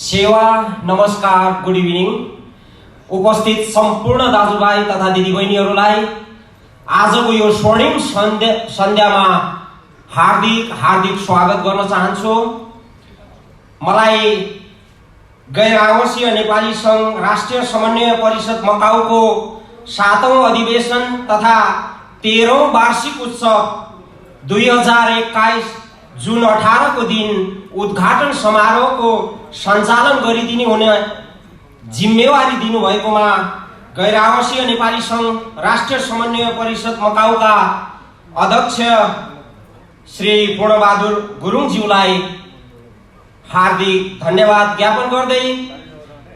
सेवा नमस्कार good evening. उपस्थित सम्पूर्ण दाजुभाइ तथा दिदीबहिनीहरूलाई आजको यो स्वर्णिम सन्ध्यामा हार्दिक स्वागत गर्न चाहन्छु। मलाई गैर आवासीय नेपाली सङ्घ राष्ट्रिय समन्वय परिषद मकाउको 7औं अधिवेशन तथा 13औं वार्षिक उत्सव 2021 जुन 18 को दिन उद्घाटन समारोहको सञ्चालन गरिदिने हुने जिम्मेवारी दिनुभएकोमा गैर आवासीय नेपाली सङ्घ राष्ट्रिय समन्वय परिषद मकाउका अध्यक्ष श्री पूर्णबहादुर गुरुङज्यूलाई हार्दिक धन्यवाद ज्ञापन गर्दै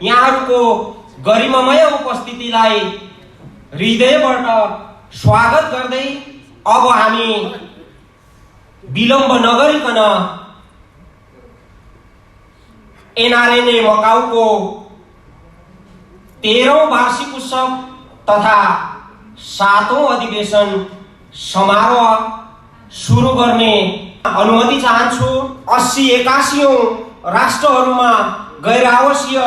यहाँहरूको गरिमामय उपस्थितिलाई हृदयबाट स्वागत गर्दै अब हामी विलम्ब नगरिकन एनआरएनए मकाउको 13औं वार्षिक उत्सव तथा 7औं अधिवेशन समारोह सुरु गर्ने अनुमति चाहन्छु। 80-81औं राष्ट्रहरूमा गैर आवासीय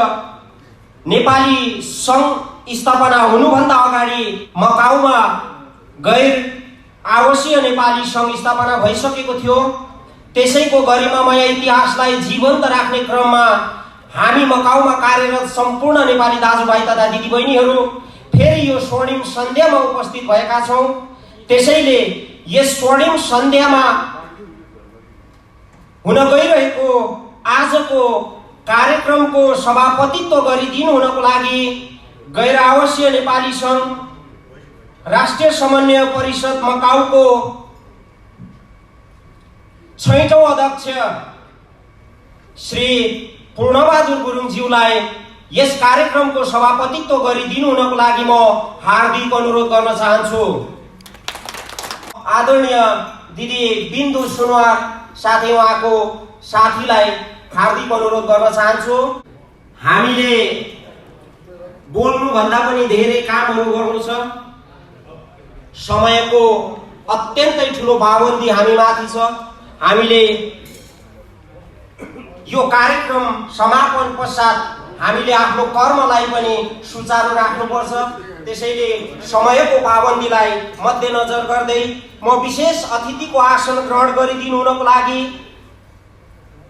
नेपाली सङ्घ स्थापना हुनुभन्दा अगाडि मकाउमा गैर आवासीय नेपाली सङ्घ स्थापना भइसकेको थियो। त्यसैको गरिमामय इतिहासलाई जीवन्त राख्ने क्रममा हामी मकाउमा कार्यरत सम्पूर्ण नेपाली दाजुभाइ तथा दिदीबहिनीहरू फेरि यो स्वर्णिम सन्ध्यामा उपस्थित भएका छौँ। त्यसैले यस स्वर्णिम सन्ध्यामा हुन गइरहेको आजको कार्यक्रमको सभापतित्व गरिदिनु हुनको लागि गैर आवासीय नेपाली सङ्घ राष्ट्रिय समन्वय परिषद मकाउको 6औं अध्यक्ष श्री पूर्णबहादुर गुरुङज्यूलाई यस कार्यक्रमको सभापतित्व गरिदिनु हुनको लागि म हार्दिक अनुरोध गर्न चाहन्छु। आदरणीय दिदी बिन्दु सुनवार साथै उहाँको साथीलाई हार्दिक अनुरोध गर्न चाहन्छु। हामीले बोल्नुभन्दा पनि धेरै कामहरू गर्नु छ। समयको अत्यन्तै ठुलो पाबन्दी हामीमाथि छ। हामीले यो कार्यक्रम समापन पश्चात हामीले आफ्नो कर्मलाई पनि सुचारू राख्नुपर्छ। त्यसैले समयको पाबन्दीलाई मध्यनजर गर्दै म विशेष अतिथिको आसन ग्रहण गरिदिनु हुनको लागि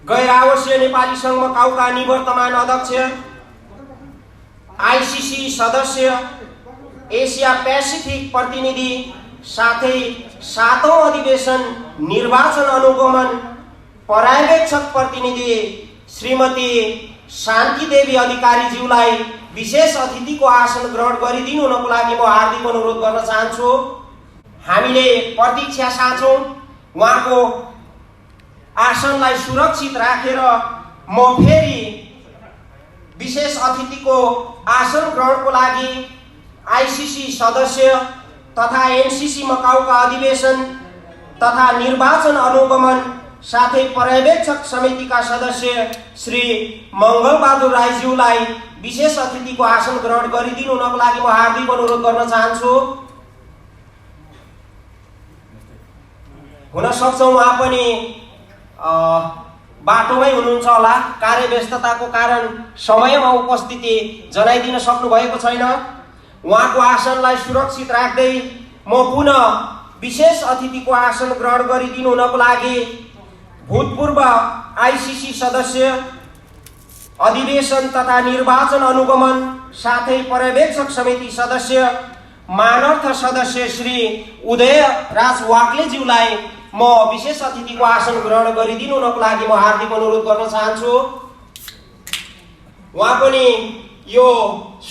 गैर आवासीय नेपाली सङ्घ मकाउका निवर्तमान अध्यक्ष, आइसिसी सदस्य, एसिया पेसिफिक प्रतिनिधि साथै 7औं अधिवेशन निर्वाचन अनुगमन पर्यवेक्षक प्रतिनिधि श्रीमती शान्ति देवी अधिकारीज्यूलाई विशेष अतिथिको आसन ग्रहण गरिदिनु हुनको लागि म हार्दिक अनुरोध गर्न चाहन्छु। हामीले प्रतीक्षा साँच्छौँ। उहाँको आसनलाई सुरक्षित राखेर म फेरि विशेष अतिथिको आसन ग्रहणको लागि आइसिसी सदस्य तथा एनसिसी मकाउका अधिवेशन तथा निर्वाचन अनुगमन साथै पर्यवेक्षक समितिका सदस्य श्री मङ्गलबहादुर राईज्यूलाई विशेष अतिथिको आसन ग्रहण गरिदिनु हुनको लागि म हार्दिक अनुरोध गर्न चाहन्छु। हुन सक्छ उहाँ पनि बाटोमै हुनुहुन्छ होला, कार्यव्यस्तताको कारण समयमा उपस्थिति जनाइदिन सक्नु भएको छैन। उहाँको आसनलाई सुरक्षित राख्दै म पुनः विशेष अतिथिको आसन ग्रहण गरिदिनु हुनको लागि भूतपूर्व आइसिसी सदस्य, अधिवेशन तथा निर्वाचन अनुगमन साथै पर्यवेक्षक समिति सदस्य, मानर्थ सदस्य श्री उदय राज वाक्लेज्यूलाई म विशेष अतिथिको आसन ग्रहण गरिदिनु हुनको लागि म हार्दिक अनुरोध गर्न चाहन्छु। उहाँ पनि यो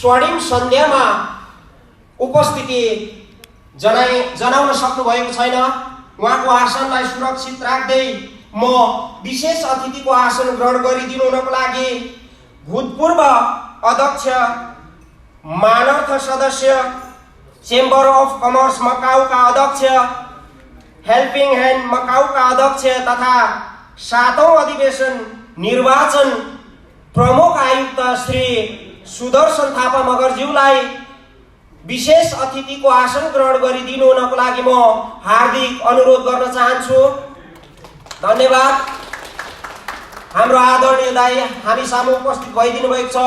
स्वर्णिम सन्ध्यामा उपस्थिति जनाउन सक्नु भएको छैन। उहाँको आसनलाई सुरक्षित राख्दै म विशेष अतिथिको आसन ग्रहण गरिदिनु हुनको लागि भूतपूर्व अध्यक्ष, मानर्थ सदस्य, चेम्बर अफ कमर्स मकाउका अध्यक्ष, हेल्पिङ ह्यान्ड मकाउका अध्यक्ष तथा 7औं अधिवेशन निर्वाचन प्रमुख आयुक्त श्री सुदर्शन थापा मगरज्यूलाई विशेष अतिथिको आसन ग्रहण गरिदिनु हुनको लागि म हार्दिक अनुरोध गर्न चाहन्छु। धन्यवाद। हाम्रो आदरणीय दाइ हामी सामु उपस्थित भइदिनु भएको छ।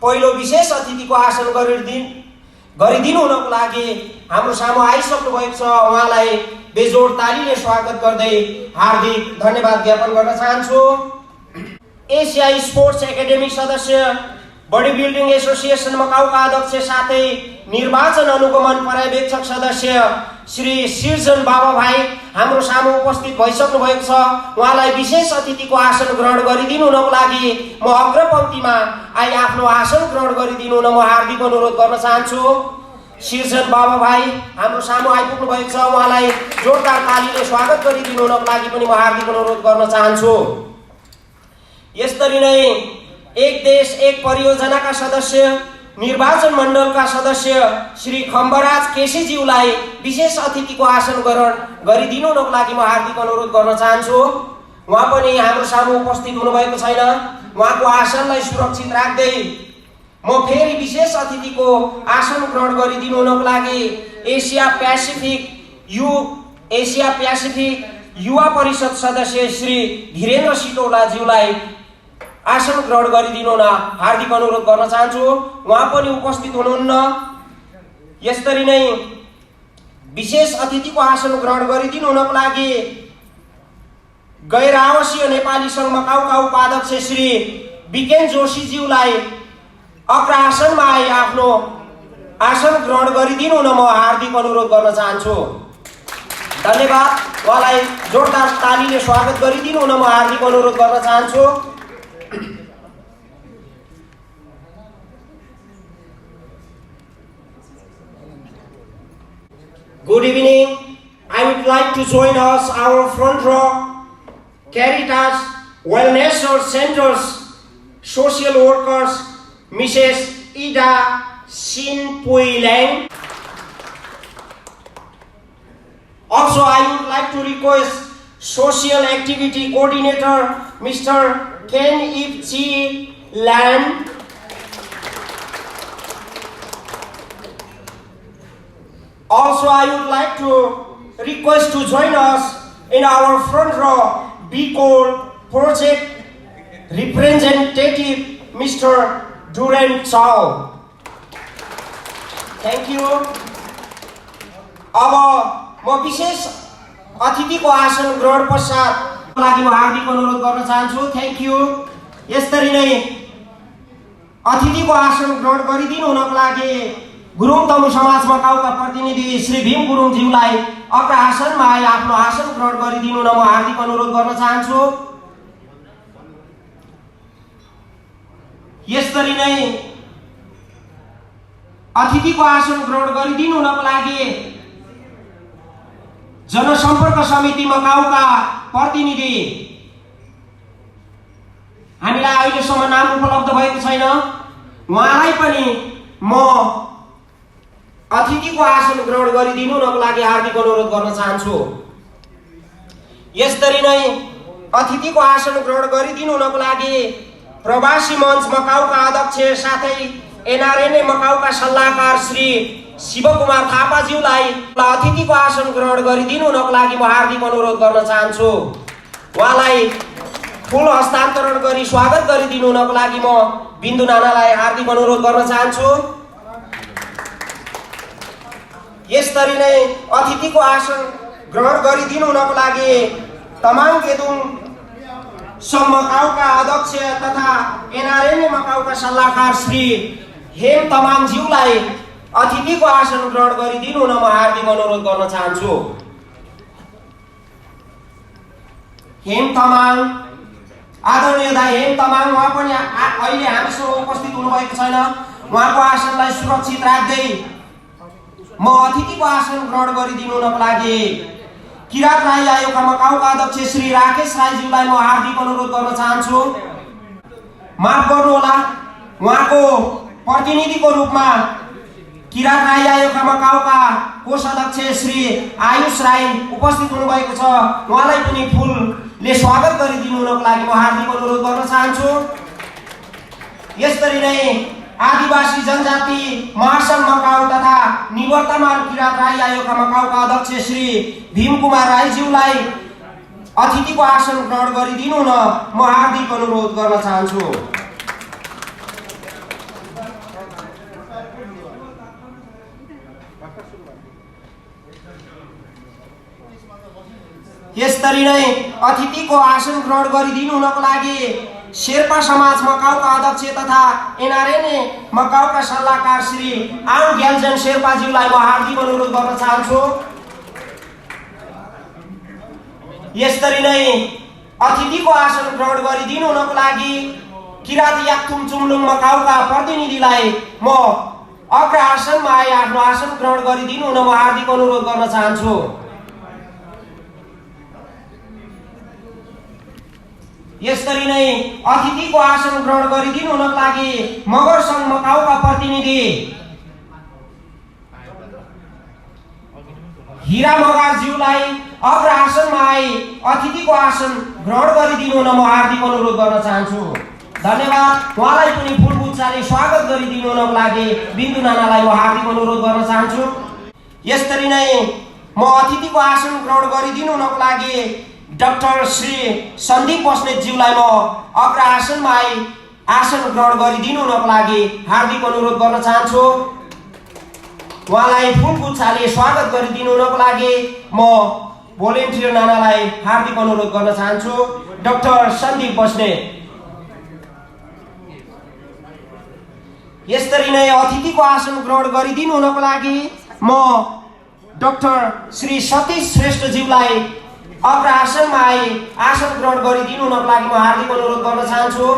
पहिलो विशेष अतिथिको आसन गरिदिनु हुनको लागि हाम्रो सामु आइसक्नु भएको छ। उहाँलाई बेजोड तालीले स्वागत गर्दै हार्दिक धन्यवाद ज्ञापन गर्न चाहन्छु। एसियाई स्पोर्ट्स एकाडेमी सदस्य, बडी बिल्डिङ एसोसिएसन मकाउका अध्यक्ष साथै निर्वाचन अनुगमन पर्यवेक्षक सदस्य श्री सिर्जन बाबा भाइ हाम्रो सामु उपस्थित भइसक्नु भएको छ। उहाँलाई विशेष अतिथिको आसन ग्रहण गरिदिनु हुनको लागि म अग्रपङ्क्तिमा आई आफ्नो आसन ग्रहण गरिदिनु हुन म हार्दिक अनुरोध गर्न चाहन्छु। सिर्जन बाबा भाइ हाम्रो सामु आइपुग्नु भएको छ। उहाँलाई जोरदार तालीले स्वागत गरिदिनु हुनको लागि पनि म हार्दिक अनुरोध गर्न चाहन्छु। यसरी नै एक देश एक परियोजनाका सदस्य, निर्वाचन मण्डलका सदस्य श्री खम्बराज केसीज्यूलाई विशेष अतिथिको आसन ग्रहण गरिदिनु हुनको लागि म हार्दिक अनुरोध गर्न चाहन्छु। उहाँ पनि हाम्रो सामु उपस्थित हुनुभएको छैन। उहाँको आसनलाई सुरक्षित राख्दै म फेरि विशेष अतिथिको आसन ग्रहण गरिदिनु हुनको लागि एसिया प्यासिफिक युवा परिषद सदस्य श्री धीरेन्द्र सिटौलाज्यूलाई आसन ग्रहण गरिदिनु हुन हार्दिक अनुरोध गर्न चाहन्छु। उहाँ पनि उपस्थित हुनुहुन्न। यसरी नै विशेष अतिथिको आसन ग्रहण गरिदिनु हुनको लागि गैर आवासीय नेपाली सङ्घ मकाउका उपाध्यक्ष श्री बिकेन जोशीज्यूलाई अग्र आसनमा आई आफ्नो आसन ग्रहण गरिदिनु हुन म हार्दिक अनुरोध गर्न चाहन्छु। धन्यवाद। उहाँलाई जोरदार तालीले स्वागत गरिदिनु हुन म हार्दिक अनुरोध गर्न चाहन्छु। Good evening. I would like to join us, our front row, Caritas, Wellness Centers, social workers, Mrs. Ida Sin Pui Lang. Also, I would like to request Social Activity Coordinator, Mr. Ken Ip Chi Lan. Also, I would like to request to join us in our front row, BCOL Project Representative, Mr. Duran Chao. Thank you. अब म विशेष अतिथिको आसन ग्रहण पश्चात लागि म हार्दिक अनुरोध गर्न चाहन्छु। Thank you. यसरी नै अतिथिको आसन ग्रहण गरिदिनु हुनको लागि गुरुङ तमु समाज मकाउका प्रतिनिधि श्री भीम गुरुङज्यूलाई अग्र आसनमा आई आफ्नो आसन ग्रहण गरिदिनु हुन म हार्दिक अनुरोध गर्न चाहन्छु। यसरी नै अतिथिको आसन ग्रहण गरिदिनु हुनको लागि जनसम्पर्क समिति मकाउका प्रतिनिधि, हामीलाई अहिलेसम्म नाम उपलब्ध भएको छैन, उहाँलाई पनि म अतिथिको आसन ग्रहण गरिदिनु हुनको लागि हार्दिक अनुरोध गर्न चाहन्छु। यसरी नै अतिथिको आसन ग्रहण गरिदिनु हुनको लागि प्रवासी मञ्च मकाउका अध्यक्ष साथै एनआरएनए मकाउका सल्लाहकार श्री शिवकुमार थापाज्यूलाई अतिथिको आसन ग्रहण गरिदिनु हुनको लागि म हार्दिक अनुरोध गर्न चाहन्छु। उहाँलाई फूल हस्तान्तरण गरी स्वागत गरिदिनु हुनको लागि म बिन्दु नानालाई हार्दिक अनुरोध गर्न चाहन्छु। यसरी नै अतिथिको आसन ग्रहण गरिदिनु हुनको लागि तमाङ गेदुङ मकाउका अध्यक्ष तथा एनआरएनए मकाउका सल्लाहकार श्री हेम तमाङज्यूलाई अतिथिको आसन ग्रहण गरिदिनु हुन म हार्दिक अनुरोध गर्न चाहन्छु। हेम तमाङ, आदरणीय दाइ हेम तमाङ, उहाँ पनि अहिले हामीसँग उपस्थित हुनुभएको छैन। उहाँको आसनलाई सुरक्षित राख्दै म अतिथिको आसन ग्रहण गरिदिनु हुनको लागि किरात राई आयोगका मकाउका अध्यक्ष श्री राकेश राईज्यूलाई म हार्दिक अनुरोध गर्न चाहन्छु। माफ गर्नुहोला, उहाँको प्रतिनिधिको रूपमा किरात राई आयोगका मकाउका कोषाध्यक्ष श्री आयुष राई उपस्थित हुनुभएको छ। उहाँलाई पनि फूलले स्वागत गरिदिनु हुनको लागि म हार्दिक अनुरोध गर्न चाहन्छु। यसरी नै आदिवासी जनजाति महासंघ मकाउ तथा निवर्तमान किरात राई आयोगका मकाउका अध्यक्ष श्री भीम कुमार राईज्यूलाई अतिथिको आसन ग्रहण गरिदिनु न म हार्दिक अनुरोध गर्न चाहन्छु। यसरी नै अतिथिको आसन ग्रहण गरिदिनु हुनको लागि शेर्पा समाज मकाउका अध्यक्ष तथा एनआरएनए मकाउका सल्लाहकार श्री आङ ग्याल्जन शेर्पाज्यूलाई म हार्दिक अनुरोध गर्न चाहन्छु। यसरी नै अतिथिको आसन ग्रहण गरिदिनु हुनको लागि किरात याक्थुम चुम्लुङ मकाउका प्रतिनिधिलाई म अग्र आसनमा आए आफ्नो आसन ग्रहण गरिदिनु हुन म हार्दिक अनुरोध गर्न चाहन्छु। यसरी नै अतिथिको आसन ग्रहण गरिदिनु हुनको लागि मगर सङ्घ मकाउका प्रतिनिधि हिरा मगरज्यूलाई अग्र आसनमा आई अतिथिको आसन ग्रहण गरिदिनु हुन म हार्दिक अनुरोध गर्न चाहन्छु। धन्यवाद। उहाँलाई पनि फुलबुच्चाले स्वागत गरिदिनु हुनको लागि बिन्दु नानालाई म हार्दिक अनुरोध गर्न चाहन्छु। यसरी नै म अतिथिको आसन ग्रहण गरिदिनु हुनको लागि डाक्टर श्री सन्दीप बस्नेतज्यूलाई म अग्र आसनमा आई आसन ग्रहण गरिदिनु हुनको लागि हार्दिक अनुरोध गर्न चाहन्छु। उहाँलाई फुलबुच्चाले स्वागत गरिदिनु हुनको लागि म भोलिन्टियर नानालाई हार्दिक अनुरोध गर्न चाहन्छु। डाक्टर सन्दीप बस्नेत। यसरी नै अतिथिको आसन ग्रहण गरिदिनु हुनको लागि म डाक्टर श्री सतीश श्रेष्ठज्यूलाई अग्र आसनमा आई आसन ग्रहण गरिदिनु हुनको लागि म हार्दिक अनुरोध गर्न चाहन्छु।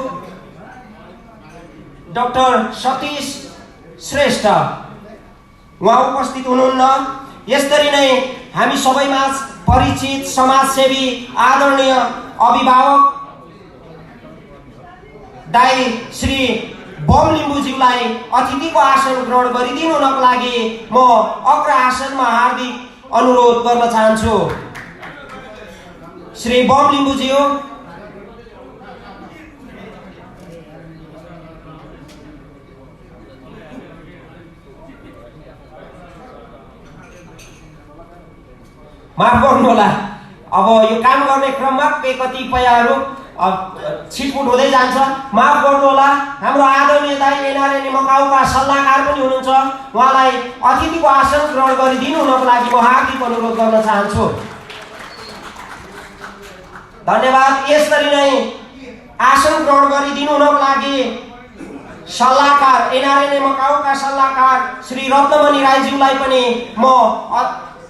डाक्टर सतीश श्रेष्ठ उहाँ उपस्थित हुनुहुन्न। यसरी नै हामी सबैमा परिचित समाजसेवी आदरणीय अभिभावक दाइ श्री बम लिम्बुज्यूलाई अतिथिको आसन ग्रहण गरिदिनु हुनको लागि म अग्र आसनमा हार्दिक अनुरोध गर्न चाहन्छु। श्री बम लिम्बुज्यू। माफ गर्नुहोला, अब यो काम गर्ने क्रममा कतिपयहरू छिटपुट हुँदै जान्छ, माफ गर्नुहोला। हाम्रो आदरणीय दाइ एनआरएनए मकाउका सल्लाहकार पनि हुनुहुन्छ, उहाँलाई अतिथिको आसन ग्रहण गरिदिनु हुनको लागि म हार्दिक अनुरोध गर्न चाहन्छु। धन्यवाद। यसरी नै आसन ग्रहण गरिदिनु हुनको लागि सल्लाहकार एनआरएनए मकाउका सल्लाहकार श्री रत्नमणि राईज्यूलाई पनि म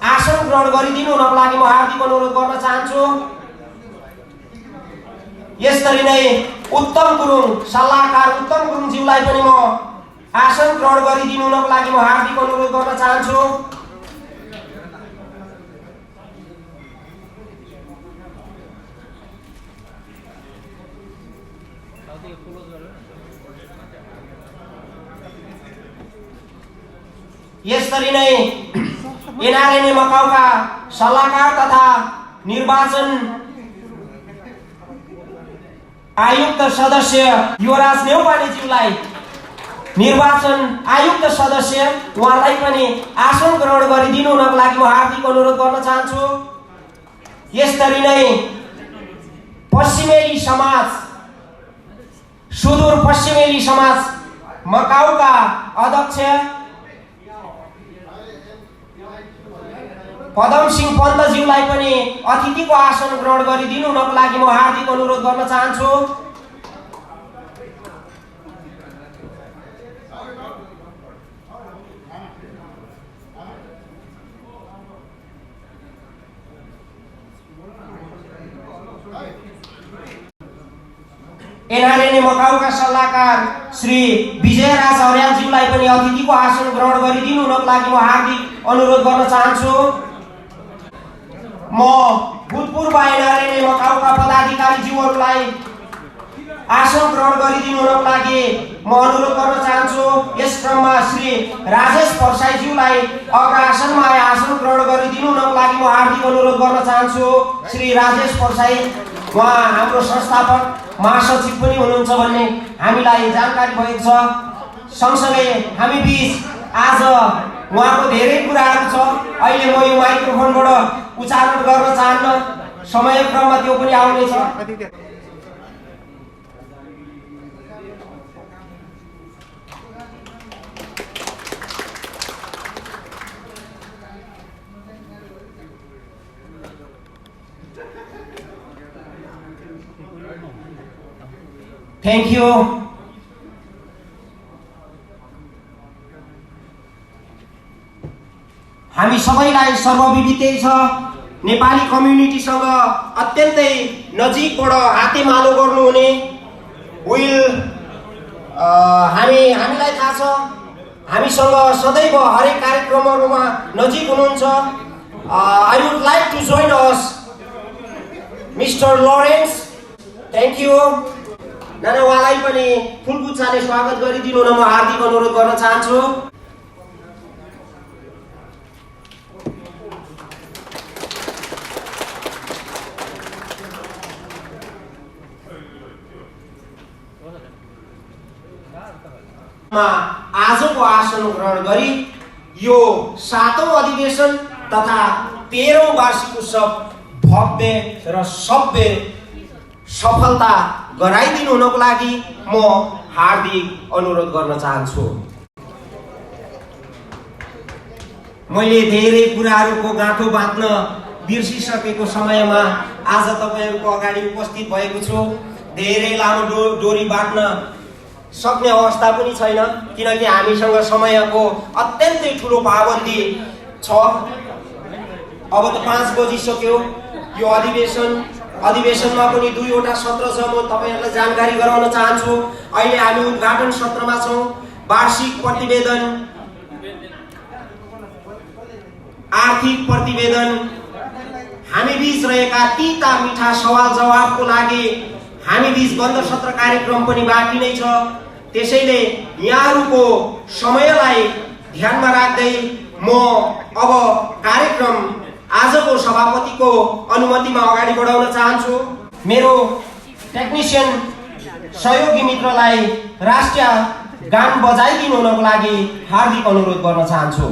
आसन ग्रहण गरिदिनु हुनको लागि म हार्दिक अनुरोध गर्न चाहन्छु। यसरी नै उत्तम गुरुङ सल्लाहकार उत्तम गुरुङज्यूलाई पनि म आसन ग्रहण गरिदिनु हुनको लागि म हार्दिक अनुरोध गर्न चाहन्छु। यसरी नै एनआरएनए मकाउका सल्लाहकार तथा निर्वाचन आयुक्त सदस्य युवराज नेउपानेज्यूलाई निर्वाचन आयुक्त सदस्य उहाँलाई पनि आसन ग्रहण गरिदिनु हुनको लागि म हार्दिक अनुरोध गर्न चाहन्छु। यसरी नै पश्चिमेली समाज सुदूर पश्चिमेली समाज मकाउका अध्यक्ष पदम सिंह पन्तज्यूलाई पनि अतिथिको आसन ग्रहण गरिदिनु हुनको लागि म हार्दिक अनुरोध गर्न चाहन्छु। एनआरएनए मकाउका सल्लाहकार श्री विजयराज अर्यालज्यूलाई पनि अतिथिको आसन ग्रहण गरिदिनु हुनको लागि म हार्दिक अनुरोध गर्न चाहन्छु। म भूतपूर्व एनआरएनए मकाउका पदाधिकारीज्यूहरूलाई आसन ग्रहण गरिदिनु हुनको लागि म अनुरोध गर्न चाहन्छु। यस क्रममा श्री राजेश परसाईज्यूलाई अग्र आसनमा आए आसन ग्रहण गरिदिनु हुनको लागि म हार्दिक अनुरोध गर्न चाहन्छु। श्री राजेश परसाई उहाँ हाम्रो संस्थापक महासचिव पनि हुनुहुन्छ भन्ने हामीलाई जानकारी भएको छ। सँगसँगै हामी बीच आज उहाँको धेरै कुराहरू छ। अहिले म यो माइक्रोफोनबाट उच्चारण गर्न चाहन्न। समय क्रममा त्यो पनि आउनेछ। Thank you. हामी सबैलाई सर्वविदितै छ नेपाली कम्युनिटीसँग अत्यन्तै नजिकबाट हातेमालो गर्नुहुने हामीलाई थाहा छ हामीसँग सदैव हरेक कार्यक्रमहरूमा नजिक हुनुहुन्छ। I would like to join us mister Lawrence. Thank you. नाना उहाँलाई पनि फुलगुच्छाले स्वागत गरिदिनु न म हार्दिक अनुरोध गर्न चाहन्छु। आजको आसन ग्रहण गरी यो 7औं अधिवेशन तथा 13औं वार्षिक उत्सव भव्य र सभ्य सफलता गराइदिनु हुनको लागि म हार्दिक अनुरोध गर्न चाहन्छु। मैले धेरै कुराहरूको गाँठो बाँध्न बिर्सिसकेको समयमा आज तपाईहरुको अगाडि उपस्थित भएको छु। धेरै लामो डोरी बाँड्न सक्ने अवस्था पनि छैन किनकि हामीसँग समयको अत्यन्तै ठुलो पाबन्दी छ। अब त 5 बजिसक्यो। यो अधिवेशनमा पनि 2वटा सत्र छ। म तपाईहरुलाई जानकारी गराउन चाहन्छु अहिले हामी उद्घाटन सत्रमा छौं। वार्षिक प्रतिवेदन, आर्थिक प्रतिवेदन, हामी बीच रहेका तीता मिठा सवाल जवाफको लागि हामी बीच बन्द सत्र कार्यक्रम पनि बाँकी नै छ। त्यसैले यहाँहरुको समयलाई ध्यानमा राख्दै म अब कार्यक्रम आजको सभापतिको अनुमतिमा अगाडि बढाउन चाहन्छु। मेरो टेक्निशियन सहयोगी मित्रलाई राष्ट्रिय गान बजाइदिनु हुनको लागि हार्दिक अनुरोध गर्न चाहन्छु।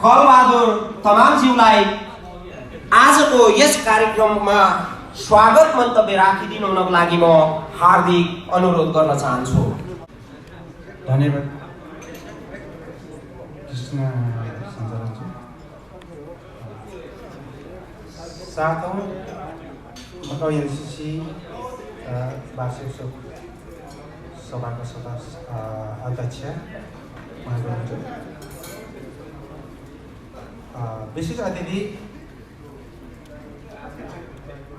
खलबहादुर तमाङज्यूलाई आजको यस कार्यक्रममा स्वागत मन्तव्य राखिदिनु हुनको लागि म हार्दिक अनुरोध गर्न चाहन्छु। धन्यवाद कृष्ण सञ्चालकज्यू। 7औं मकाउ एनसीसी वार्षिक सभाको अध्यक्ष उहाँको विशेष अतिथि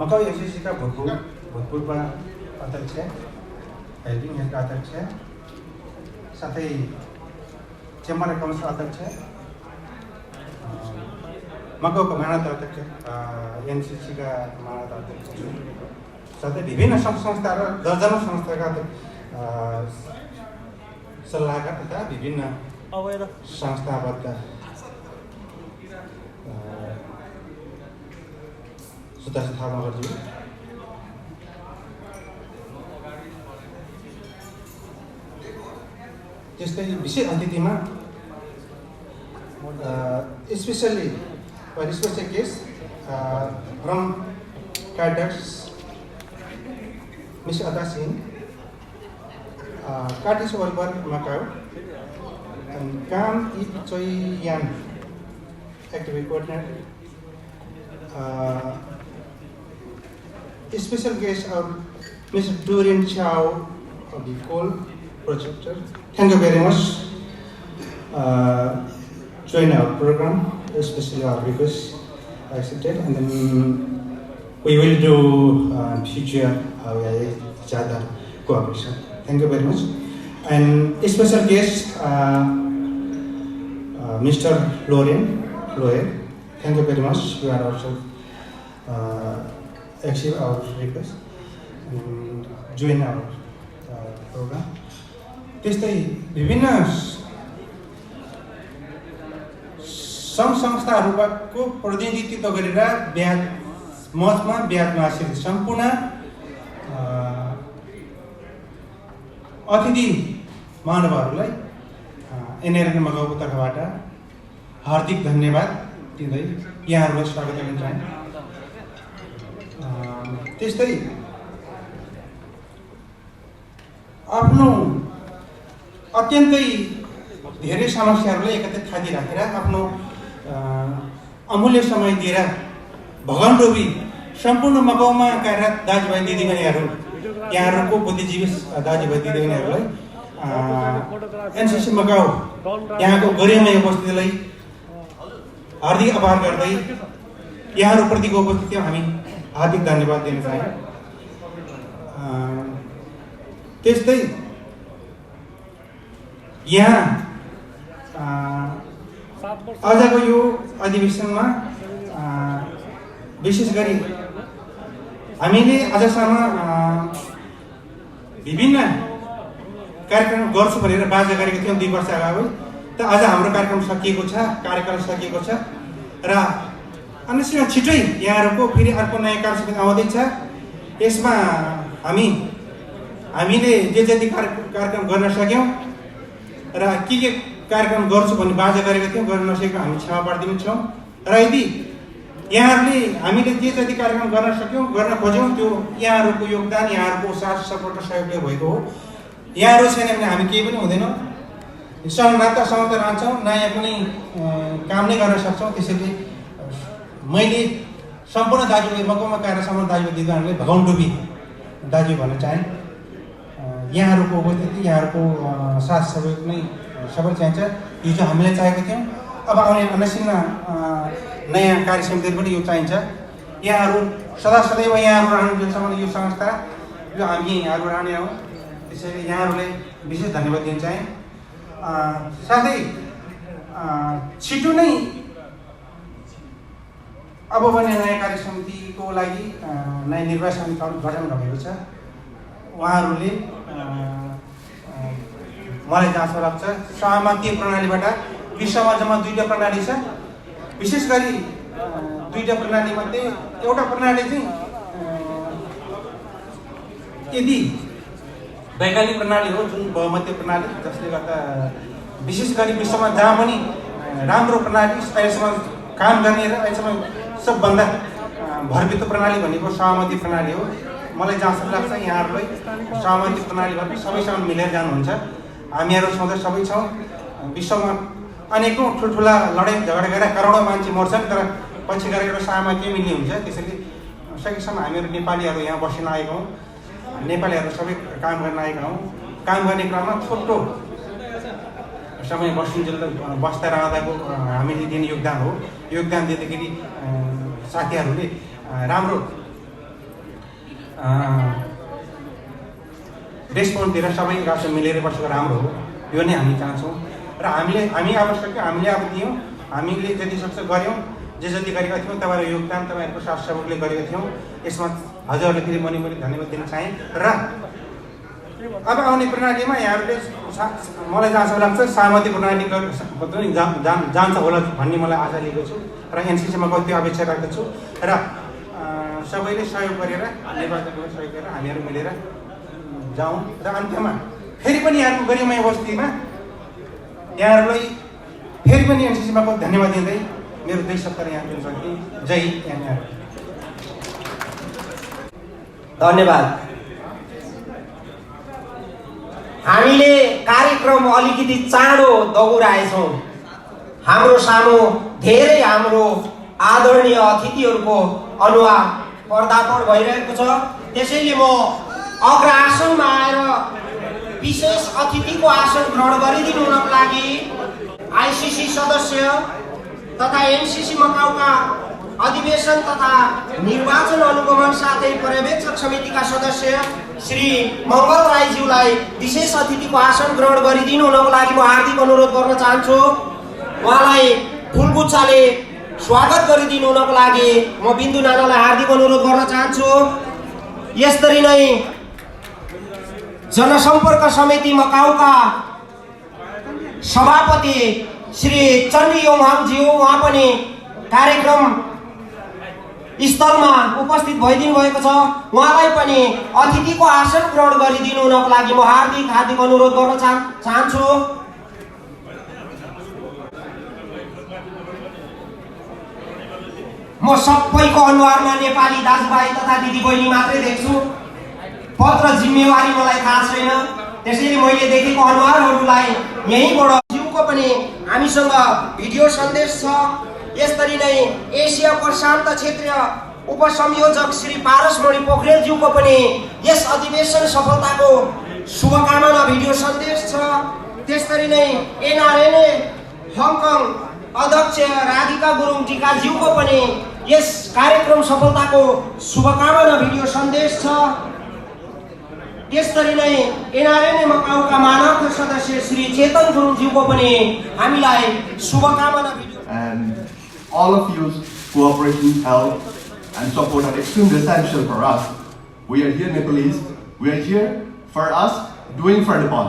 मकाउ एनसीसी का भूतपूर्व अध्यक्ष, हेल्पिङ हेडका अध्यक्ष, साथै चेम्बर अफ कमर्सका अध्यक्ष, मकाउको मानद अध्यक्ष, एनसीसी का मानद अध्यक्ष, साथै विभिन्न संस्था र दर्जनौं संस्थाका सल्लाहकार तथा विभिन्न संस्थाबद्ध सदस्य थापाज्यू, त्यस्तै विशेष अतिथिमा specially or special case from cadets Ms. Ada Singh, Kadis Oliver Macau, and Kam Ip Choi Yan, Active Coordinator, special guest our Mr. Dorian Chow of the Coal Projector. Thank you very much. Join our program, especially our request accepted, and then we will do future Jada cooperation. Thank you very much. And a special guest, Mr. Loyer. Thank you very much. We are also accept our request and join our program. त्यस्तै विभिन्न सङ्घ संस्थाहरूको प्रतिनिधित्व गरेर मञ्चमा बिहारमा आसित सम्पूर्ण अतिथि महानुभावहरूलाई एनआरएन मगाउको तर्फबाट हार्दिक धन्यवाद दिँदै यहाँहरूलाई स्वागत गर्न चाहे। त्यस्तै आफ्नो अत्यन्तै धेरै समस्याहरूलाई एकत्रित थाती राखेर आफ्नो अमूल्य समय दिएर भगवानरूपी सम्पूर्ण मगाउमा कार्यरत दाजुभाइ दिदीबहिनीहरू यहाँहरूको बुद्धिजीवी दाजुभाइ दिदीबहिनीहरूलाई एनसीसी मगाउ यहाँको गरिमामय उपस्थितिलाई हार्दिक आभार गर्दै यहाँहरूप्रतिको उपस्थितिमा हामी हार्दिक धन्यवाद दिन चाहे। त्यस्तै यहाँ आजको यो अधिवेशनमा विशेष गरी हामीले आजसम्म विभिन्न कार्यक्रम गर्छु भनेर बाजा गरेको थियौँ 2 वर्ष अगाडि। त आज हाम्रो कार्यक्रम सकिएको छ, कार्यकाल सकिएको छ र अनिश्चित छिटै यहाँहरूको फेरि अर्को नयाँ कार्यक्रम आउँदैछ। यसमा हामीले जे जति कार्यक्रम गर्न सक्यौँ र के कार्यक्रम गर्छु भन्ने बाजा गरेको थियौँ, गर्न नसकेको हामी क्षमा पारिदिन्छौँ। र यदि यहाँहरूले हामीले जे जति कार्यक्रम गर्न सक्यौँ, गर्न खोज्यौँ, त्यो यहाँहरूको योगदान, यहाँहरूको साथ सपोर्ट र सहयोगले भएको हो। यहाँहरू छैन भने हामी केही पनि हुँदैनौँ। नातासँग त रहन्छौँ, नयाँ कुनै काम नै गर्न सक्छौँ। त्यसैले मैले सम्पूर्ण दाजुभाइ मकमा कार्यसम्म दाजुभाइ दिदीहरूलाई भगवानरूपी दाजु भन्न चाहेँ। यहाँहरूको उपस्थिति, यहाँहरूको साथ सहयोग नै सबै चाहिन्छ। यो चाहिँ हामीलाई चाहेको थियौँ। अब आउने अनसिन नयाँ कार्य समितिहरू पनि यो चाहिन्छ। यहाँहरू सदैव यहाँहरू रहनु जुनसम्म यो संस्था यो हामी यहाँहरू रहने हौँ। त्यसैले यहाँहरूलाई विशेष धन्यवाद दिन चाहेँ। साथै छिटो नै अब भने नयाँ कार्य समितिको लागि नयाँ निर्वाचन समिति गठन भएको छ। उहाँहरूले मलाई जहाँसम्म लाग्छ सहमति प्रणालीबाट विश्वमा जम्मा 2टा प्रणाली छ। विशेष गरी 2टा प्रणाली मध्ये एउटा प्रणाली चाहिँ यदि वैज्ञानिक प्रणाली हो, जुन बहुमतीय प्रणाली, जसले गर्दा विशेष गरी विश्वमा जहाँ पनि राम्रो प्रणाली अहिलेसम्म काम गर्ने र अहिलेसम्म सबभन्दा भरभित्र प्रणाली भनेको सहमति प्रणाली हो। मलाई जहाँसम्म लाग्छ यहाँहरूलाई सहमति प्रणालीबाट सबैसँग मिलेर जानुहुन्छ। हामीहरू सधैँ सबै छौँ। विश्वमा अनेकौँ ठुल्ठुला लडाइँ झगडा गरेर करोडौँ मान्छे मर्छन्, तर पछि गएर एउटा सहमति मिल्ने हुन्छ। त्यसैले सकेसम्म हामीहरू नेपालीहरू यहाँ बसिन आएका हौँ, नेपालीहरू सबै काम गर्न आएका हौँ। काम गर्ने क्रममा छोटो समय बस्दा रहँदाको हामीले दिने योगदान हो। योगदान दिँदाखेरि साथीहरूले राम्रो रेस्पोन्स दिएर सबै गाउँमा मिलेर बसेको राम्रो हो। यो नै हामी चाहन्छौँ र हामी आवश्यक हामीले अब दियौँ, हामीले जति सक्छ गऱ्यौँ, जे जति गरेका थियौँ तपाईँहरूको योगदान, तपाईँहरूको साथ सहयोगले गरेका थियौँ। यसमा हजुरहरूले फेरि मैले धन्यवाद दिन चाहेँ। र अब आउने प्रणालीमा यहाँहरूले मलाई जहाँसम्म लाग्छ सहमति प्रणाली जान्छ होला भन्ने मलाई आशा लिएको छु र एनसीसीमा त्यो अपेक्षा राख्दछु। र सबैले सहयोग गरेर निर्वाचनको सहयोग गरेर हामीहरू मिलेर जाउँ र अन्त्यमा फेरि पनि यहाँको गरिमामय उपस्थितिमा यहाँहरूलाई फेरि पनि एनसीसीमा धन्यवाद दिँदै मेरो 2 सप्ताह यहाँ दिन सक्ने। जय एनआर। धन्यवाद। हामीले कार्यक्रम अलिकति चाँडो दौडाएछौँ। हाम्रो सामु धेरै हाम्रो आदरणीय अतिथिहरूको अनुहार पर्दापण भइरहेको छ। त्यसैले म अग्र आसनमा आएर विशेष अतिथिको आसन ग्रहण गरिदिनु हुनको लागि आइसिसी सदस्य तथा एनसिसी मकाउका अधिवेशन तथा निर्वाचन अनुगमन साथै पर्यवेक्षक समितिका सदस्य श्री मङ्गल राईज्यूलाई विशेष अतिथिको आसन ग्रहण गरिदिनु हुनको लागि म हार्दिक अनुरोध गर्न चाहन्छु। उहाँलाई फुलगुच्छाले स्वागत गरिदिनु हुनको लागि म बिन्दु नानालाई हार्दिक अनुरोध गर्न चाहन्छु। यसरी नै जनसम्पर्क समिति मकाउका सभापति श्री चन्डी योङहाङज्यू उहाँ पनि कार्यक्रम स्थलमा उपस्थित भइदिनु भएको छ। उहाँलाई पनि अतिथिको आसन ग्रहण गरिदिनु हुनको लागि म हार्दिक अनुरोध गर्न चाहन्छु। म सबैको अनुहारमा नेपाली दाजुभाइ तथा दिदीबहिनी मात्रै देख्छु। पत्र जिम्मेवारी मलाई थाहा छैन, त्यसैले मैले देखेको अनुहारहरूलाई यहीँबाट ज्यूको पनि हामीसँग भिडियो सन्देश छ। यसरी नै एसिया प्रशान्त क्षेत्रीय उपसंयोजक श्री पारसमणि पोखरेलज्यूको पनि यस अधिवेशन सफलताको शुभकामना भिडियो सन्देश छ। त्यसरी नै एनआरएनए हङकङ अध्यक्ष राधिका गुरुङ टिकाज्यूको पनि यस कार्यक्रम सफलताको शुभकामना भिडियो सन्देश छ। त्यसरी नै एनआरएनए मकाउका मानव सदस्य श्री चेतन गुरुङज्यूको पनि हामीलाई शुभकामना video. And all of your cooperation, help and support are extremely essential for us. We are here Nepalese, we are here for us, doing for Nepal.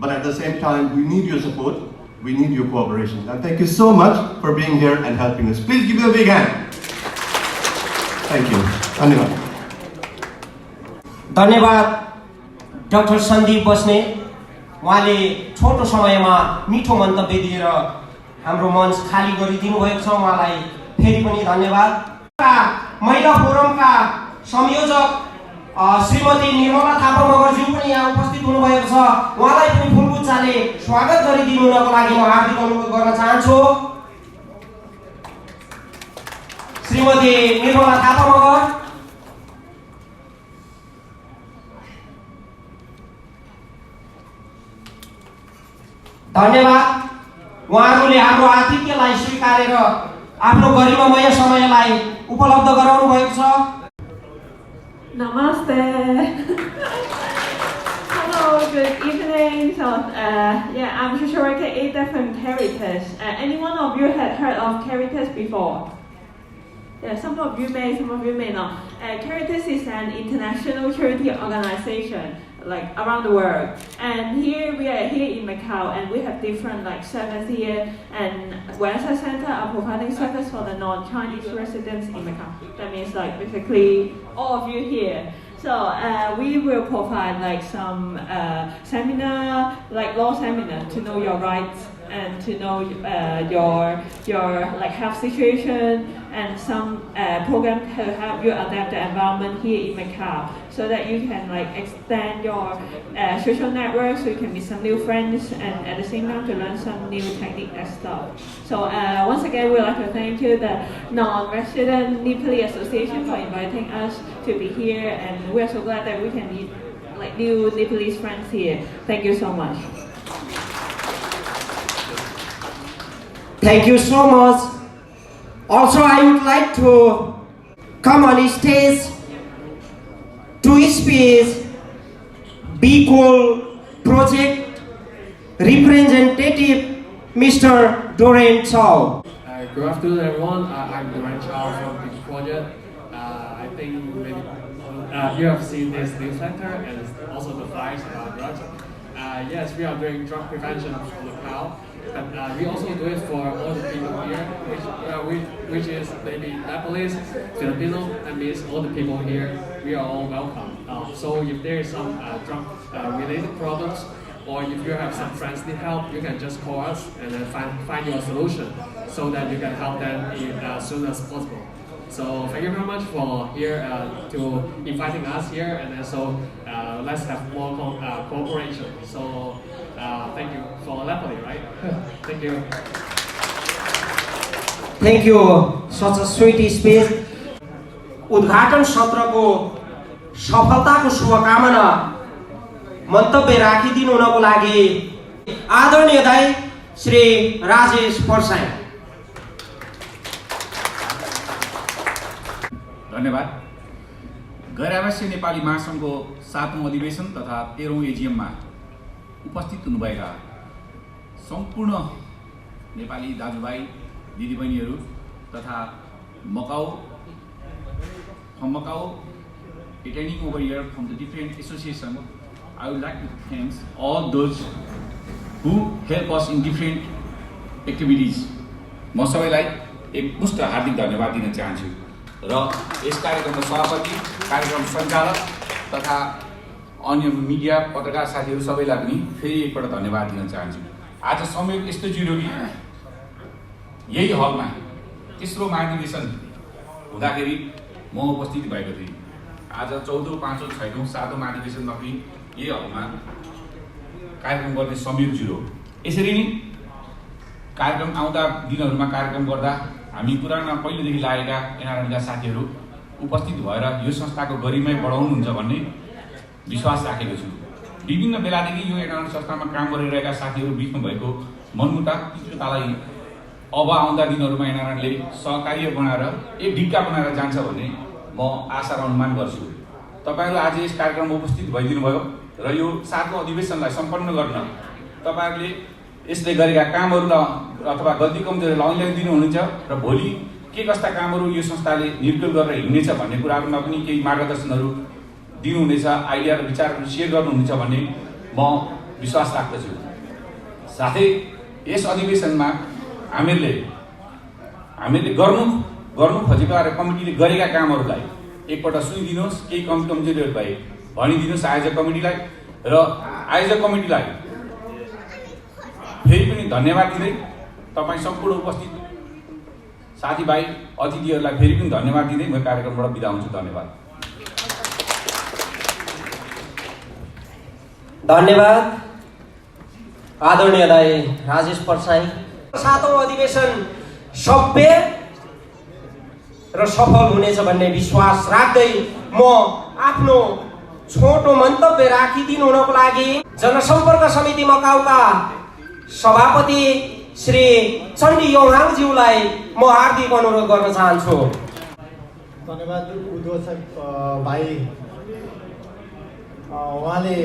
But at the same time, we need your support, we need your cooperation. And thank you so much for being here and helping us. Please give me a big hand. Thank you. Dhanyavad. धन्यवाद doctor Sandeep Basnet. उहाँले छोटो समयमा मिठो मन्तव्य दिएर हाम्रो मञ्च खाली गरिदिनु भएको छ। उहाँलाई फेरि पनि धन्यवाद। महिला फोरमका संयोजक श्रीमती निर्मला थापा मगरज्यू पनि यहाँ उपस्थित हुनुभएको छ। उहाँलाई पनि फुलगुच्छाले स्वागत गरिदिनु हुनको लागि म हार्दिक अनुरोध गर्न चाहन्छु। श्रीमती निर्मला थापा मगर। धन्यवाद। उहाँहरूले हाम्रो आतिथ्यलाई स्वीकारेर आफ्नो गरिमामय समयलाई उपलब्ध गराउनु भएको छ। Namaste. Hello, good evening. So, I'm Shosharika Ada from Caritas. Any one of you had heard of Caritas before? Yeah, some of you may, some of you may not. Caritas is an international charity organization, like around the world. And here we are here in Macau, and we have different like service here. And Wellness Center are providing service for the non-Chinese residents in Macau. That means like basically all of you here. So we will provide like some seminar, like law seminar, to know your rights and to know your like health situation, and some program to help you adapt the environment here in Macau, so that you can like extend your social network, so you can meet some new friends, and at the same time to learn some new technique and stuff. So once again, we'd like to thank you, the Non-Resident Nepali Association, for inviting us to be here, and we're so glad that we can meet like new Nepalese friends here. Thank you so much. Thank you so much. Also, I would like to come on stage to speak Be Cool Project representative Mr. Doreen Chow. Good afternoon, everyone. I'm Doreen Chow from Big Project. I think maybe you have seen this newsletter and also the flyers about drugs. Yes, we are doing drug prevention for Macau, but we also do it for all the people here, which is maybe Nepalese, Filipino. That means all the people here, we are all welcome. So if there is some drug related problems, or if you have some friends need help, you can just call us and then find your solution, so that you can help them as soon as possible. So thank you very much for to inviting us here, and then so let's have more cooperation. So thank you for Nepali, right? Thank you. Thank you such a sweet speech. उद्घाटन सत्रको सफलताको शुभकामना मन्तव्य राखिदिनु हुनको लागि आदरणीय दाइ श्री राजेश परसाई। धन्यवाद। गैर आवासीय नेपाली महासङ्घको 7औं अधिवेशन तथा 13औं एजिएममा उपस्थित हुनुभएका सम्पूर्ण नेपाली दाजुभाइ दिदीबहिनीहरू तथा Macau attending over here from the different associations, I would like to thank all those who help us in different activities. म सबैलाई एकमुष्ट हार्दिक धन्यवाद दिन चाहन्छु र यस कार्यक्रमको सभापति, कार्यक्रम सञ्चालक तथा अन्य मिडिया पत्रकार साथीहरू सबैलाई पनि फेरि एकपल्ट धन्यवाद दिन चाहन्छु। आज संयोग यस्तो जुर्यो कि यही हलमा तेस्रो महाधिवेशन हुँदाखेरि म उपस्थित भएको थिएँ। आज 14औं, 5औं, 6औं, 7औं महाधिवेशनमा पनि यही हलमा कार्यक्रम गर्ने संयोग जुर्यो। यसरी नै कार्यक्रम आउँदा दिनहरूमा कार्यक्रम गर्दा हामी पुराना पहिलेदेखि लागेका एनआरएनका साथीहरू उपस्थित भएर यो संस्थाको गरिमै बढाउनुहुन्छ भन्ने विश्वास राखेको छु। विभिन्न बेलादेखि यो एनआरएन संस्थामा काम गरिरहेका साथीहरू बिचमा भएको मनमुटाव तीव्रतालाई अब आउँदा दिनहरूमा एनआरएनले सहकार्य बनाएर एक ढिक्का बनाएर जान्छ भन्ने म आशा र अनुमान गर्छु। तपाईहरु आज यस कार्यक्रममा उपस्थित भइदिनु भयो र यो 7औं अधिवेशनलाई सम्पन्न गर्न तपाईहरुले यसले गरेका कामहरूलाई अथवा गल्ती कमजोरीलाई ऐल्याइ दिनुहुनेछ र भोलि के कस्ता कामहरू यो संस्थाले निर्क्युल गरेर हिँड्नेछ भन्ने कुराहरुमा पनि केही मार्गदर्शनहरू दिनुहुनेछ, आइडिया र विचारहरू शेयर गर्नुहुनेछ भन्ने म विश्वास राख्दछु। साथै यस अधिवेशनमा हामीले गर्नु खोजेका र कमिटीले गरेका कामहरूलाई एकपल्ट सुनिदिनुहोस्, केही कमी कमजोरीहरू भए भनिदिनुहोस् आयोजक कमिटीलाई र आयोजक कमिटीलाई फेरि पनि धन्यवाद दिँदै तपाईं सम्पूर्ण उपस्थित साथीभाइ अतिथिहरूलाई फेरि पनि धन्यवाद दिँदै म कार्यक्रमबाट बिदा हुन्छु। धन्यवाद। धन्यवाद आदरणीय दाइ राजेश परसाई। 7औं अधिवेशन सभ्य र सफल हुनेछ भन्ने विश्वास राख्दै म आफ्नो छोटो मन्तव्य राखिदिनु हुनको लागि जनसम्पर्क समिति मकाउका सभापति श्री चण्डी योहाङज्यूलाई म हार्दिक अनुरोध गर्न चाहन्छु। धन्यवाद उद्घोषक भाइ। उहाँले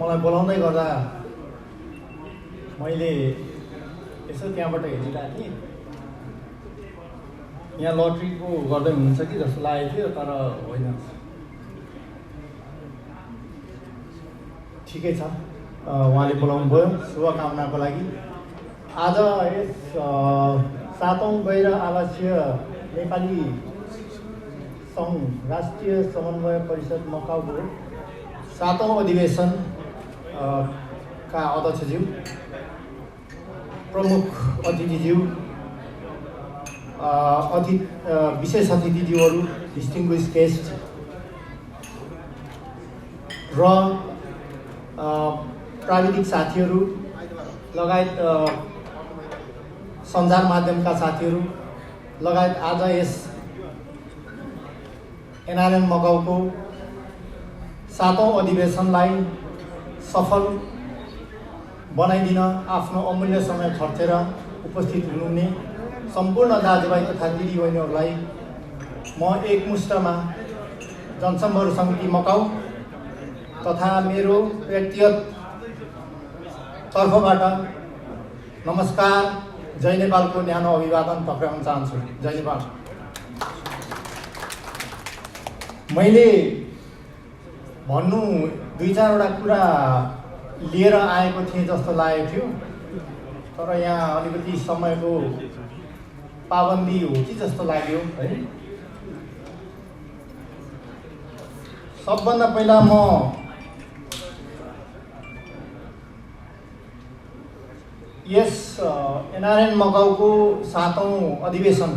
मलाई बोलाउँदै गर्दा मैले यसो त्यहाँबाट हेरिरहेको थिएँ। यहाँ लटरीको गर्दै हुनुहुन्छ कि जस्तो लागेको थियो, तर होइन, ठिकै छ। उहाँले बोलाउनु भयो शुभकामनाको लागि। आज यस 7औं गैर आवासीय नेपाली सङ्घ राष्ट्रिय समन्वय परिषद मकाउको 7औं अधिवेशन का अध्यक्षज्यू, प्रमुख अतिथिज्यू, विशेष अतिथिज्यूहरू, डिस्टिङ्ग्विस गेस्ट र प्राविधिक साथीहरू लगायत सञ्चार माध्यमका साथीहरू लगायत आज यस एनआरएन मकाउको 7औं अधिवेशनलाई सफल बनाइदिन आफ्नो अमूल्य समय खर्चेर उपस्थित हुनुहुने सम्पूर्ण दाजुभाइ तथा दिदीबहिनीहरूलाई म एकमुष्टमा जनसम्पर्क समिति मकाउ तथा मेरो व्यक्तिगत तर्फबाट नमस्कार, जय नेपालको न्यानो अभिवादन टक्राउन चाहन्छु। जय नेपाल। मैले भन्नु 2-4वटा कुरा लिएर आएको थिएँ जस्तो लागेको थियो, तर यहाँ अलिकति समयको पाबन्दी हो कि जस्तो लाग्यो है। सबभन्दा पहिला म यस एनआरएन मकाउको 7औं अधिवेशन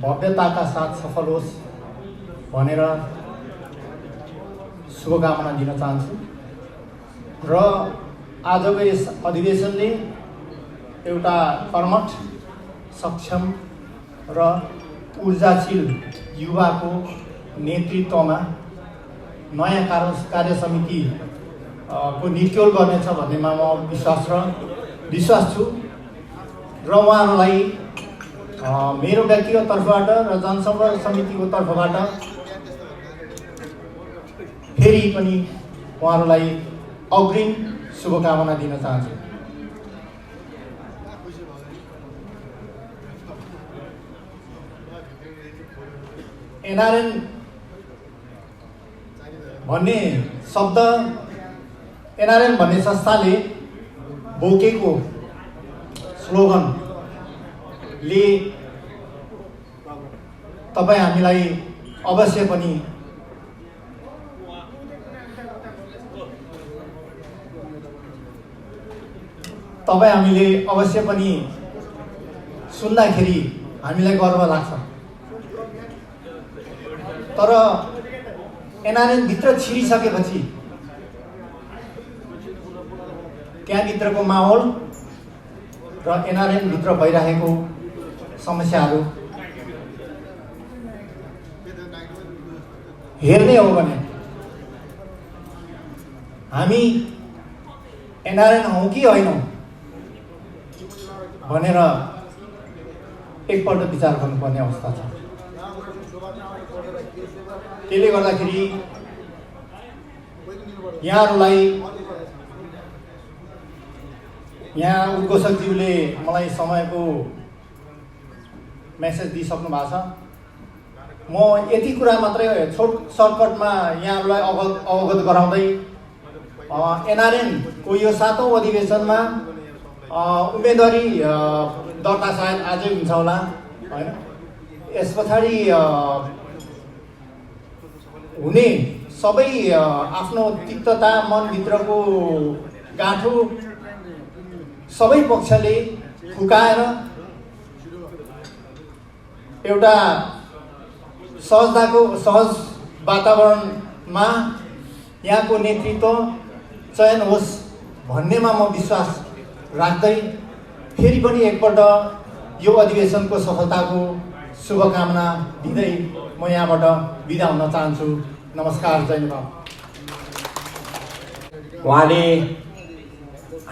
भव्यताका साथ सफल होस् भनेर शुभकामना दिन चाहन्छु र आजको यस अधिवेशनले एउटा कर्मठ सक्षम र ऊर्जाशील युवाको नेतृत्वमा नयाँ कार्य समिति को निट्योल गर्नेछ भन्नेमा म विश्वास छु र उहाँहरूलाई मेरो व्यक्तिगत तर्फबाट र जनसम्पर्क समितिको तर्फबाट फेरि पनि उहाँहरूलाई अग्रिम शुभकामना दिन चाहन्छु। एनआरएन भन्ने शब्द एनआरएन भन्ने संस्थाले बोकेको स्लोगनले तपाईँ हामीलाई अवश्य पनि सुन्दाखेरि हामीलाई गर्व लाग्छ। तर एनआरएन भित्र छिरिसकेपछि त्यहाँभित्रको माहौल र एनआरएन भित्र भइरहेको समस्याहरू हेर्ने हो भने हामी एनआरएन हौँ कि होइनौँ भनेर एकपल्ट विचार गर्नुपर्ने अवस्था छ। त्यसले गर्दाखेरि यहाँ उद्घोषकज्यूले मलाई समयको मेसेज दिइसक्नु भएको छ। म यति कुरा मात्रै सर्टकटमा यहाँहरूलाई अवगत गराउँदै एनआरएनको यो 7औं अधिवेशनमा उम्मेदवारी दर्ता सायद आजै हुन्छ होला हैन। यस पछाडि हुने सबै आफ्नो तिक्तता मनभित्रको गाँठो सबै पक्षले फुकाएर एउटा सहज वातावरणमा यहाँको नेतृत्व चयन होस् भन्नेमा म विश्वास राख्दै फेरि पनि एकपल्ट यो अधिवेशनको सफलताको शुभकामना दिँदै म यहाँबाट बिदा हुन चाहन्छु। नमस्कार, जय नेपाल। उहाँले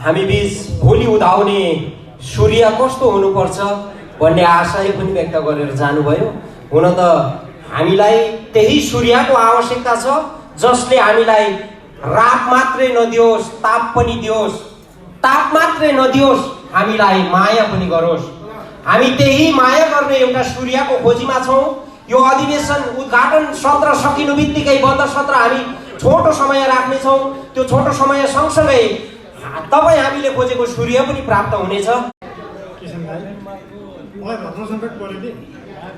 हामी बीच भोलि उदाउने सूर्य कस्तो हुनुपर्छ भन्ने आशय पनि व्यक्त गरेर जानुभयो। हुन त हामीलाई त्यही सूर्यको आवश्यकता छ जसले हामीलाई रात मात्रै नदियोस्, ताप पनि दियोस्, ताप मात्रै नदियोस्, हामीलाई माया पनि गरोस्। हामी त्यही माया गर्ने एउटा सूर्यको खोजीमा छौँ। यो अधिवेशन उद्घाटन सत्र सकिनु बित्तिकै बन्द सत्र हामी छोटो समय राख्नेछौँ। त्यो छोटो समय सँगसँगै तपाईँ हामीले खोजेको सूर्य पनि प्राप्त हुनेछ। मलाई घटना सङ्कट पऱ्यो कि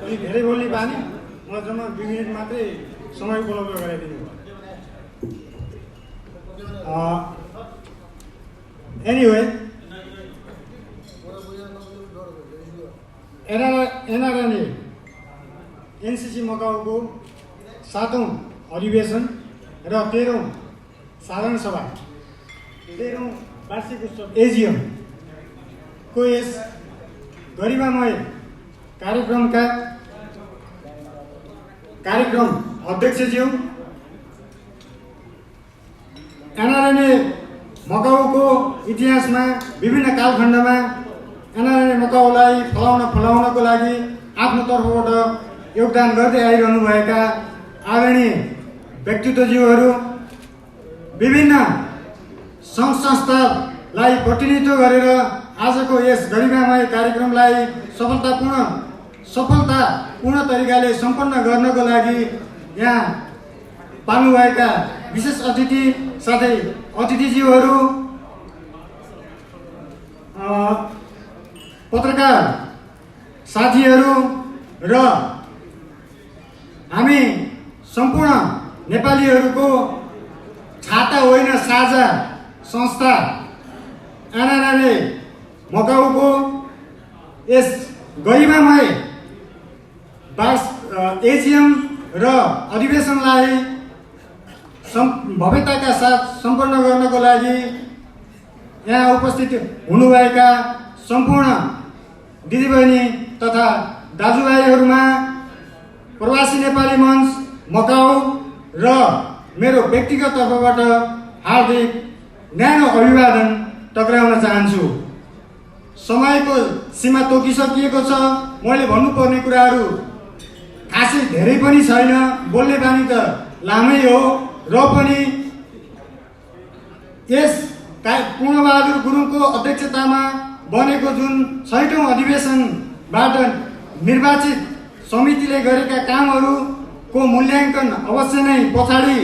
अनि धेरै बोल्ने बानी मलाई जम्मा 2 मिनट मात्रै समय उपलब्ध गराइदिनु भयो। एनिवे एनआरएनए एनसीसी मकाउको 7औं अधिवेशन र 13औं साधारण सभा 13औं वार्षिक उत्सव एजिएम को यस गरिमामय कार्यक्रम अध्यक्षज्यू एनआरएनए मकाउको इतिहासमा विभिन्न कालखण्डमा एनआरएनए मकाउलाई फलाउनको लागि आफ्नो तर्फबाट योगदान गर्दै आइरहनुभएका आदरणीय व्यक्तित्वज्यूहरू, विभिन्न सङ्घ संस्थालाई प्रतिनिधित्व गरेर आजको यस गरिमामय कार्यक्रमलाई सफलतापूर्ण तरिकाले सम्पन्न गर्नको लागि यहाँ पाल्नुभएका विशेष अतिथि साथै अतिथिज्यूहरू, पत्रकार साथीहरू र हामी सम्पूर्ण नेपालीहरूको छाता होइन साझा संस्था एनआरएनए मकाउको यस गरिमामय एजिएम र अधिवेशनलाई भव्यताका साथ सम्पन्न गर्नको लागि यहाँ उपस्थित हुनुभएका सम्पूर्ण दिदीबहिनी तथा दाजुभाइहरूमा प्रवासी नेपाली मञ्च मकाउ र मेरो व्यक्तिगत तर्फबाट हार्दिक न्यानो अभिवादन टक्राउन चाहन्छु। समयको सीमा तोकिसकिएको छ। मैले भन्नुपर्ने कुराहरू खासै धेरै पनि छैन। बोल्ने बानी त लामै हो र पनि यस पूर्णबहादुर गुरुङको अध्यक्षतामा बनेको जुन 6औं अधिवेशनबाट निर्वाचित समितिले गरेका कामहरूको मूल्याङ्कन अवश्य नै पछाडि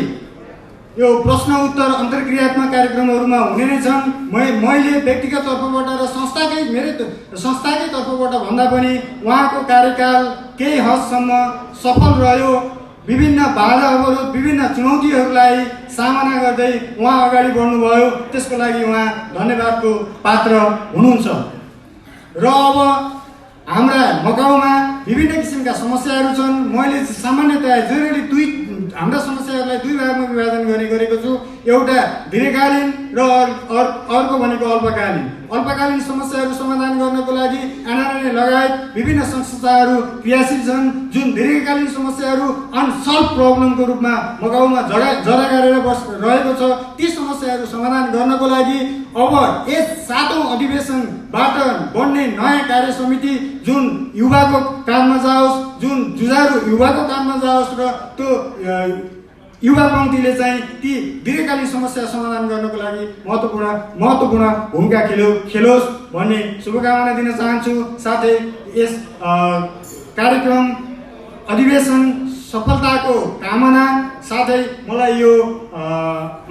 यो प्रश्न उत्तर अन्तर्क्रियात्मक कार्यक्रमहरूमा हुने नै छन्। मैले व्यक्तिगत तर्फबाट र मेरै संस्थाकै तर्फबाट भन्दा पनि उहाँको कार्यकाल केही हदसम्म सफल रह्यो। विभिन्न बाधा अवरोध विभिन्न चुनौतीहरूलाई सामना गर्दै उहाँ अगाडि बढ्नुभयो। त्यसको लागि उहाँ धन्यवादको पात्र हुनुहुन्छ। र अब हाम्रा मकाउमा विभिन्न किसिमका समस्याहरू छन्। मैले सामान्यतया जेनरली हाम्रा समस्याहरूलाई दुई भागमा विभाजन गरेको छु। एउटा दीर्घकालीन र अर्को भनेको अल्पकालीन। अल्पकालीन समस्याहरू समाधान गर्नको लागि एनआरएनए लगायत विभिन्न संस्थाहरू क्रियाशील छन्। जुन दीर्घकालीन समस्याहरू अनसल्भ प्रब्लमको रूपमा मकाउमा जरा गरेर रहेको छ, ती समस्याहरू समाधान गर्नको लागि अब यस 7औं अधिवेशनबाट बन्ने नयाँ कार्य समिति जुन युवाको काममा जाओस्, जुन जुझारु युवाको काममा जाओस् र त्यो युवा पङ्क्तिले चाहिँ ती दीर्घकालीन समस्या समाधान गर्नको लागि महत्त्वपूर्ण भूमिका खेलोस् भन्ने शुभकामना दिन चाहन्छु। साथै यस कार्यक्रम अधिवेशन सफलताको कामना साथै मलाई यो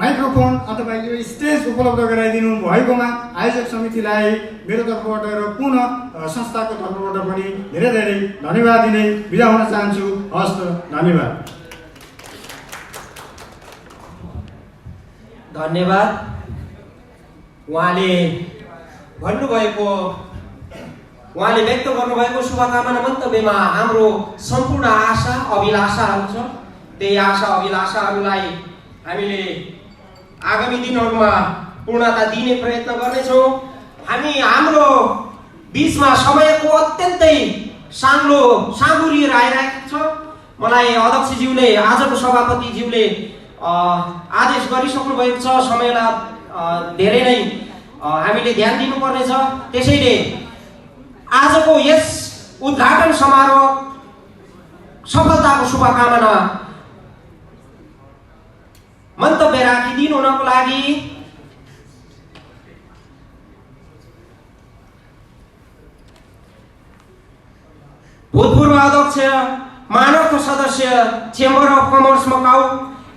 माइक्रोफोन अथवा यो स्टेज उपलब्ध गराइदिनु भएकोमा आयोजक समितिलाई मेरो तर्फबाट र पुनः संस्थाको तर्फबाट पनि धेरै धेरै धन्यवाद दिँदै बिदा हुन चाहन्छु। हस्त धन्यवाद। धन्यवाद। उहाँले व्यक्त गर्नुभएको शुभकामना मन्तव्यमा हाम्रो सम्पूर्ण आशा अभिलाषाहरू छ। त्यही आशा अभिलाषाहरूलाई हामीले आगामी दिनहरूमा पूर्णता दिने प्रयत्न गर्नेछौँ। हामी हाम्रो बिचमा समयको अत्यन्तै साँगुरिएर आइरहेको छ। मलाई अध्यक्षज्यूले आजको सभापतिज्यूले आदेश गरिसक्नु भएको छ। समयलाई धेरै नै हामीले ध्यान दिनुपर्नेछ। त्यसैले आजको यस उद्घाटन समारोह सफलताको शुभकामना मन्तव्य राखिदिनु हुनको लागि भूतपूर्व अध्यक्ष मानवको सदस्य chamber of commerce Macau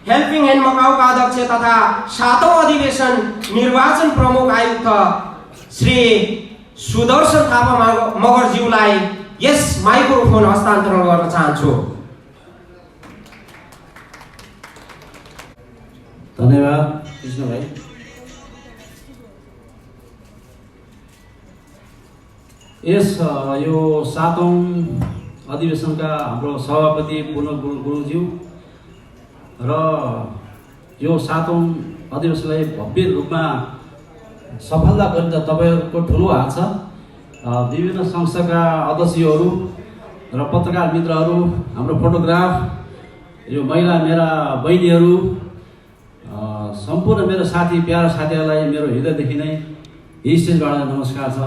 helping hand मकाउका अध्यक्ष तथा 7औं अधिवेशन निर्वाचन प्रमुख आयुक्त श्री सुदर्शन थापा मगरज्यूलाई यस माइक्रोफोन हस्तान्तरण गर्न चाहन्छु। धन्यवाद कृष्ण भाइ। यो 7औं अधिवेशनका हाम्रो सभापति पूर्ण गुरुङज्यू र यो 7औं अधिवेशनलाई भव्य रूपमा सफलता गर्ने त तपाईँहरूको ठुलो हात छ। विभिन्न संस्थाका अध्यक्षहरू र पत्रकार मित्रहरू, हाम्रो फोटोग्राफ, यो महिला मेरा बहिनीहरू, सम्पूर्ण मेरो साथी प्यारा साथीहरूलाई मेरो हृदयदेखि नै स्टेजबाट नमस्कार छ।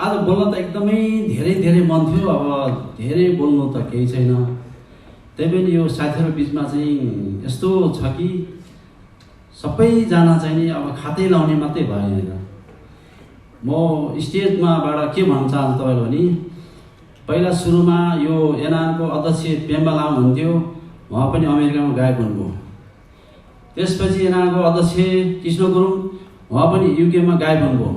आज बोल्न त एकदमै धेरै मन थियो। अब धेरै बोल्नु त केही छैन। त्यही पनि यो साथीहरू बिचमा चाहिँ यस्तो छ कि सबैजना चाहिँ नि अब खातै लाउने मात्रै भएन। म स्टेजमाबाट के भन्न चाहन्छु तपाईँले भने पहिला सुरुमा यो एनआरको अध्यक्ष पेम्बा लामा हुन्थ्यो, उहाँ पनि अमेरिकामा गायब हुनुभयो। त्यसपछि एनआरको अध्यक्ष कृष्ण गुरुङ, उहाँ पनि युकेमा गायब हुनुभयो।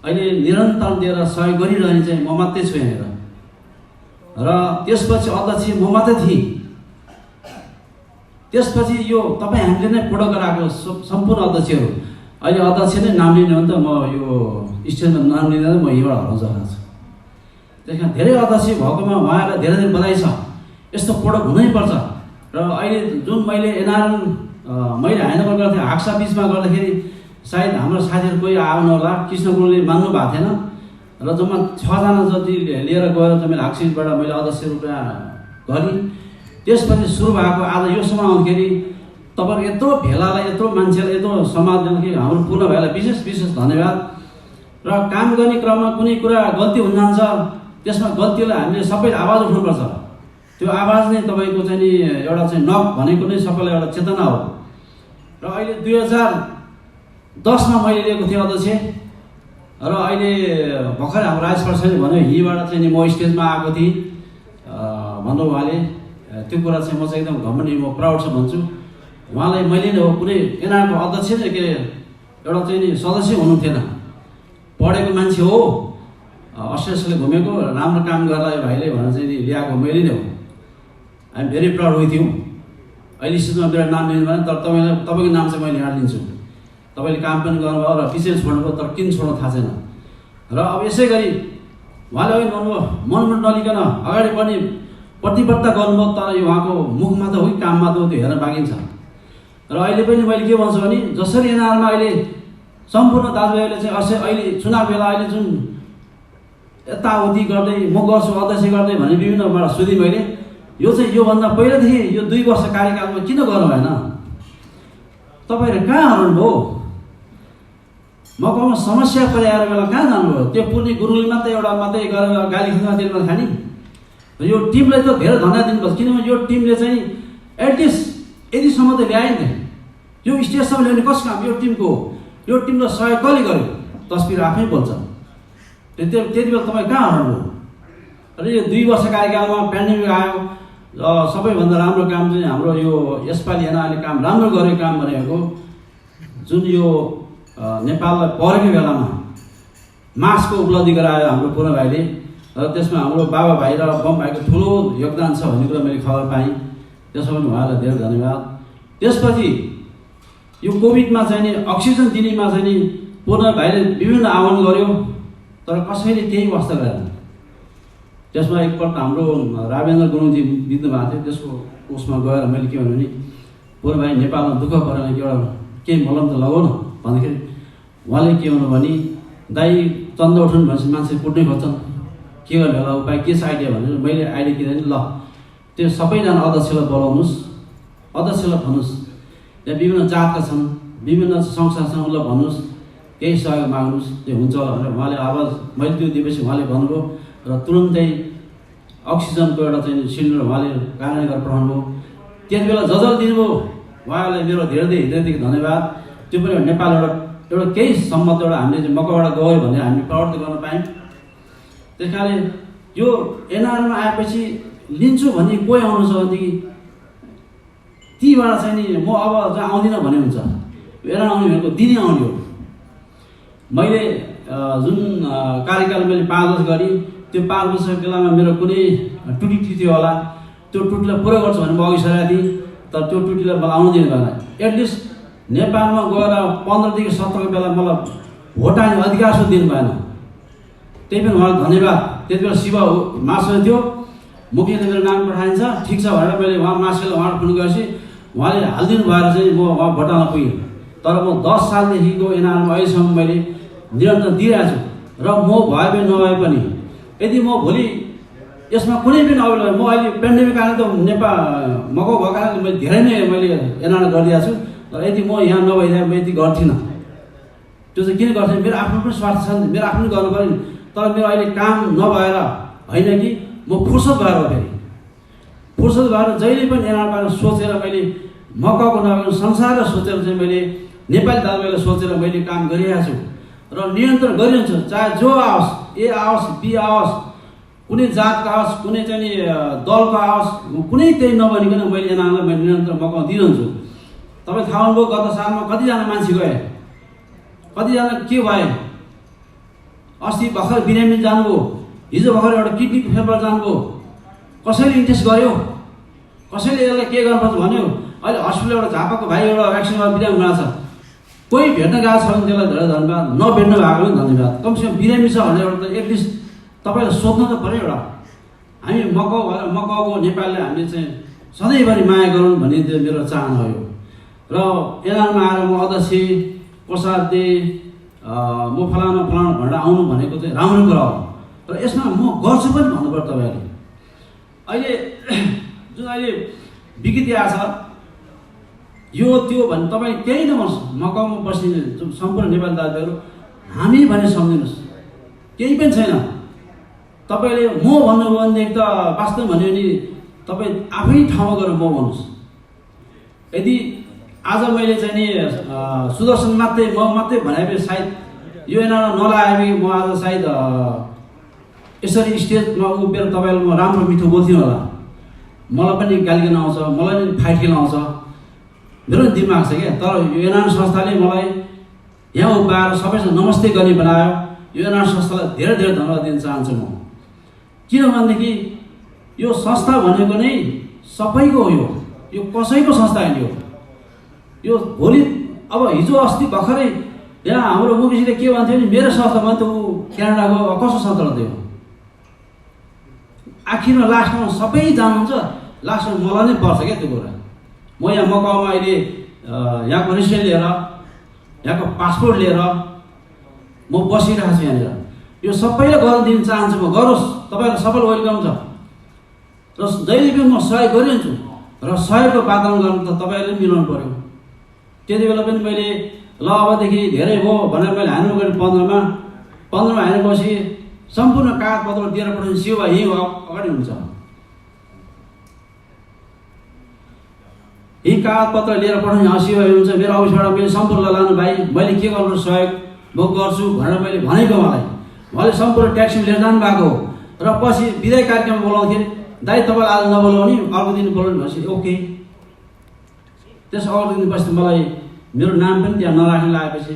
अहिले निरन्तर दिएर सहयोग गरिरहने चाहिँ म मात्रै छु यहाँनिर र त्यसपछि अध्यक्ष म मात्रै थिएँ। त्यसपछि यो तपाईँ हामीले नै फोटो गराएको सम्पूर्ण अध्यक्षहरू अहिले अध्यक्ष नै नाम लिने हो नि त। म यो स्टेजमा नाम लिँदा म यहीँबाट हराउन चाहन्छु। त्यस कारण धेरै अध्यक्ष भएकोमा उहाँहरूलाई धेरै धेरै बधाई छ। यस्तो फोटो हुनैपर्छ। र अहिले जुन मैले एनआर मैले ह्यान्डओभर गरेको थिएँ हाक्सा बिचमा गर्दाखेरि सायद हाम्रो साथीहरू कोही आउनु होला, कृष्ण गुरुङले मान्नु भएको थिएन र जम्मा 6 जना जति लिएर गएर चाहिँ मैले हाक्सिसबाट मैले अध्यक्ष रूपमा गरेँ। त्यसपछि सुरु भएको आज यो समय आउँदाखेरि तपाईहरु यत्रो भेलालाई, यत्रो मान्छेलाई, यत्रो समाजले कि हाम्रो पूर्ण भाइलाई विशेष विशेष धन्यवाद। र काम गर्ने क्रममा कुनै कुरा गल्ती हुन जान्छ, त्यसमा गल्तीलाई हामीले सबै आवाज उठाउनुपर्छ। त्यो आवाज नै तपाईको चाहिँ नि एउटा चाहिँ नक भनेको नै सबैलाई एउटा चेतना हो। र अहिले 2010 मा मैले लिएको थिएँ अध्यक्ष, र अहिले भर्खर हाम्रो राज प्रसादले भन्यो हिबाट चाहिँ नि म स्टेजमा आएको थिएँ भन्नु उहाँले। त्यो कुरा चाहिँ म चाहिँ एकदम घमण्डी, म प्राउड छ भन्छु। उहाँलाई मैले नै हो, कुनै एनआरको अध्यक्ष नै के एउटा चाहिँ नि सदस्य हुनुहुन्थेन, पढेको मान्छे हो, अस्ट्रेलियाले घुमेको, राम्रो काम गर्ला भाइले भनेर चाहिँ नि ल्याएको मैले नै हो। I am very proud with you. अहिले स्टेजमा मेरो नाम लिनु भएन, तर तपाईँको नाम चाहिँ मैले यहाँ लिन्छु। तपाईँले काम पनि गर्नुभयो र पछि छोड्नुभयो, तर किन छोड्नु थाहा छैन। र अब यसै गरी उहाँले अघि भन्नुभयो मनमुट नलिकन अगाडि बढ्ने प्रतिबद्धता गर्नुभयो, तर यो उहाँको मुखमा त हो कि काममा त हो, त्यो हेर्न बाँकी छ। र अहिले पनि मैले के भन्छु भने जसरी एनआरमा अहिले सम्पूर्ण दाजुभाइहरूले चाहिँ अहिले चुनाव बेला अहिले जुन यताउति गर्दै म गर्छु अध्यक्ष गर्दै भन्ने विभिन्न सोधेँ मैले, यो चाहिँ योभन्दा पहिलादेखि यो 2 वर्ष कार्यकालमा किन गर्नु भएन? तपाईँहरू कहाँ हराउनुभयो? मकवामा समस्या परिहार बेला कहाँ जानुभयो? त्यो पूर्णी गुरुङले मात्रै गरेर गाली खाना तेलमा खाने? यो टिमलाई त धेरै धन्यवाद दिनुपर्छ, किनभने यो टिमले चाहिँ एटलिस्ट यतिसम्म त ल्यायो नि। यो स्टेजसम्म ल्याउने कसको काम? यो टिमको हो। यो टिमलाई सहयोग कसले गर्यो? तस्बिर आफै बोल्छ। त्यति बेला तपाईँ कहाँ हराउनुभयो? र यो 2 वर्ष कार्यकालमा पेन्डेमिक आयो, सबैभन्दा राम्रो काम चाहिँ हाम्रो यो यसपालि एनआरले काम राम्रो गरेको काम भनेको जुन यो नेपाललाई परेको बेलामा मास्कको उपलब्धि गरायो हाम्रो पूर्ण भाइले, र त्यसमा हाम्रो बाबा भाइ र बम भाइको ठुलो योगदान छ भन्ने कुरा मैले खबर पाएँ। त्यसमा पनि उहाँलाई धेरै धन्यवाद। त्यसपछि यो कोभिडमा चाहिँ नि अक्सिजन दिनेमा चाहिँ नि पूर्ण भाइले विभिन्न आह्वान गर्यो, तर कसैले केही वास्ता गरेन। त्यसमा एकपल्ट हाम्रो राजेन्द्र गुरुङजी बित्नु भएको थियो, त्यसको उसमा गएर मैले के भन्नु भने पूर्ण भाइ नेपालमा दुःख परेन कि एउटा केही मलम त लगाउन भन्दाखेरि उहाँले के भन्नु भने दाइ चन्दा उठाउनु भनेपछि मान्छे कुट्नै खोज्छन्, के गर्ने होला उपाय के छ आइडिया भनेर मैले आइडिया के भने ल त्यो सबैजना अध्यक्षलाई बोलाउनुहोस्, अध्यक्षलाई भन्नुहोस् त्यहाँ विभिन्न जातका छन्, विभिन्न संस्था छन्, उसलाई भन्नुहोस् केही सहयोग माग्नुहोस्, त्यो हुन्छ होला भनेर उहाँले आवाज मैले त्यो दिएपछि उहाँले भन्नुभयो र तुरुन्तै अक्सिजनको एउटा चाहिँ सिलिन्डर उहाँले कार्यान्वयन गरेर पठाउनुभयो। त्यति बेला जसले दिनुभयो उहाँलाई मेरो धेरै हृदयदेखि धन्यवाद। त्यो पनि नेपाल एउटा केही सम्मत एउटा हामीले मकवाबाट गयो भने हामी प्राउड गर्न पायौँ। त्यस कारणले यो एनआरमा आएपछि लिन्छु भन्ने कोही आउनु छ भनेदेखि तीबाट चाहिँ नि म अब जहाँ आउँदिनँ भने हुन्छ, एनआर आउने भनेको दिनै आउने हो। मैले जुन कार्यकाल मैले 5 वर्ष गरेँ, त्यो 5 वर्ष बेलामा मेरो कुनै टुटी थियो होला, त्यो टुटीलाई पुरा गर्छु भने म अघि सरेको थिएँ, तर त्यो टुटीलाई मलाई आउनु दिनु भएन। एटलिस्ट नेपालमा गएर 15 देखि 17 बेला मलाई भोट हाल्ने अधिकार सो दिनु भएन। त्यही पनि उहाँलाई धन्यवाद। त्यति बेला शिव मासु थियो, मुखियाले मेरो नाम पठाइन्छ ठिक छ भनेर मैले उहाँ मासुले उहाँलाई फोन गरेपछि उहाँले हालिदिनु भएर चाहिँ म उहाँ भोट हाल्न पुगेँ। तर म 10 सालदेखिको एनआरमा अहिलेसम्म मैले निरन्तर दिइरहेको छु। र म भए पनि नभए पनि यदि म भोलि यसमा कुनै पनि अवेला म अहिले पेन्डेमिक आएर त नेपाल मको भएको कारणले मैले धेरै नै मैले एनआर गरिदिएको छु। तर यदि म यहाँ नभइदिए म यति गर्थिनँ। त्यो चाहिँ किन गर्थेँ? मेरो आफ्नो पनि स्वार्थ छ नि, मेरो आफ्नो गर्नु पऱ्यो नि। तर मेरो अहिले काम नभएर होइन कि म फुर्सद भएर हो। फेरि फुर्सद भएर जहिले पनि एनआर सोचेर मैले मकको नभएर संसारलाई सोचेर चाहिँ मैले नेपाली दाजुभाइलाई सोचेर मैले काम गरिरहेको छु र निरन्तर गरिरहन्छु। चाहे जो आओस्, ए आओस्, बी आओस्, कुनै जातका आओस्, कुनै चाहिँ दलको आओस्, कुनै त्यही नभनिकन मैले एनआरलाई मैले निरन्तर मौका दिइरहन्छु। तपाईँ थाहा हुनुभयो गत सालमा कतिजना मान्छे गए, कतिजना के भए। अस्ति भर्खर बिरामी जानुभयो, हिजो भर्खर एउटा किडनीको फेलबाट जानुभयो। कसैले इन्ट्रेस्ट गर्यो, कसैले यसलाई के गर्नुपर्छ भन्यो। अहिले हस्पिटल एउटा झापाको भाइ एउटा भ्याक्सिनमा बिरामी भएको छ, कोही भेट्न गएको छ भने त्यसलाई धेरै धन्यवाद, नभेट्नु भएको पनि धन्यवाद। कमसेकम बिरामी छ भनेर एउटा त एटलिस्ट तपाईँलाई सोध्नु त पऱ्यो। एउटा हामी मकौको नेपालले हामीले चाहिँ सधैँभरि माया गरौँ भन्ने त्यो मेरो चाहना हो। र एनआरमा आएर म अध्यक्ष प्रसाद दे म फलाना फलाना भनेर आउनु भनेको चाहिँ राम्रो कुरा हो, तर यसमा म गर्छु पनि भन्नुपर्छ तपाईँहरूले। अहिले जुन अहिले विकृति आएको छ यो त्यो भने तपाईँ केही नभन्नुहोस्, मकाउमा बस्ने सम्पूर्ण नेपाली दाजुहरू हामी भने सम्झिनुहोस्, केही पनि छैन। तपाईँले म भन्नुभयो भनेदेखि त वास्तव भन्यो भने तपाईँ आफै ठाउँमा गएर म भन्नुहोस्। यदि आज मैले चाहिँ नि सुदर्शन मात्रै म मात्रै भने सायद यो एनालाई नलाए म आज सायद यसरी स्टेजमा उभिएर तपाईँलाई म राम्रो मिठो बोल्थेँ होला, मलाई पनि गाली गर्न आउँछ, मलाई पनि फाइट खेल्न आउँछ, मेरो दिमाग छ क्या। तर यो एनआर संस्थाले मलाई यहाँ उभिएर सबैसँग नमस्ते गर्ने बनायो। यो एनआर संस्थालाई धेरै धेरै धन्यवाद दिन चाहन्छु म। किनभनेदेखि यो संस्था भनेको नै सबैको हो, यो कसैको संस्था होइन। यो भोलि अब हिजो अस्ति भर्खरै यहाँ हाम्रो मुकेशले के भन्थ्यो भने मेरो संस्थामा त ऊ क्यानाडाको कसो संस्था थियो। आखिरमा लास्टमा सबै जानुहुन्छ, लास्टमा मलाई नै पर्छ क्या त्यो कुरा। म यहाँ मकाउमा अहिले यहाँको रेसिडेन्ट लिएर यहाँको पासपोर्ट लिएर म बसिरहेको छु यहाँनिर। यो सबैले गर्न दिन चाहन्छु म, गरोस्, तपाईँलाई सबैलाई वेलकम छ र जहिले पनि म सहयोग गरिरहन्छु र सहयोगको वातावरण गर्नु त तपाईँहरूले मिलाउनु पऱ्यो। त्यति बेला पनि मैले ल अबदेखि धेरै भयो भनेर मैले हान्नु गएँ 15मा हानेपछि सम्पूर्ण कागजपत्र दिएर पठाउने सेवा यहीँ अगाडि हुन्छ। यही कागजपत्र लिएर पठाउने सेवा हुन्छ। मेरो अफिसबाट मैले सम्पूर्ण लानु भाइ मैले के गर्नु सहयोग म गर्छु भनेर मैले भनेको उहाँले सम्पूर्ण ट्याक्सी लिएर जानु भएको हो। र पछि विदाय कार्यक्रममा बोलाउँथेँ, दाइ तपाईँलाई आज नबोलाउने अर्को दिन बोलाउनु भनेपछि ओके। त्यस अर्को दिन पछि मलाई मेरो नाम पनि त्यहाँ नराख्ने लागेपछि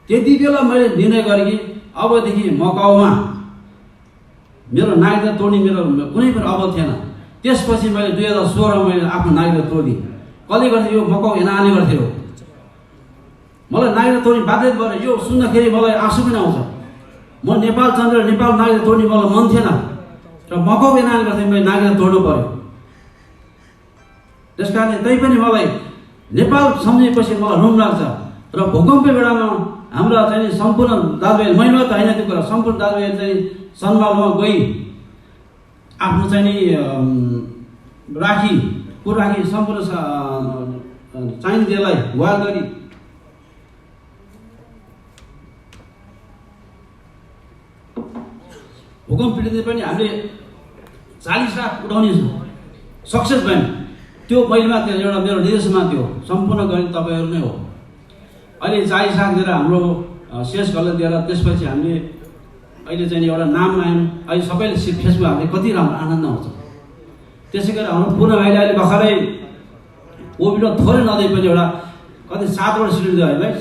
त्यति बेला मैले निर्णय गरेँ कि अबदेखि मकाउमा मेरो नागरिकता तोड्ने मेरो कुनै पनि अवध थिएन। त्यसपछि मैले 2016मा मैले आफ्नो नागरिकता तोडिदिएँ। कसले गर्थ्यो? यो मकाउ एनआरले गर्थ्यो। मलाई नागरिकता तोड्ने बाध्य भएर यो सुन्दाखेरि मलाई आँसु पनि आउँछ। म नेपाल चन्द्र नेपाल नागरिकता तोड्ने मलाई मन थिएन र मकाउ एनआरले गर्थ्यो, मैले नागरिकता तोड्नु पऱ्यो। त्यस कारणले तैपनि मलाई नेपाल सम्झेपछि मलाई रुम लाग्छ। र भूकम्प बेलामा हाम्रा चाहिँ सम्पूर्ण दाजुभाइ, मैले त होइन त्यो कुरा, सम्पूर्ण दाजुभाइ चाहिँ सन्मानमा गई आफ्नो चाहिँ नि राखी सम्पूर्ण चाहिने त्यसलाई गुहार गरी भूकम्प पीडित पनि हामीले 40 लाख उठाउने सक्सेस भयौँ। त्यो मैले मात्र एउटा मेरो निर्देशनमा थियो, सम्पूर्ण गर्ने तपाईँहरू नै हो। अहिले 40 लाख दिएर हाम्रो शेष गलत दिएर त्यसपछि हामीले अहिले चाहिँ एउटा नाम आयौँ। अहिले सबैले फेसबुक हामीले कति राम्रो आनन्द आउँछ। त्यसै गरी हाम्रो पूर्ण भाइले अहिले भर्खरै कोभिडमा थोरै नदिए पनि एउटा कति 7वटा सिलिन्डर है भाइ,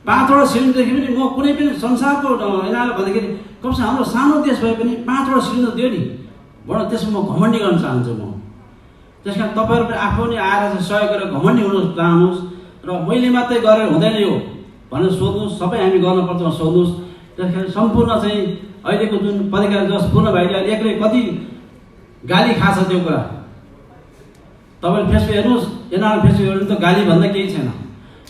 5वटा सिलिन्डरदेखि पनि म कुनै पनि संसारको एनाले भन्दाखेरि कमसे हाम्रो सानो देश भए पनि 5वटा सिलिन्डर दियो नि बडा, त्यसमा म घमण्डी गर्न चाहन्छु म। त्यस कारण तपाईँहरू पनि आफू नै आएर चाहिँ सहयोग गरेर घमण्डी हुन चाहनुहोस् र मैले मात्रै गरेर हुँदैन यो भनेर सोध्नुहोस्, सबै हामी गर्नुपर्छ सोध्नुहोस्। त्यस कारण सम्पूर्ण चाहिँ अहिलेको जुन पत्रकार जस पूर्ण भाइले एक्लै कति गाली खाछ त्यो कुरा तपाईँले फेसबुक हेर्नुहोस्, एनआर फेसबुक हेर्नु त गाली भन्दा केही छैन।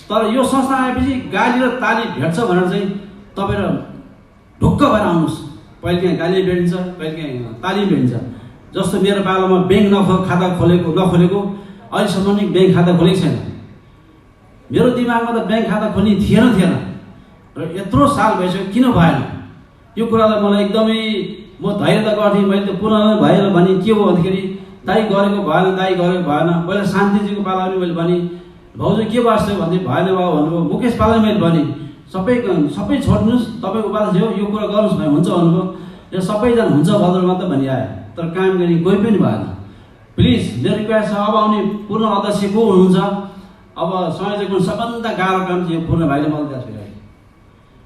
तर यो संस्था आएपछि गाली र ताली भेट्छ भनेर चाहिँ तपाईँ ढुक्क भएर आउनुहोस्। कहिले काहीँ गाली भेटिन्छ, कहिले काहीँ ताली भेटिन्छ। जस्तो मेरो पालोमा ब्याङ्क खाता नखोलेको अहिलेसम्म नि ब्याङ्क खाता खोलेको छैन। मेरो दिमागमा त ब्याङ्क खाता खोल्ने थिएन र यत्रो साल भइसक्यो किन भएन यो कुरालाई मलाई एकदमै म धैर्य त गर्थेँ। मैले त पुनः भएर भने के हो भन्दाखेरि दाइ गरेको भएन, दाइ गरेको भएन। पहिला शान्तिजीको पाला पनि मैले भने भाउजू के बस्यो भन्दै भएन बाबु भन्नुभयो। मुकेश पाला मैले भने सबै छोड्नुहोस्, तपाईँ उपाध्याय हो यो कुरा गर्नुहोस् भने हुन्छ भन्नुभयो। र सबैजना हुन्छ भद्रमा त भनिआयो, तर काम गर्ने कोही पनि भएन। प्लिज मेरो रिक्वेस्ट छ, अब आउने पूर्ण अध्यक्ष को हुनुहुन्छ, अब संयोजकको सबभन्दा गाह्रो काम चाहिँ यो पूर्ण भाइले मलाई त्यहाँ छोड्यो।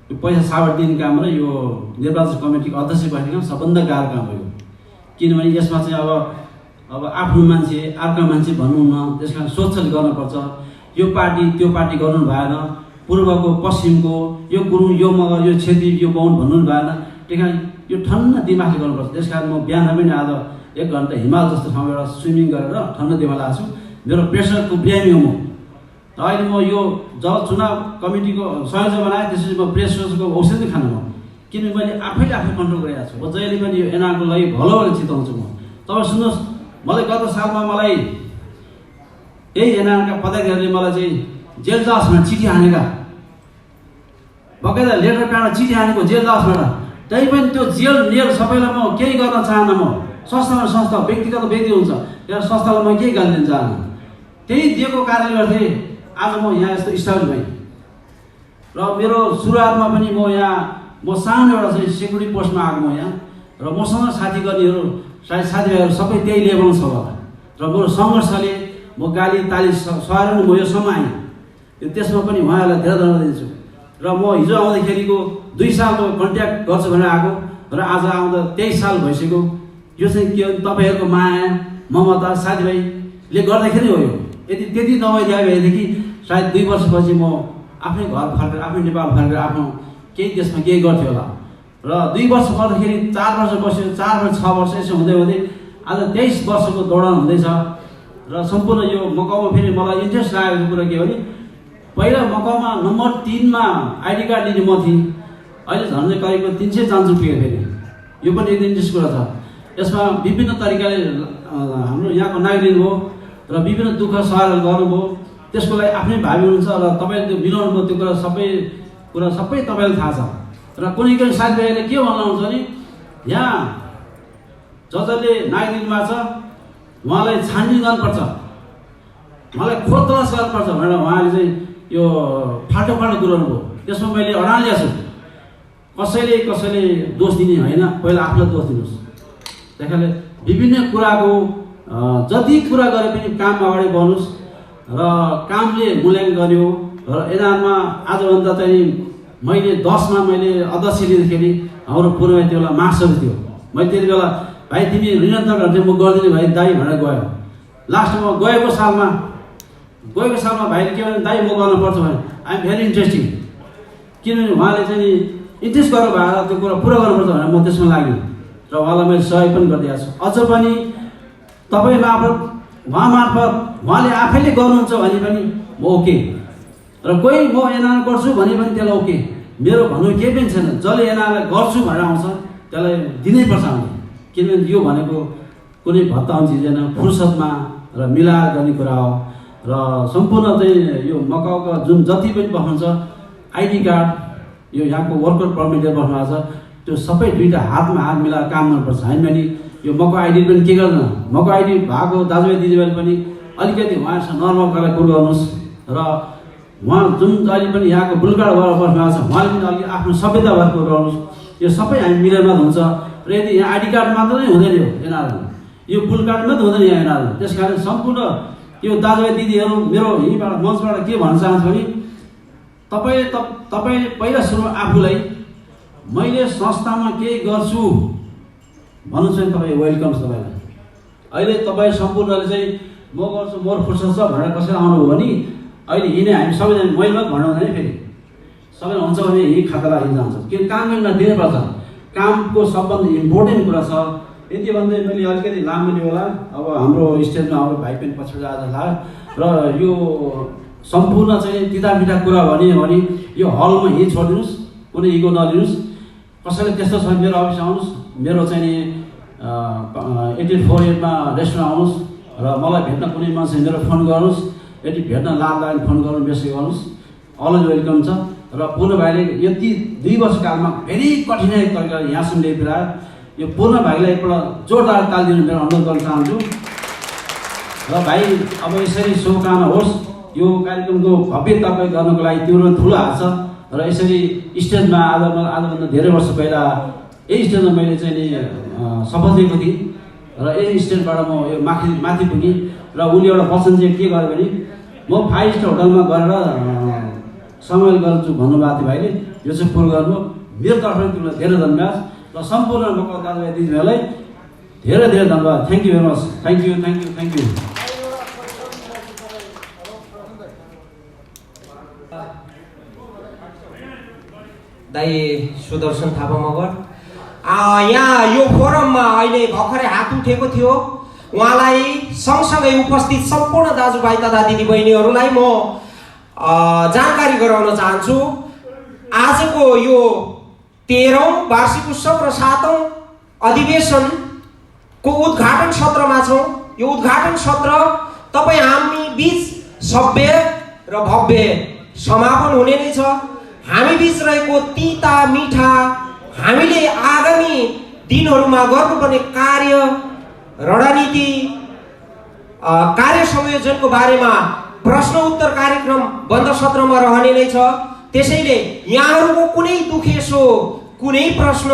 यो पैसा साबट दिने काम र यो निर्वाचन कमिटीको अध्यक्ष बस्ने काम सबभन्दा गाह्रो काम हो यो। किनभने यसमा चाहिँ अब आफ्नो मान्छे अर्को मान्छे भन्नुहुन्न, त्यस कारण सोचले गर्नुपर्छ। यो पार्टी त्यो पार्टी गर्नु भएन, पूर्वको पश्चिमको यो गुरुङ यो मगर यो छेत्री यो बाहुन भन्नु भएन। त्यही कारण यो ठन्ड दिमागले गर्नुपर्छ। त्यस कारण म बिहान पनि आज 1 घन्टा हिमाल जस्तो ठाउँमा एउटा स्विमिङ गरेर ठन्ड दिमाग आएको छु। मेरो प्रेसरको बिरामी हो म, र अहिले म यो जब चुनाव कमिटीको संयोजक बनाएँ त्यसपछि म प्रेस सोचको औषधि खानु म किनभने मैले आफै कन्ट्रोल गरिरहेको छु। म जहिले पनि यो एनआरको लागि भलो भएर चिताउँछु म। तपाईँ सुन्नुहोस्, मलाई गत सालमा मलाई यही एनआरका पदाधिकारीले मलाई चाहिँ जेल जाओस् भनेर चिठी हानेका, बकाइदा लेटर प्याड चिठी हानेको जेल जाओस् भनेर। त्यही पनि त्यो जेल नेल सबैलाई म केही गर्न चाहन्न। म संस्था व्यक्तिगत व्यक्ति हुन्छ, एउटा संस्थालाई म केही गर्न दिन चाहन्न। त्यही दिएको कारणले गर्दै आज म यहाँ यस्तो इस्टाब्लिस भएँ। र मेरो सुरुवातमा पनि म सानो एउटा चाहिँ सेक्युरिटी पोस्टमा आएको म यहाँ, र मसँग साथी गर्नेहरू साथीभाइहरू सबै त्यही लेभलमा छ होला। र मेरो सङ्घर्षले म गाली ताली सहाएर म योसम्म आएँ। त्यसमा पनि उहाँहरूलाई धेरै धन्यवाद दिन्छु। र म हिजो आउँदाखेरिको 2 सालको कन्ट्याक्ट गर्छु भनेर आएको, र आज आउँदा 23 साल भइसक्यो। यो चाहिँ के हो, तपाईँहरूको माया ममता साथीभाइले गर्दाखेरि हो। यो त्यति नभइदिए भएदेखि सायद 2 वर्षपछि म आफ्नै घर फर्केर आफ्नै नेपाल फर्केर आफ्नो केही देशमा केही गर्थ्यो होला। र 2 वर्ष गर्दाखेरि 4 वर्ष बस्यो, 4 वर्ष 6 वर्ष यसो हुँदै हुँदै आज 23 वर्षको दौडान हुँदैछ। र सम्पूर्ण यो मकाउमा फेरि मलाई इन्ट्रेस्ट लागेको कुरा के हो भने पहिला मकाउमा नम्बर 3 मा आइडी कार्ड लिने म थिएँ, अहिले झन्डै करिब 300 चान्स पुग्यो फेरि। यो पनि एकदम इन्ट्रेस्ट कुरा छ। यसमा विभिन्न तरिकाले हाम्रो यहाँको नागरिक हो र विभिन्न दुःख सहायता गर्नुभयो, त्यसको लागि आफ्नै भावी हुनुहुन्छ। र तपाईँले त्यो मिलाउनु भयो, त्यो कुरा सबै तपाईँलाई थाहा छ। र कुनै साथीभाइले के भन्नुहुन्छ भने यहाँ जसले नागरिकमा छ उहाँलाई छानबिन गर्नुपर्छ, उहाँलाई खोजतलास गर्नुपर्छ भनेर उहाँले चाहिँ यो फाल्टो कुराहरू भयो। त्यसमा मैले अडान ल्याएको छु। कसैले दोष दिने होइन, पहिला आफूलाई दोष दिनुहोस्। त्यसैले विभिन्न कुराको जति कुरा गरे पनि काम अगाडि बढ्नुहोस् र कामले मूल्याङ्कन गर्यो। र एनआरमा आजभन्दा चाहिँ मैले 10 मा मैले अध्यक्ष लिँदाखेरि हाम्रो पूर्वमा त्यो बेला मार्क्सहरू थियो। मैले त्यति बेला भाइ तिमी निरन्तर गर्दै म गरिदिने भाइ दाइ भनेर गयो। लास्टमा गएको सालमा भाइले के भने दाइ म गर्नुपर्छ भने आइएम भेरी इन्ट्रेस्टिङ, किनभने उहाँले चाहिँ इन्ट्रेस्ट गरेर भएर त्यो कुरा पुरा गर्नुपर्छ भनेर म त्यसमा लागेँ र उहाँलाई मैले सहयोग पनि गरिदिएको छु। अझ पनि तपाईँ मार्फत उहाँले आफैले गर्नुहुन्छ भने पनि म ओके, र कोही म एनआर गर्छु भने पनि त्यसलाई ओके। मेरो भन्नु केही पनि छैन। जसले एनआरलाई गर्छु भनेर आउँछ त्यसलाई दिनैपर्छ हामीले, किनभने यो भनेको कुनै भत्ताउने चिज होइन, फुर्सदमा र मिलाएर गर्ने कुरा हो। र सम्पूर्ण चाहिँ यो मकाउका जुन जति पनि बस्नुहुन्छ आइडी कार्ड, यो यहाँको वर्कर पर्मिट लिएर बस्नु भएको छ, त्यो सबै 2टा हातमा हात मिलाएर काम गर्नुपर्छ। हामी पनि यो मको आइडी पनि के गर्दैन, मको आइडी भएको दाजुभाइ दिदीबहिनी पनि अलिकति उहाँहरूसँग नर्मल गरेर कुरो गर्नुहोस्। र उहाँ जुन अहिले पनि यहाँको बुलकाड भएर बस्नु भएको छ उहाँले पनि अलिक आफ्नो सभ्यता भएर कुरो गर्नुहोस्। यो सबै हामी मिलेरमा हुन्छ। र यदि यहाँ आइडी कार्ड मात्र नै हुँदैन, यो एनआर यो बुलकाड मात्रै हुँदैन यहाँ एनआर। त्यस कारण सम्पूर्ण यो दाजुभाइ दिदीहरू मेरो यहीँबाट मञ्चबाट के भन्न चाहन्छु भने तपाईँले पहिला सुरुमा आफूलाई मैले संस्थामा केही गर्छु भन्नु चाहिँ तपाईँ वेलकम छ। तपाईँलाई अहिले तपाईँ सम्पूर्णले चाहिँ म गर्छु मोर फुर्सद छ भनेर कसैले आउनुभयो भने अहिले यिनै हामी सबैजना मैले भन्नु हुँदैन, फेरि सबैले हुन्छ भने यही खातालाई जान्छ। किन काम गर्न दिनुपर्छ, कामको सबभन्दा इम्पोर्टेन्ट कुरा छ। यति भन्दै मैले अलिकति लामो लियो होला। अब हाम्रो स्टेजमा अब भाइ पनि पछि आज लाग्यो र यो सम्पूर्ण चाहिँ तिता मिठा कुरा भने यो हलमा यहीँ छोडिदिनुहोस्, कुनै इगो नलिनुहोस्। कसैले त्यस्तो छ मेरो अफिस आउनुहोस्, मेरो चाहिँ नि 84 रेस्टुरेन्ट आउनुहोस् र मलाई भेट्न कुनै मान्छे मेरो फोन गर्नुहोस्। यदि भेट्न लाग्यो फोन गर्नु मेसेज गर्नुहोस्, अलवेज वेलकम छ। र पूर्ण भाइले यति 2 वर्षकालमा भेरी कठिनाइ तरिकाले यहाँसम्म ल्याइपुर्यायो। यो पूर्ण भाइलाई एकपल्ट जोरदार ताली दिनु मेरो अनुरोध गर्न चाहन्छु। र भाइ अब यसरी शुभकामना होस्। यो कार्यक्रमको भव्य तपाईँ गर्नको लागि तिम्रो ठुलो हात छ। र यसरी स्टेजमा आजभन्दा धेरै वर्ष पहिला यही स्टेजमा मैले चाहिँ नि शपथ लिएको थिएँ र यही स्टेजबाट म यो माथि पुगेँ। र उसले एउटा वचन चाहिँ के गर्यो भने म 5 स्टार होटलमा गएर सम्मेलन गर्छु भन्नुभएको थियो भाइले। यो चाहिँ पुरो गर्नु मेरो तर्फबाट तिमीलाई धेरै धन्यवाद र सम्पूर्ण मको दाजुभाइ दिदीबहिनीलाई धेरै धन्यवाद। Thank you very much. Thank you. दाइ सुदर्शन थापा मगर यहाँ यो फोरममा अहिले भर्खरै हात उठेको थियो। उहाँलाई सँगसँगै उपस्थित सम्पूर्ण दाजुभाइ तथा दिदीबहिनीहरूलाई म जानकारी गराउन चाहन्छु। आजको यो 13औं वार्षिक उत्सव र 7औं अधिवेशनको उद्घाटन सत्रमा छौँ। यो उद्घाटन सत्र तपाईँ हामी बीच सभ्य र भव्य समापन हुने नै छ। हामी बीच रहेको तिता मिठा, हामीले आगामी दिनहरूमा गर्नुपर्ने कार्य रणनीति, कार्य संयोजनको बारेमा प्रश्न उत्तर कार्यक्रम बन्द सत्रमा रहने नै छ। त्यसैले यहाँहरूको कुनै दुखेसो, कुनै प्रश्न,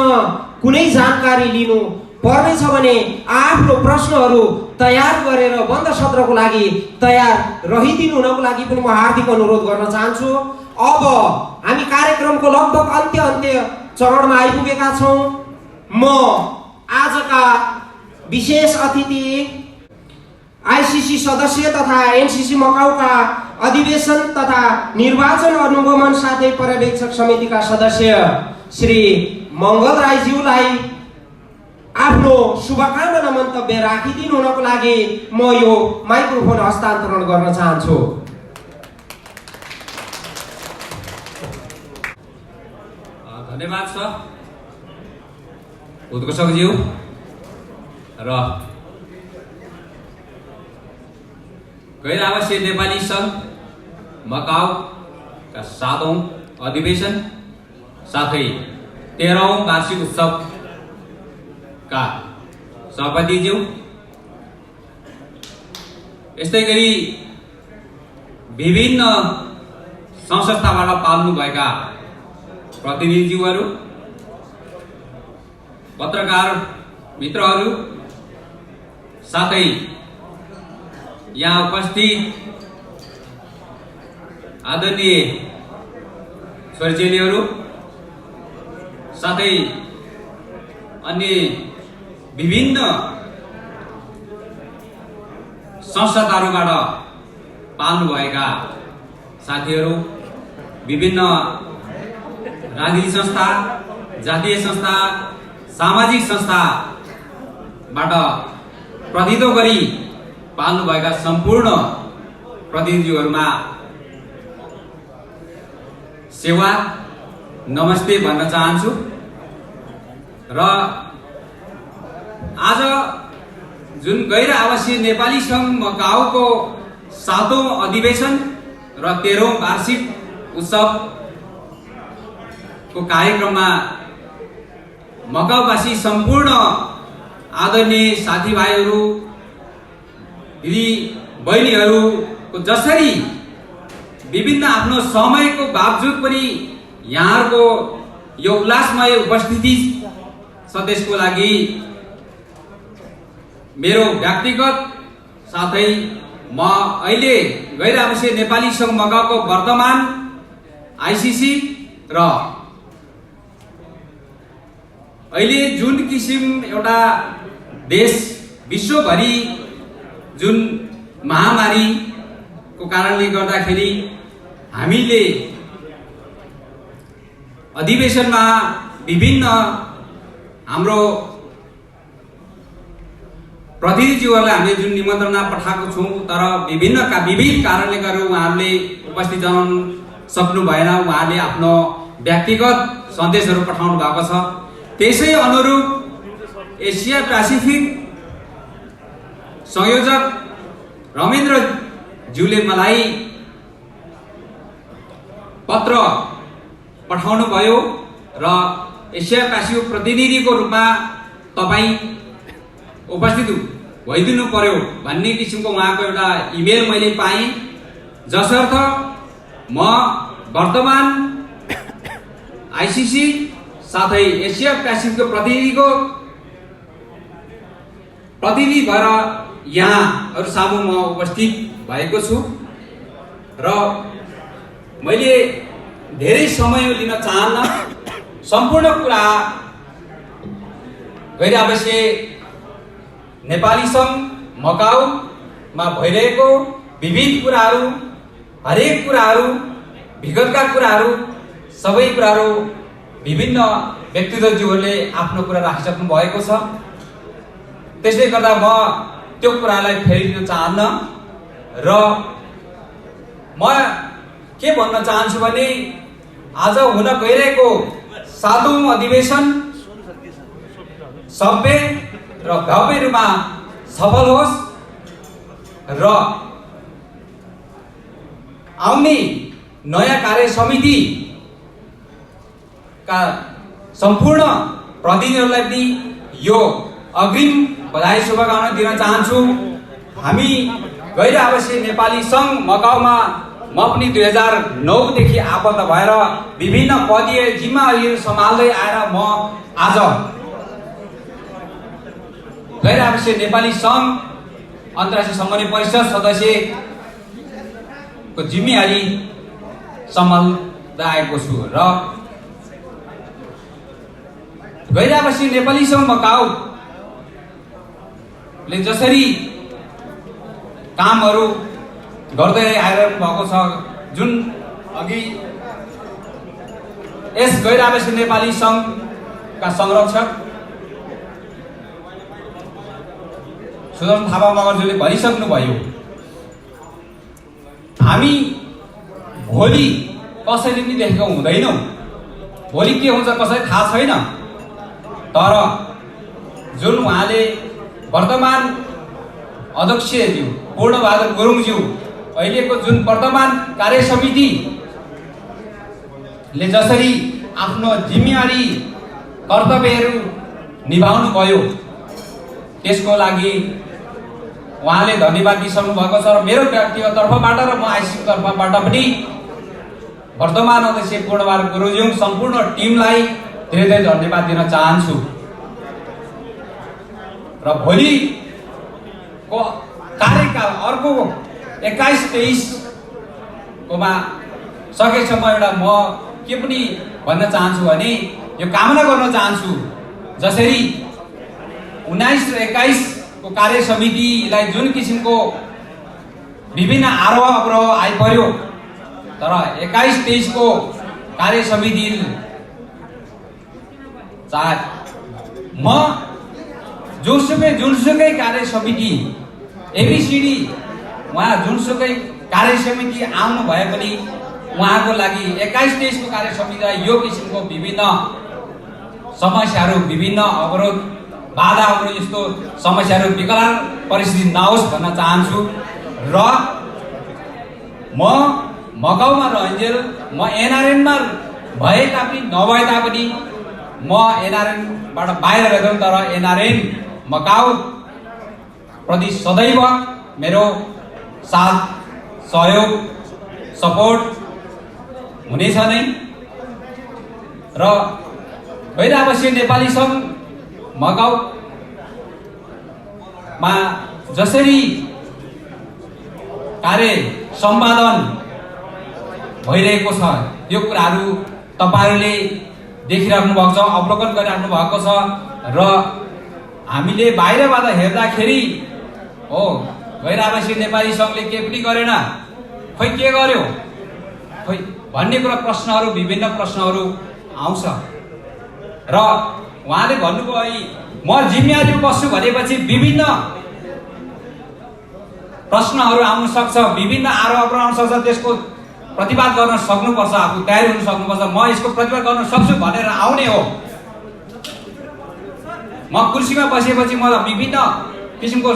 कुनै जानकारी लिनु पर्ने छ भने आफ्नो प्रश्नहरू तयार गरेर बन्द सत्रको लागि तयार रहिदिनु हुनको लागि पनि म हार्दिक अनुरोध गर्न चाहन्छु। अब हामी कार्यक्रमको लगभग अन्त्य चरणमा आइपुगेका छौँ। म आजका विशेष अतिथि आइसिसी सदस्य तथा एनसिसी मकाउका अधिवेशन तथा निर्वाचन अनुगमन साथै पर्यवेक्षक समितिका सदस्य श्री मङ्गल राईज्यूलाई आफ्नो शुभकामना मन्तव्य राखिदिनु हुनको लागि म यो माइक्रोफोन हस्तान्तरण गर्न चाहन्छु। धन्यवाद छ उद्घोषकज्यू र गैर आवासीय नेपाली सङ्घ मकाउका 7औं अधिवेशन साथै 13औं वार्षिक उत्सवका सभापतिज्यू, यस्तै गरी विभिन्न संस्थाबाट पाल्नुभएका प्रतिनिधिज्यूहरू, पत्रकार मित्रहरू, साथै यहाँ उपस्थित आदरणीय छोरीचेलीहरू, साथै अन्य विभिन्न संस्थाहरूबाट पाल्नुभएका साथीहरू, विभिन्न राजनीतिक संस्था, जातीय संस्था, सामाजिक संस्थाबाट प्रतिनिधित्व गरी पाल्नुभएका सम्पूर्ण प्रतिनिधिहरूमा सेवा नमस्ते भन्न चाहन्छु। र आज जुन गैर आवासीय नेपाली सङ्घ मकाउको 7औं अधिवेशन र 13औं वार्षिक उत्सवको कार्यक्रममा मकाउवासी सम्पूर्ण आदरणीय साथीभाइहरू, दिदी बहिनीहरूको जसरी विभिन्न आफ्नो समयको बावजुद पनि यहाँहरूको यो उल्लासमय उपस्थिति छ, त्यसको लागि मेरो व्यक्तिगत साथै म अहिले गैर आवासीय नेपाली सङ्घ मकाउको वर्तमान आइसिसी र अहिले जुन किसिम एउटा देश विश्वभरि जुन महामारीको कारणले गर्दाखेरि हामीले अधिवेशनमा विभिन्न हाम्रो प्रतिनिधिज्यूहरूलाई हामीले जुन निमन्त्रणा पठाएको छौँ, तर विविध कारणले गर्दा उहाँहरूले उपस्थित जनाउन सक्नु भएन। उहाँले आफ्नो व्यक्तिगत सन्देशहरू पठाउनु भएको छ। त्यसै अनुरूप एसिया पेसिफिक संयोजक रमेन्द्र ज्यूले मलाई पत्र पठाउनु भयो र एसिया पेसिफिक प्रतिनिधिको रूपमा तपाईँ उपस्थित भइदिनु पर्यो भन्ने किसिमको उहाँको एउटा इमेल मैले पाएँ, जसर्थ म वर्तमान आइसिसी साथै एसिया पेसिफिकको प्रतिनिधि भएर यहाँहरू सामु म उपस्थित भएको छु र मैले धेरै समय लिन चाहन्न। सम्पूर्ण कुरा गैर आवासीय नेपाली सङ्घ मकाउमा भइरहेको विविध कुराहरू, हरेक कुराहरू, विगतका कुराहरू, सबै कुराहरू विभिन्न व्यक्तित्वज्यूहरूले आफ्नो कुरा राखिसक्नु भएको छ। त्यसले गर्दा म त्यो कुरालाई फेरिदिन चाहन्न र म के भन्न चाहन्छु भने आज हुन गइरहेको 7औं अधिवेशन सभ्य र भव्य रूपमा सफल होस् र आउने नयाँ कार्य समितिका सम्पूर्ण प्रतिनिधिहरूलाई पनि यो अग्रिम बधाई शुभकामना दिन चाहन्छु। हामी गैर आवासीय नेपाली सङ्घ मकाउमा म पनि 2009 देखि आबद्ध भएर विभिन्न पदीय जिम्मेवारीहरू सम्हाल्दै आएर म आज गैर आवासीय नेपाली सङ्घ अन्तर्राष्ट्रिय समन्वय परिषद सदस्यको जिम्मेवारी सम्हाल्दै आएको छु र गैर आवासीय नेपाली सङ्घ मकाउले जसरी कामहरू गर्दै आइरहनु भएको छ, जुन अघि यस गैर आवासीय नेपाली सङ्घका संरक्षक सुदर्शन थापा मगरज्यूले भनिसक्नु भयो, हामी भोलि कसैले पनि देखेको हुँदैनौँ, भोलि के हुन्छ कसैलाई थाहा छैन। तर जुन उहाँले वर्तमान अध्यक्षज्यू पूर्णबहादुर गुरुङज्यू अहिलेको जुन वर्तमान कार्य समितिले जसरी आफ्नो जिम्मेवारी कर्तव्यहरू निभाउनु भयो त्यसको लागि उहाँले धन्यवाद दिइसक्नु भएको छ र मेरो व्यक्तिगत तर्फबाट र म आइसिसी तर्फबाट पनि वर्तमान अध्यक्ष पूर्णबहादुर गुरुङ सम्पूर्ण टिमलाई धेरै धेरै धन्यवाद दिन चाहन्छु र भोलिको कार्यकाल अर्को 21-23 कोमा सकेसम्म म के पनि भन्न चाहन्छु भने यो कामना गर्न चाहन्छु जसरी 19 र 21 को कार्य समितिलाई जुन किसिमको विभिन्न आरोह अवरोह आइपर्यो, तर 21-23 को कार्य समिति चाहे म जुनसुकै कार्य समिति एबीसीडी उहाँ जुनसुकै कार्य समिति आउनु भए पनि उहाँको लागि 21-23 को कार्य समितिलाई यो किसिमको विभिन्न समस्याहरू, विभिन्न अवरोध बाधा अवरोध यस्तो समस्याहरू विकराल परिस्थिति नहोस् भन्न चाहन्छु र म मकाउमा रहन्जेल म एनआरएनमा भए तापनि नभए तापनि म एनआरएनबाट बाहिर रहेँ, तर एनआरएन मकाउ प्रति सदैव मेरो साथ सहयोग सपोर्ट हुनेछ नै र गैर आवासीय नेपाली सङ्घ मकाउमा जसरी कार्य सम्पादन भइरहेको छ यो कुराहरू तपाईहरूले देखिराख्नु भएको छ, अवलोकन गरिराख्नु भएको छ र हामीले बाहिरबाट हेर्दाखेरि हो गैर आवासीय नेपाली सङ्घले के पनि गरेन, खोइ के गर्यो खोइ भन्ने कुरा प्रश्नहरू, विभिन्न प्रश्नहरू आउँछ र उहाँले भन्नुभयो म जिम्मेवारी बस्छु भनेपछि विभिन्न प्रश्नहरू आउन सक्छ, विभिन्न आरोपहरू आउन सक्छ, त्यसको प्रतिवाद गर्न सक्नुपर्छ, आफू तयार हुन सक्नुपर्छ। म यसको प्रतिवाद गर्न सक्छु भनेर आउने हो। म कुर्सीमा बसेपछि म विभिन्न किसिमको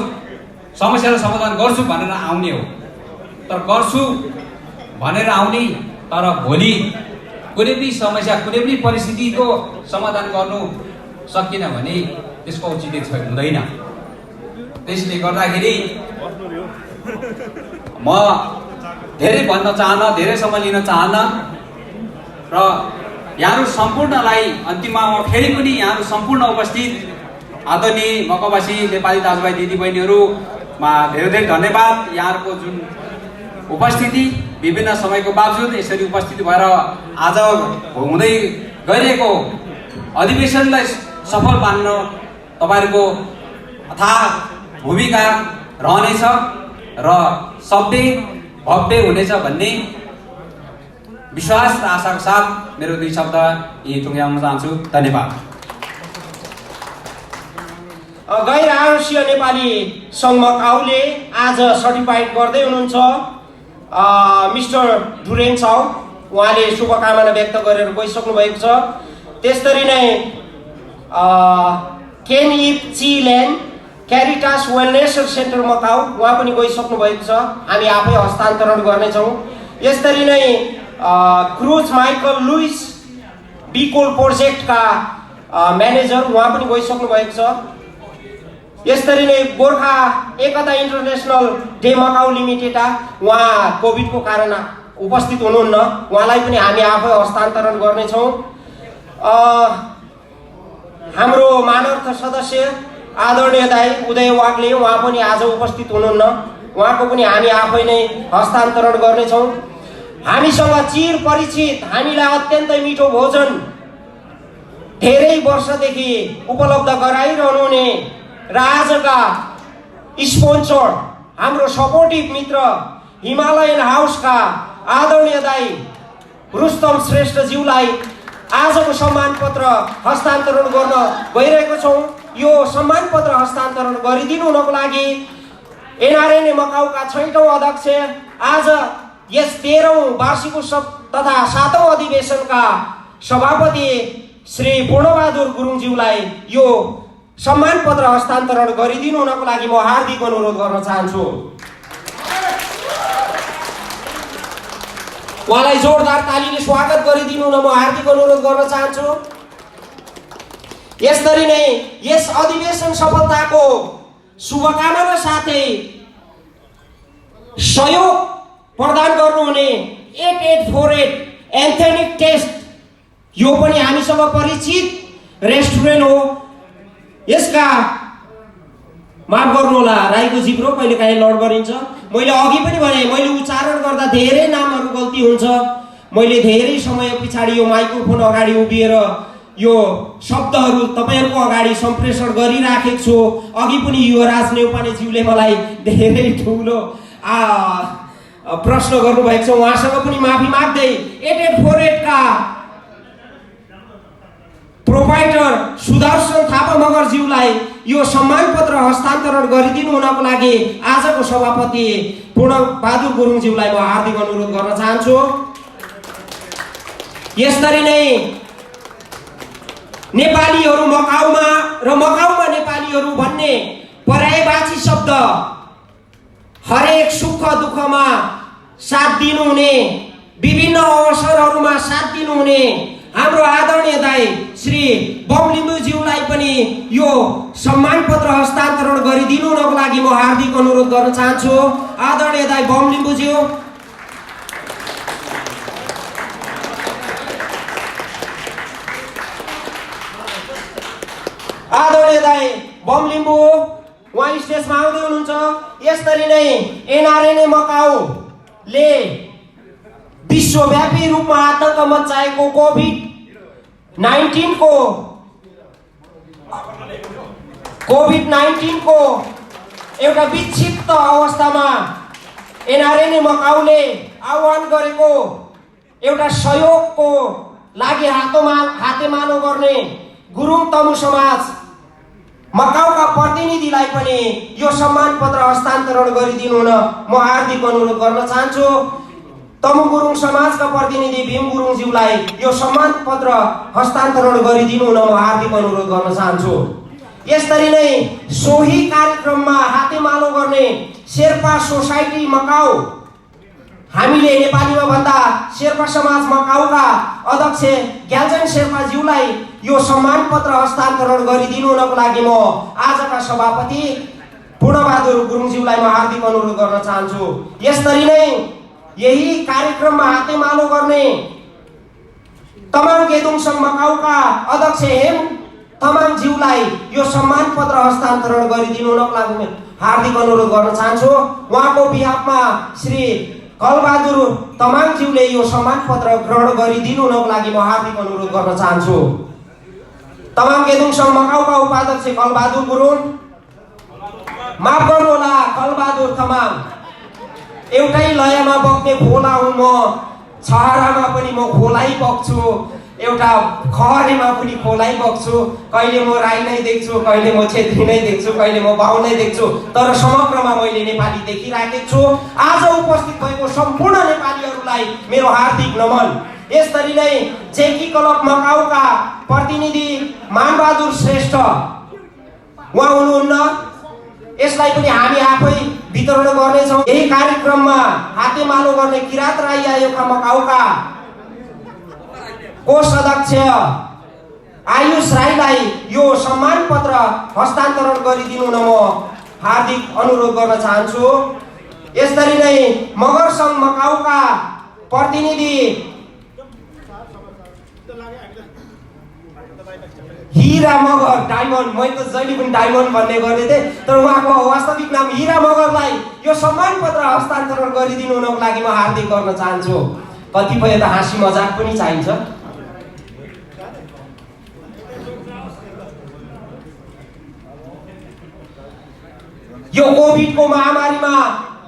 समस्याहरू समाधान गर्छु भनेर आउने हो, तर गर्छु भनेर आउने, तर भोलि कुनै पनि समस्या कुनै पनि परिस्थितिको समाधान गर्नु सकिन भने त्यसको औचित्य हुँदैन। त्यसले गर्दाखेरि म धेरै भन्न चाहन्न, धेरै समय लिन चाहन्न र यहाँहरू सम्पूर्णलाई अन्तिममा म फेरि पनि यहाँहरू सम्पूर्ण उपस्थित आदरणीय मकवासी नेपाली दाजुभाइ दिदीबहिनीहरूमा धेरै धेरै धन्यवाद। यहाँहरूको जुन उपस्थिति विभिन्न समयको बावजुद यसरी उपस्थित भएर आज हुँदै गइरहेको अधिवेशनलाई सफल पार्न तपाईँहरूको अथाह भूमिका रहनेछ र सबै भव्य हुनेछ भन्ने विश्वास र आशाको साथ मेरो 2 शब्द यही टुङ्ग्याउन चाहन्छु। धन्यवाद। गैर आवासीय नेपाली सङ्घ मकाउले आज सर्टिफाइड गर्दै हुनुहुन्छ मिस्टर डुरेन छाउ उहाँले शुभकामना व्यक्त गरेर गइसक्नु भएको छ। त्यसरी नै केन इप चिलेन क्यारिटास वेलनेस सेन्टर मकाउ उहाँ पनि गइसक्नु भएको छ, हामी आफै हस्तान्तरण गर्नेछौँ। यसरी नै क्रुज माइकल लुइस बिकोल प्रोजेक्टका म्यानेजर उहाँ पनि गइसक्नु भएको छ। यसरी नै Gorkha Ekta international de Macau limited उहाँ कोभिडको कारण उपस्थित हुनुहुन्न, उहाँलाई पनि हामी आफै हस्तान्तरण गर्नेछौँ। हाम्रो मानर्थ सदस्य आदरणीय दाई उदय वाग्ले उहाँ पनि आज उपस्थित हुनुहुन्न, उहाँको पनि हामी आफै नै हस्तान्तरण गर्नेछौँ। हामीसँग चिर परिचित हामीलाई अत्यन्तै मिठो भोजन धेरै वर्षदेखि उपलब्ध गराइरहनु हुने र आजका स्पोन्सर हाम्रो सपोर्टिभ मित्र हिमालयन हाउसका आदरणीय दाई रुस्तम श्रेष्ठज्यूलाई आजको सम्मान पत्र हस्तान्तरण गर्न गइरहेको छौँ। यो सम्मान पत्र हस्तान्तरण गरिदिनु हुनको लागि एनआरएनए मकाउका 6औं अध्यक्ष आज यस 13औं वार्षिक उत्सव तथा 7औं अधिवेशनका सभापति श्री पूर्णबहादुर गुरुङज्यूलाई यो सम्मान पत्र हस्तान्तरण गरिदिनु हुनको लागि म हार्दिक अनुरोध गर्न चाहन्छु। उहाँलाई जोरदार तालीले स्वागत गरिदिनु हुन म हार्दिक अनुरोध गर्न चाहन्छु। यसरी नै यस अधिवेशन सफलताको शुभकामना साथै सहयोग प्रदान गर्नुहुने 8848 एन्थनिक टेस्ट यो पनि हामीसँग परिचित रेस्टुरेन्ट हो। यसका माफ गर्नुहोला राईको जिब्रो कहिलेकाहीँ लड गरिन्छ। मैले अघि पनि भने मैले उच्चारण गर्दा धेरै नामहरू गल्ती हुन्छ। मैले धेरै समय पछाडि यो माइक्रोफोन अगाडि उभिएर यो शब्दहरू तपाईँहरूको अगाडि सम्प्रेषण गरिराखेको छु। अघि पनि युवराज नेउपानेज्यूले मलाई धेरै ठुलो प्रश्न गर्नुभएको छ, उहाँसँग पनि माफी माग्दै 8848 का प्रोभाइडर सुदर्शन थापा मगरज्यूलाई यो सम्मान पत्र हस्तान्तरण गरिदिनु हुनको लागि आजको सभापति पूर्णबहादुर गुरुङज्यूलाई म हार्दिक अनुरोध गर्न चाहन्छु। यसरी नै नेपालीहरू मकाउमा र मकाउमा नेपालीहरू भन्ने पर्यायवाची शब्द हरेक सुख दुःखमा साथ दिनुहुने, विभिन्न अवसरहरूमा साथ दिनुहुने हाम्रो आदरणीय दाई श्री बमलिम्बुज्यूलाई पनि यो सम्मान पत्र हस्तान्तरण गरिदिनु हुनको लागि म हार्दिक अनुरोध गर्न चाहन्छु। आदरणीय दाई बमलिम्बुज्यू आदरणीय दाई बमलिम्बु उहाँ स्टेजमा आउँदै हुनुहुन्छ। यसरी नै एनआरएनए मकाउले विश्वव्यापी रूपमा आतंक मचाएको कोभिड-19 को एउटा विक्षिप्त अवस्थामा एनआरएनए मकाउले आह्वान गरेको एउटा सहयोगको लागि हातेमालो गर्ने गुरुङ तमु समाज मकाउका प्रतिनिधिलाई पनि यो सम्मान पत्र हस्तान्तरण गरिदिनु हुन म हार्दिक अनुरोध गर्न चाहन्छु। तमु गुरुङ समाजका प्रतिनिधि भीम गुरुङज्यूलाई यो सम्मान पत्र हस्तान्तरण गरिदिनु हुन म हार्दिक अनुरोध गर्न चाहन्छु। यसरी नै सोही कार्यक्रममा हातेमालो गर्ने शेर्पा सोसाइटी मकाउ हामीले नेपालीमा भन्दा शेर्पा समाज मकाउका अध्यक्ष ग्याल्जन शेर्पाज्यूलाई यो सम्मान पत्र हस्तान्तरण गरिदिनु हुनको लागि म आजका सभापति पूर्णबहादुर गुरुङज्यूलाई म हार्दिक अनुरोध गर्न चाहन्छु। यसरी नै यही कार्यक्रममा हातेमालो गर्ने तमाङ गेदुङसङ मकाउका अध्यक्ष हेम तमाङज्यूलाई यो सम्मान पत्र हस्तान्तरण गरिदिनु हुनको लागि हार्दिक अनुरोध गर्न चाहन्छु। उहाँको बिहाफमा श्री कलबहादुर तमाङज्यूले यो सम्मान पत्र ग्रहण गरिदिनु हुनको लागि म हार्दिक अनुरोध गर्न चाहन्छु। तमाङ गेदुङसङ मकाउका उपाध्यक्ष कलबहादुर गुरुङ माफ गर्नुहोला कलबहादुर तमाङ एउटै लयमा बग्ने खोला हुँ म, छहरामा पनि म खोलै बग्छु। एउटा खहरेमा पनि खोलाइ बग्छु, कहिले म राई नै देख्छु, कहिले म छेत्री नै देख्छु, कहिले म बाहुन नै देख्छु, तर समग्रमा मैले नेपाली देखिराखेको छु। आज उपस्थित भएको सम्पूर्ण नेपालीहरूलाई मेरो हार्दिक नमन। यसरी नै जेकी क्लब मकाउका प्रतिनिधि मानबहादुर श्रेष्ठ उहाँ हुनुहुन्न, यसलाई पनि हामी आफै वितरण गर्नेछौँ। यही कार्यक्रममा हातेमालो गर्ने किरात राई आयोगका मकाउका कोष अध्यक्ष आयुष राईलाई यो सम्मान पत्र हस्तान्तरण गरिदिनु न म हार्दिक अनुरोध गर्न चाहन्छु। यसरी नै मगर सङ्घ मकाउका प्रतिनिधि हीरा मगर डायमन्ड, मैले त जहिले पनि डायमन्ड भन्ने गर्दै थिएँ, तर उहाँको वास्तविक नाम हीरा मगरलाई यो सम्मान पत्र हस्तान्तरण गरिदिनु हुनको लागि म हार्दिक गर्न चाहन्छु। कतिपय त हाँसी मजाक पनि चाहिन्छ। यो कोभिडको महामारीमा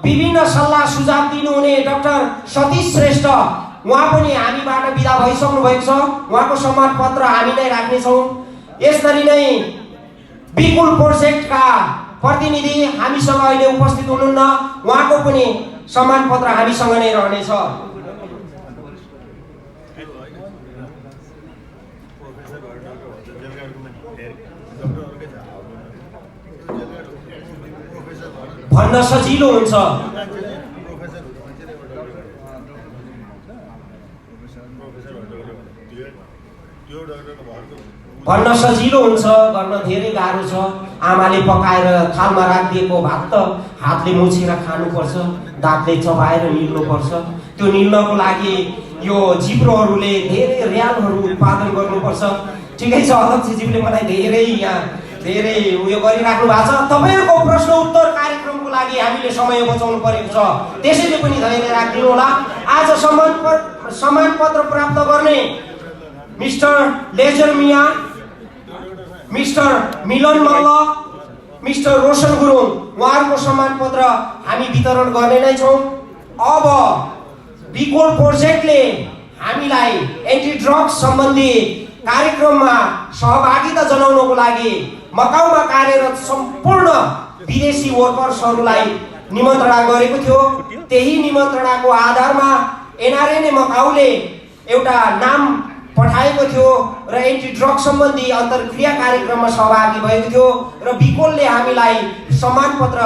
विभिन्न सल्लाह सुझाव दिनुहुने डाक्टर सतीश श्रेष्ठ उहाँ पनि हामीबाट बिदा भइसक्नु भएको छ। उहाँको सम्मान पत्र हामी नै राख्नेछौँ। यसरी नै बिकुल प्रोजेक्टका प्रतिनिधि हामीसँग अहिले उपस्थित हुनुहुन्न, उहाँको पनि सम्मान पत्र हामीसँग नै रहनेछ। भन्न सजिलो हुन्छ, भन्न सजिलो हुन्छ, गर्न धेरै गाह्रो छ। आमाले पकाएर थालमा राखिदिएको भात त हातले मुछेर खानुपर्छ, दाँतले चबाएर निल्नुपर्छ। त्यो निल्नको लागि यो जिब्रोहरूले धेरै र्यालहरू उत्पादन गर्नुपर्छ। ठिकै छ, अध्यक्षज्यूले मलाई धेरै उयो गरिराख्नु भएको छ। तपाईँहरूको प्रश्न उत्तर कार्यक्रमको लागि हामीले समय बचाउनु परेको छ, त्यसैले पनि धैर्य राखिदिनु होला। आज सम्मान पत्र प्राप्त गर्ने मिस्टर लेजर मिया, मिस्टर मिलन मल्ल, मिस्टर रोशन गुरुङ, उहाँहरूको सम्मान पत्र हामी वितरण गर्ने नै छौँ। अब बिकोल प्रोजेक्टले हामीलाई एन्टी ड्रग्स सम्बन्धी कार्यक्रममा सहभागिता जनाउनको लागि मकाउमा कार्यरत सम्पूर्ण विदेशी वर्कर्सहरूलाई निमन्त्रणा गरेको थियो। त्यही निमन्त्रणाको आधारमा एनआरएनए मकाउले एउटा नाम पठाएको थियो र एन्टी ड्रग्स सम्बन्धी अन्तर्क्रिया कार्यक्रममा सहभागी भएको थियो र बिकोलले हामीलाई सम्मान पत्र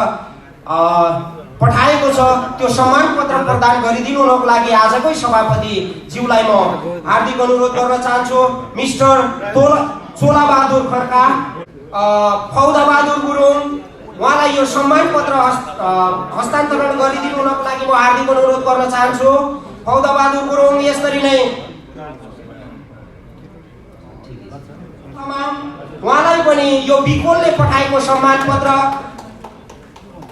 पठाएको छ। त्यो सम्मान पत्र प्रदान गरिदिनु हुनको लागि आजकै सभापति ज्यूलाई म हार्दिक अनुरोध गर्न चाहन्छु। मिस्टर चोलाबहादुर खड्का, फौदाबहादुर गुरुङ, उहाँलाई यो सम्मान पत्र हस्तान्तरण गरिदिनु हुनको लागि म हार्दिक अनुरोध गर्न चाहन्छु। फौदाबहादुर गुरुङ, यसरी नै उहाँलाई पनि यो बिकोलले पठाएको सम्मान पत्र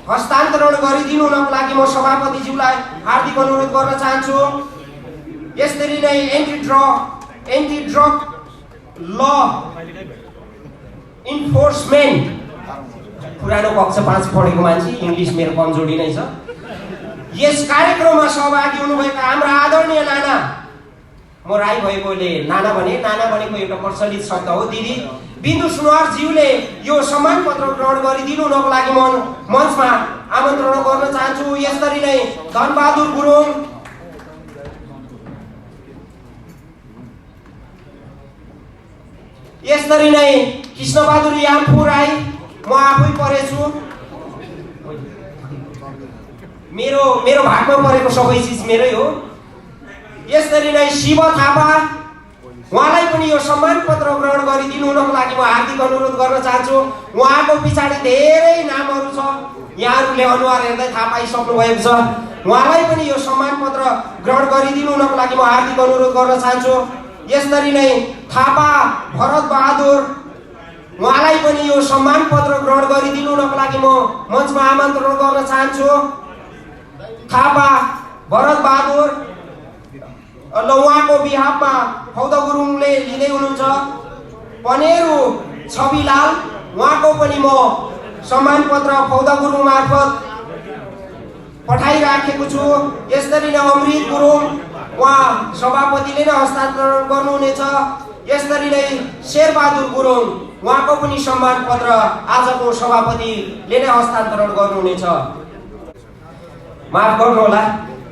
हस्तान्तरण गरिदिनु हुनको लागि म सभापतिज्यूलाई हार्दिक अनुरोध गर्न चाहन्छु। यसरी नै एन्टी ड्रग ल इन्फोर्समेन्ट, पुरानो कक्षा 5 पढेको मान्छे, इङ्ग्लिस मेरो कमजोरी नै छ। यस कार्यक्रममा सहभागी हुनुभएका हाम्रा आदरणीय नाना, म राई भएकोले नाना भनेको एउटा प्रचलित शब्द हो, दिदी बिन्दु सुनवारज्यूले यो सम्मान पत्र ग्रहण गरिदिनु हुनको लागि म मञ्चमा आमन्त्रण गर्न चाहन्छु। यसरी नै धनबहादुर गुरुङ, यसरी नै कृष्णबहादुर याम्फू राई, म आफै परेछु। मेरो भागमा परेको सबै चिज मेरै हो। यसरी नै शिव थापा, उहाँलाई पनि यो सम्मान पत्र ग्रहण गरिदिनु हुनको लागि म हार्दिक अनुरोध गर्न चाहन्छु। उहाँको पछाडि धेरै नामहरू छ, यहाँहरूले अनुहार हेर्दै थाहा पाइसक्नु भएको छ। उहाँलाई पनि यो सम्मान पत्र ग्रहण गरिदिनु हुनको लागि म हार्दिक अनुरोध गर्न चाहन्छु। यसरी नै थापा भरत बहादुर, उहाँलाई पनि यो सम्मान पत्र ग्रहण गरिदिनु हुनको लागि म मञ्चमा आमन्त्रण गर्न चाहन्छु। थापा भरत बहादुर ल उहाँको बिहाफमा फौदा गुरुङले लिँदै हुनुहुन्छ। पनेरू छविलाल, उहाँको पनि म सम्मान पत्र फौदा गुरुङ मार्फत पठाइराखेको छु। यसरी नै अमृत गुरुङ उहाँ सभापतिले नै हस्तान्तरण गर्नुहुनेछ। यसरी नै शेरबहादुर गुरुङ उहाँको पनि सम्मान पत्र आजको सभापतिले नै हस्तान्तरण गर्नुहुनेछ। माफ गर्नुहोला,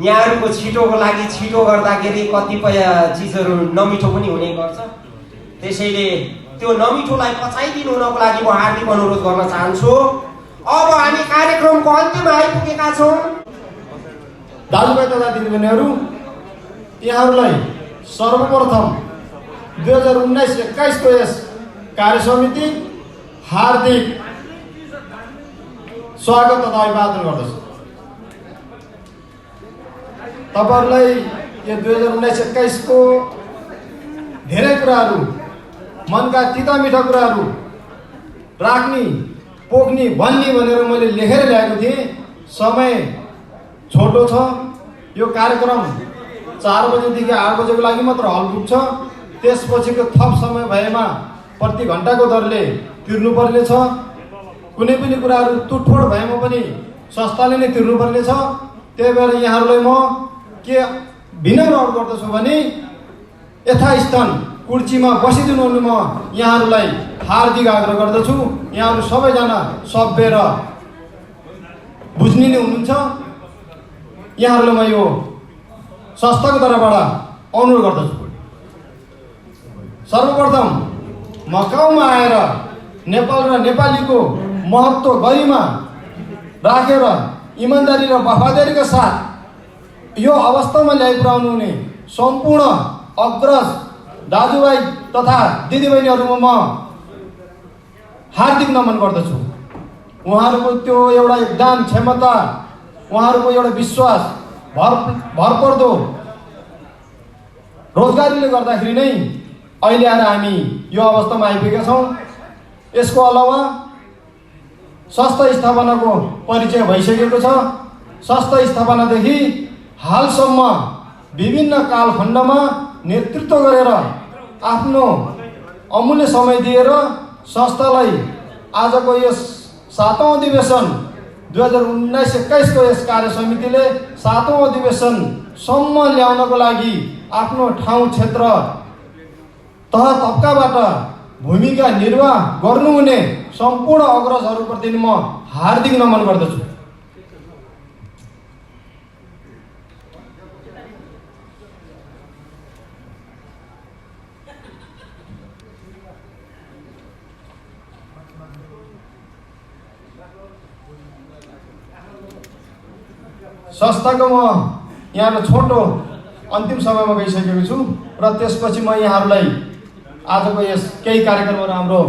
यहाँहरूको छिटोको लागि छिटो गर्दाखेरि कतिपय चिजहरू नमिठो पनि हुने गर्छ। त्यसैले त्यो नमिठोलाई पचाइदिनु हुनको लागि म हार्दिक अनुरोध गर्न चाहन्छु। अब हामी कार्यक्रमको अन्त्यमा आइपुगेका छौँ। दाजुभाइ तथा दिदीबहिनीहरू, यहाँहरूलाई सर्वप्रथम 2019-21 को यस कार्य समिति हार्दिक स्वागत तथा अभिवादन गर्दछु। तपाईहरुलाई यो 2019-21 को धेरै कुराहरू, मनका तिता मिठा कुराहरू राख्ने, पोख्ने, भन्ने भनेर मैले लेखेर ल्याएको थिएँ। समय छोटो छ। यो कार्यक्रम 4 बजेदेखि 8 बजेको लागि मात्र हल पुग्छ। त्यसपछिको थप समय भएमा प्रति घण्टाको दरले तिर्नुपर्ने छ। कुनै पनि कुराहरू तुटफोड भएमा पनि संस्थाले नै तिर्नुपर्ने छ। त्यही भएर यहाँहरूलाई म के विनम्र अनुरोध गर्दछु भने यथास्थान कुर्सीमा बसिदिनु हुने म यहाँहरूलाई हार्दिक आग्रह गर्दछु। यहाँहरू सबैजना सभ्य र बुझ्ने नै हुनुहुन्छ। यहाँहरूलाई म यो संस्थाको तर्फबाट अनुरोध गर्दछु। सर्वप्रथम मकाउमा आएर नेपाल र नेपालीको महत्त्व गरिमा राखेर इमानदारी र वफादारीका साथ यो अवस्थामा ल्याइपुर्याउनु हुने सम्पूर्ण अग्रज दाजुभाइ तथा दिदीबहिनीहरूमा म हार्दिक नमन गर्दछु। उहाँहरूको त्यो एउटा योगदान, क्षमता, उहाँहरूको एउटा विश्वास, भरपर्दो रोजगारीले गर्दाखेरि नै अहिले आएर हामी यो अवस्थामा आइपुगेका छौँ। यसको अलावा संस्था स्थापनाको परिचय भइसकेको छ। संस्था स्थापनादेखि हालसम्म विभिन्न कालखण्डमा नेतृत्व गरेर आफ्नो अमूल्य समय दिएर संस्थालाई आजको यस 7औं अधिवेशन 2019-21 को यस कार्य समितिले 7औं अधिवेशनसम्म ल्याउनको लागि आफ्नो ठाउँ, क्षेत्र, तह तब्काबाट भूमिका निर्वाह गर्नुहुने सम्पूर्ण अग्रजहरूप्रति म हार्दिक नमन गर्दछु। संस्थाको म यहाँको छोटो अन्तिम समयमा गइसकेको छु र त्यसपछि म यहाँहरूलाई आजको यस केही कार्यक्रमहरू हाम्रो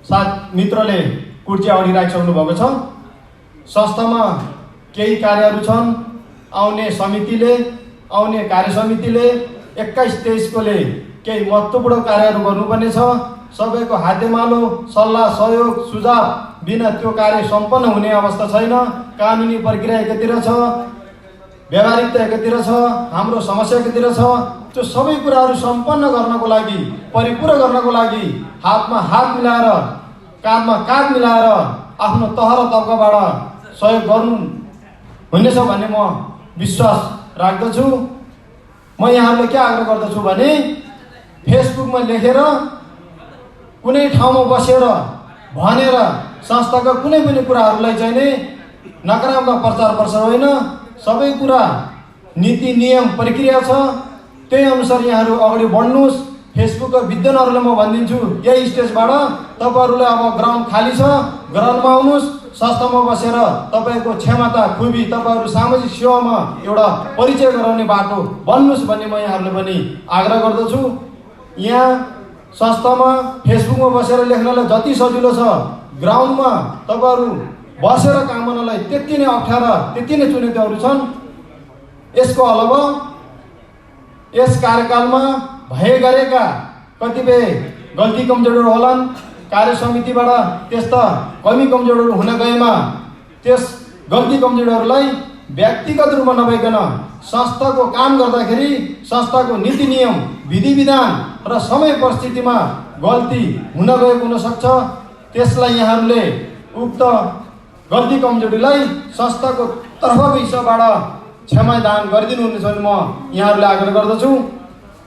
साथ मित्रले कुर्ची अगाडि राखिसक्नु भएको छ। संस्थामा केही कार्यहरू छन्। आउने कार्य समितिले 21-23 कोले केही महत्त्वपूर्ण कार्यहरू गर्नुपर्ने छ। सबैको हातेमालो, सल्लाह, सहयोग, सुझाव बिना त्यो कार्य सम्पन्न हुने अवस्था छैन। कानुनी प्रक्रिया एकातिर छ, व्यावहारिकता एकातिर छ, हाम्रो समस्या एकातिर छ। त्यो सबै कुराहरू सम्पन्न गर्नको लागि, परिपूर्ण गर्नको लागि हातमा हात मिलाएर, काँधमा काँध मिलाएर आफ्नो तह र तब्काबाट सहयोग गर्नु हुनेछ भन्ने म विश्वास राख्दछु। म यहाँहरूलाई के आग्रह गर्दछु भने फेसबुकमा लेखेर, कुनै ठाउँमा बसेर भनेर संस्थाका कुनै पनि कुराहरूलाई चाहिँ नै नकारात्मक प्रचार प्रसार होइन। सबै कुरा नीति, नियम, प्रक्रिया छ। त्यही अनुसार यहाँहरू अगाडि बढ्नुहोस्। फेसबुकका विद्वानहरूलाई म भनिदिन्छु, यही स्टेजबाट तपाईँहरूले अब ग्राउन्ड खाली छ, ग्राउन्डमा आउनुहोस्। संस्थामा बसेर तपाईँको क्षमता, खुबी, तपाईँहरू सामाजिक सेवामा एउटा परिचय गराउने बाटो बन्नुहोस् भन्ने म यहाँहरूले पनि आग्रह गर्दछु। यहाँ संस्थामा फेसबुकमा बसेर लेख्नलाई जति सजिलो छ, ग्राउन्डमा तपाईँहरू बसेर काम गर्नलाई त्यति नै अप्ठ्यारा, त्यति नै चुनौतीहरू छन्। यसको अलावा यस कार्यकालमा गरेका कतिपय गल्ती कमजोरीहरू होलान्। कार्य समितिबाट त्यस्ता कमी कमजोरीहरू हुन गएमा त्यस गल्ती कमजोरीहरूलाई व्यक्तिगत रूपमा नभइकन संस्थाको काम गर्दाखेरि संस्थाको नीति नियम, विधि विधान र समय परिस्थितिमा गल्ती हुन गएको हुनसक्छ। त्यसलाई यहाँहरूले उक्त गल्ती कमजोरीलाई संस्थाको तर्फको हिस्साबाट क्षमादान गरिदिनु हुनेछ भने म यहाँहरूले आग्रह गर्दछु।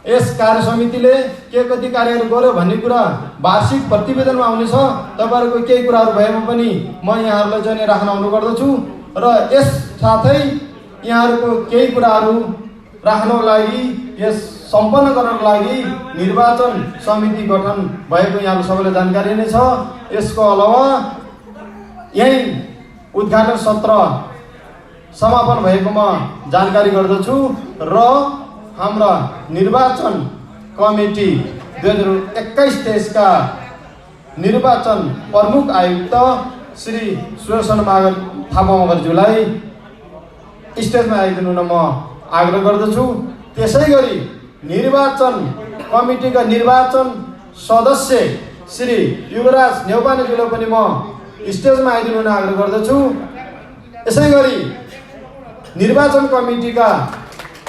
यस कार्य समितिले के कति कार्यहरू गर्यो भन्ने कुरा वार्षिक प्रतिवेदनमा आउनेछ। तपाईँहरूको केही कुराहरू भएमा पनि म यहाँहरूलाई चाहिँ राख्न आउनु गर्दछु र यस साथै यहाँहरूको केही कुराहरू राख्नको लागि यस सम्पन्न गर्नको लागि निर्वाचन समिति गठन भएको यहाँहरू सबैलाई जानकारी नै छ। यसको अलावा यही उद्घाटन सत्र समापन भएको म जानकारी गर्दछु र हाम्रा निर्वाचन कमिटी 2021-23 का निर्वाचन प्रमुख आयुक्त श्री सुदर्शन मागर थापा मगरज्यूलाई स्टेजमा आइदिनु हुन म आग्रह गर्दछु। त्यसै गरी निर्वाचन कमिटीका निर्वाचन सदस्य श्री युवराज नेउपानेज्यूलाई पनि म स्टेजमा आइदिनु हुन आग्रह गर्दछु। यसै गरी निर्वाचन कमिटीका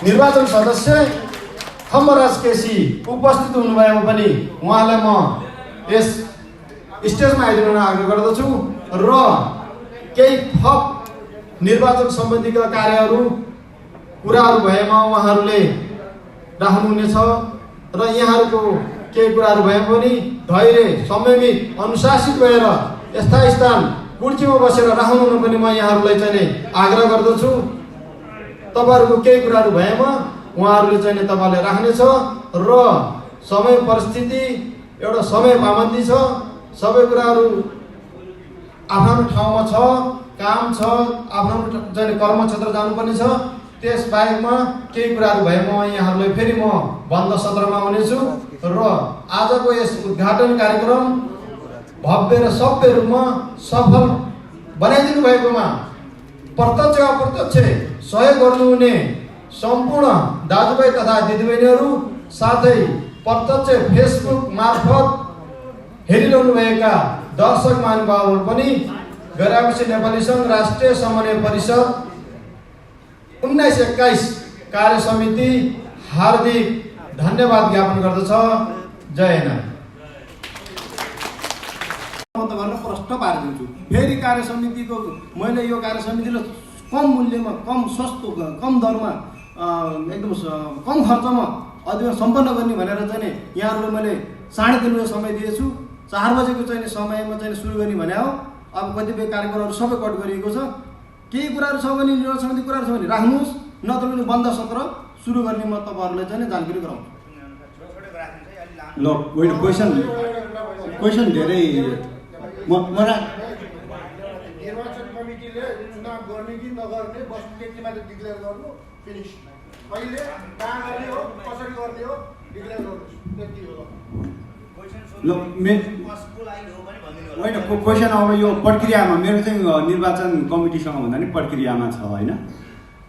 निर्वाचन सदस्य खम्बराज केसी उपस्थित हुनुभएमा पनि उहाँलाई म यस स्टेजमा आइदिनु हुन आग्रह गर्दछु र केही थप निर्वाचन सम्बन्धीका कार्यहरू कुराहरू भएमा उहाँहरूले राख्नुहुनेछ र यहाँहरूको केही कुराहरू भए पनि धैर्य संयमित अनुशासित भएर यस्ता स्थान कुर्सीमा बसेर राख्नु हुन पनि म यहाँहरूलाई चाहिँ आग्रह गर्दछु। तपाईँहरूको केही कुराहरू भएमा उहाँहरूले चाहिँ तपाईँले राख्नेछ र समय परिस्थिति एउटा समय पाबन्दी छ। सबै कुराहरू आफ्नो ठाउँमा छ, काम छ, आफ्नो चाहिँ कर्मक्षेत्र जानुपर्ने छ। त्यस बाहेकमा केही कुराहरू भएमा यहाँहरूलाई फेरि म बन्द सत्रमा आउनेछु र आजको यस उद्घाटन कार्यक्रम भव्य र सभ्य रूपमा सफल बनाइदिनु भएकोमा प्रत्यक्ष अप्रत्यक्ष सहयोग गर्नुहुने सम्पूर्ण दाजुभाइ तथा दिदीबहिनीहरू साथै प्रत्यक्ष फेसबुक मार्फत हेरिरहनुभएका दर्शक महानुभावहरू पनि गैर-आवासीय नेपाली सङ्घ राष्ट्रिय समन्वय परिषद 1921 कार्य समिति हार्दिक धन्यवाद ज्ञापन गर्दछ। जय हिन्द। गर्न प्रश्न पारिदिन्छु। फेरि कार्य समितिको मैले यो कार्य समितिले कम मूल्यमा, कम सस्तो, कम दरमा, एकदम कम खर्चमा अधिवेशन सम्पन्न गर्ने भनेर चाहिँ यहाँहरूले मैले 3.5 बजे समय दिएछु। 4 बजेको चाहिँ समयमा चाहिँ सुरु गर्ने भने हो। अब कतिपय कार्यक्रमहरू सबै कट गरिएको छ। केही कुराहरू छ भने निर्वाचन समिति कुराहरू छ भने राख्नुहोस्, नत्र भने बन्द सत्र सुरु गर्ने म तपाईँहरूलाई चाहिँ जानकारी गराउँछु। ल वेट क्वेसन धेरै निर्वाचन कमिटीले चुनाव गर्ने कि नगर्ने बस्नु त्यतिमा डिक्लेयर गर्नु, फिनिस। कहिले कहाँ गर्ने हो, कसरी गर्ने हो डिक्लेयर गर्नुहोस्, त्यति हो। होइन क्वेसन अब यो प्रक्रियामा मेरो चाहिँ निर्वाचन कमिटीसँग भन्दा नि प्रक्रियामा छ होइन।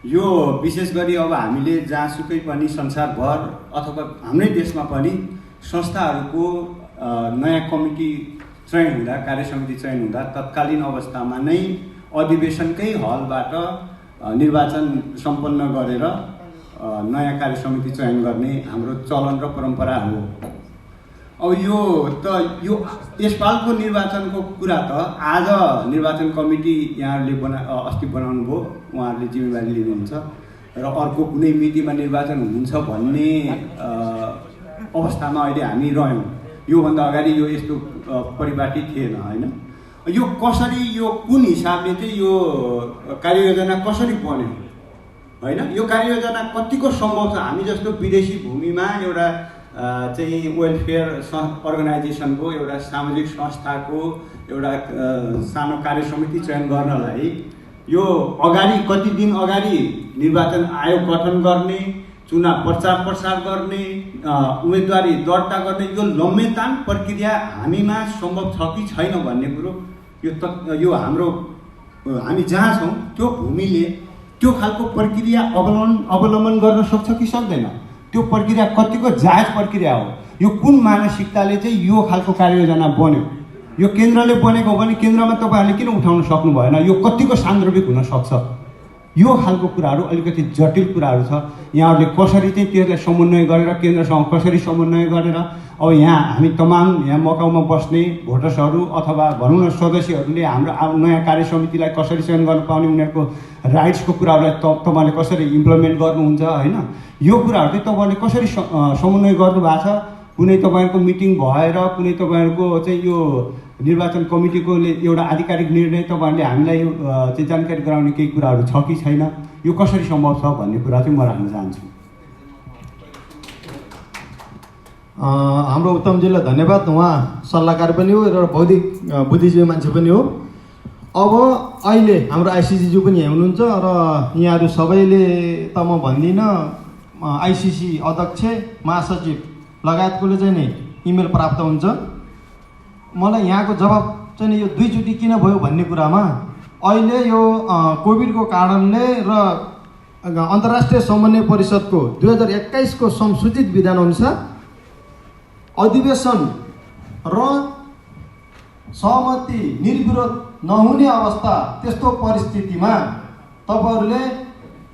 यो विशेष गरी अब हामीले जहाँसुकै पनि संसारभर अथवा हाम्रै देशमा पनि संस्थाहरूको नयाँ कमिटी चयन हुँदा, कार्य समिति चयन हुँदा तत्कालीन अवस्थामा नै अधिवेशनकै हलबाट निर्वाचन सम्पन्न गरेर नयाँ कार्य समिति चयन गर्ने हाम्रो चलन र परम्परा हो। अब यो यसपालको निर्वाचनको कुरा त आज निर्वाचन कमिटी यहाँहरूले अस्ति बनाउनु भयो, उहाँहरूले जिम्मेवारी लिनुहुन्छ र अर्को कुनै मितिमा निर्वाचन हुन्छ भन्ने अवस्थामा अहिले हामी रह्यौँ। योभन्दा अगाडि यो यस्तो परिपाटी थिएन होइन। यो कसरी, यो कुन हिसाबले चाहिँ यो कार्ययोजना कसरी बन्यो होइन, यो कार्ययोजना कतिको सम्भव छ। हामी जस्तो विदेशी भूमिमा एउटा चाहिँ वेलफेयर अर्गनाइजेसनको, एउटा सामाजिक संस्थाको एउटा सानो कार्य समिति चयन गर्नलाई यो अगाडि कति दिन अगाडि निर्वाचन आयोग गठन गर्ने, चुनाव प्रचार प्रसार गर्ने, उम्मेदवारी दर्ता गर्ने यो लम्बेतान प्रक्रिया हामीमा सम्भव छ कि छैन भन्ने कुरो यो हाम्रो हामी जहाँ छौँ त्यो भूमिले त्यो खालको प्रक्रिया अवलम्बन गर्न सक्छ कि सक्दैन, त्यो प्रक्रिया कतिको जायज प्रक्रिया हो, यो कुन मानसिकताले चाहिँ यो खालको कार्ययोजना बन्यो, यो केन्द्रले बनेको हो भने केन्द्रमा तपाईँहरूले किन उठाउन सक्नु भएन, यो कतिको सान्दर्भिक हुन सक्छ, यो खालको कुराहरू अलिकति जटिल कुराहरू छ। यहाँहरूले कसरी चाहिँ त्यसलाई समन्वय गरेर केन्द्रसँग कसरी समन्वय गरेर अब यहाँ हामी तमाम यहाँ मकाउमा बस्ने भोटर्सहरू अथवा भनौँ न सदस्यहरूले हाम्रो नयाँ कार्य समितिलाई कसरी चयन गर्न पाउने उनीहरूको राइट्सको कुराहरूलाई तपाईँले कसरी इम्प्लिमेन्ट गर्नुहुन्छ होइन, यो कुराहरू चाहिँ तपाईँले कसरी समन्वय गर्नुभएको छ? कुनै तपाईँहरूको मिटिङ भएर कुनै तपाईँहरूको चाहिँ यो निर्वाचन कमिटीको एउटा आधिकारिक निर्णय तपाईँहरूले हामीलाई चाहिँ जानकारी गराउने केही कुराहरू छ कि छैन, यो कसरी सम्भव छ भन्ने कुरा चाहिँ म राख्न चाहन्छु। हाम्रो उत्तमजीलाई धन्यवाद। उहाँ सल्लाहकार पनि हो र बौद्धिक बुद्धिजीवी मान्छे पनि हो। अब अहिले हाम्रो आइसिसीज्यू पनि यहाँ हुनुहुन्छ र यहाँहरू सबैले त म भन्दिनँ, आइसिसी अध्यक्ष महासचिव लगायतकोले चाहिँ नि इमेल प्राप्त हुन्छ। मलाई यहाँको जवाब चाहिँ यो दुईचोटि किन भयो भन्ने कुरामा अहिले यो कोभिडको कारणले र अन्तर्राष्ट्रिय समन्वय परिषदको 2021 को संशोधित विधानअनुसार अधिवेशन र सहमति निर्विरोध नहुने अवस्था, त्यस्तो परिस्थितिमा तपाईँहरूले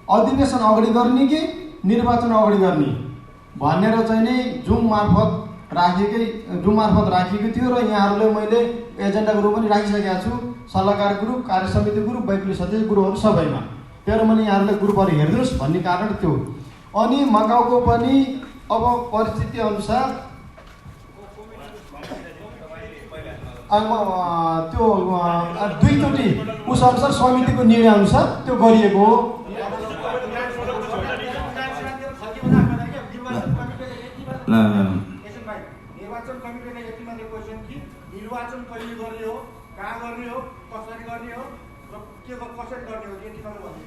अधिवेशन अगाडि गर्ने कि निर्वाचन अगाडि गर्ने भनेर चाहिँ नि जुम मार्फत राखेको थियो र यहाँहरूले मैले एजेन्डा ग्रुप पनि राखिसकेको छु, सल्लाहकार ग्रुप, कार्य समिति ग्रुप, वैकल्पिक सदस्य ग्रुपहरू सबैमा। तर मैले यहाँहरूले ग्रुपहरू हेरिदिनुहोस् भन्ने कारण त्यो। अनि मकाउको पनि अब परिस्थिति अनुसार त्यो दुईचोटि उस अनुसार समितिको निर्णय अनुसार त्यो गरिएको हो। निर्वाचन कमिटीले यति मात्रै क्वेसन कि निर्वाचन कहिले गर्ने हो, कहाँ गर्ने हो, कसरी गर्ने हो र के कसरी गर्ने हो, यति मात्रै भन्नु।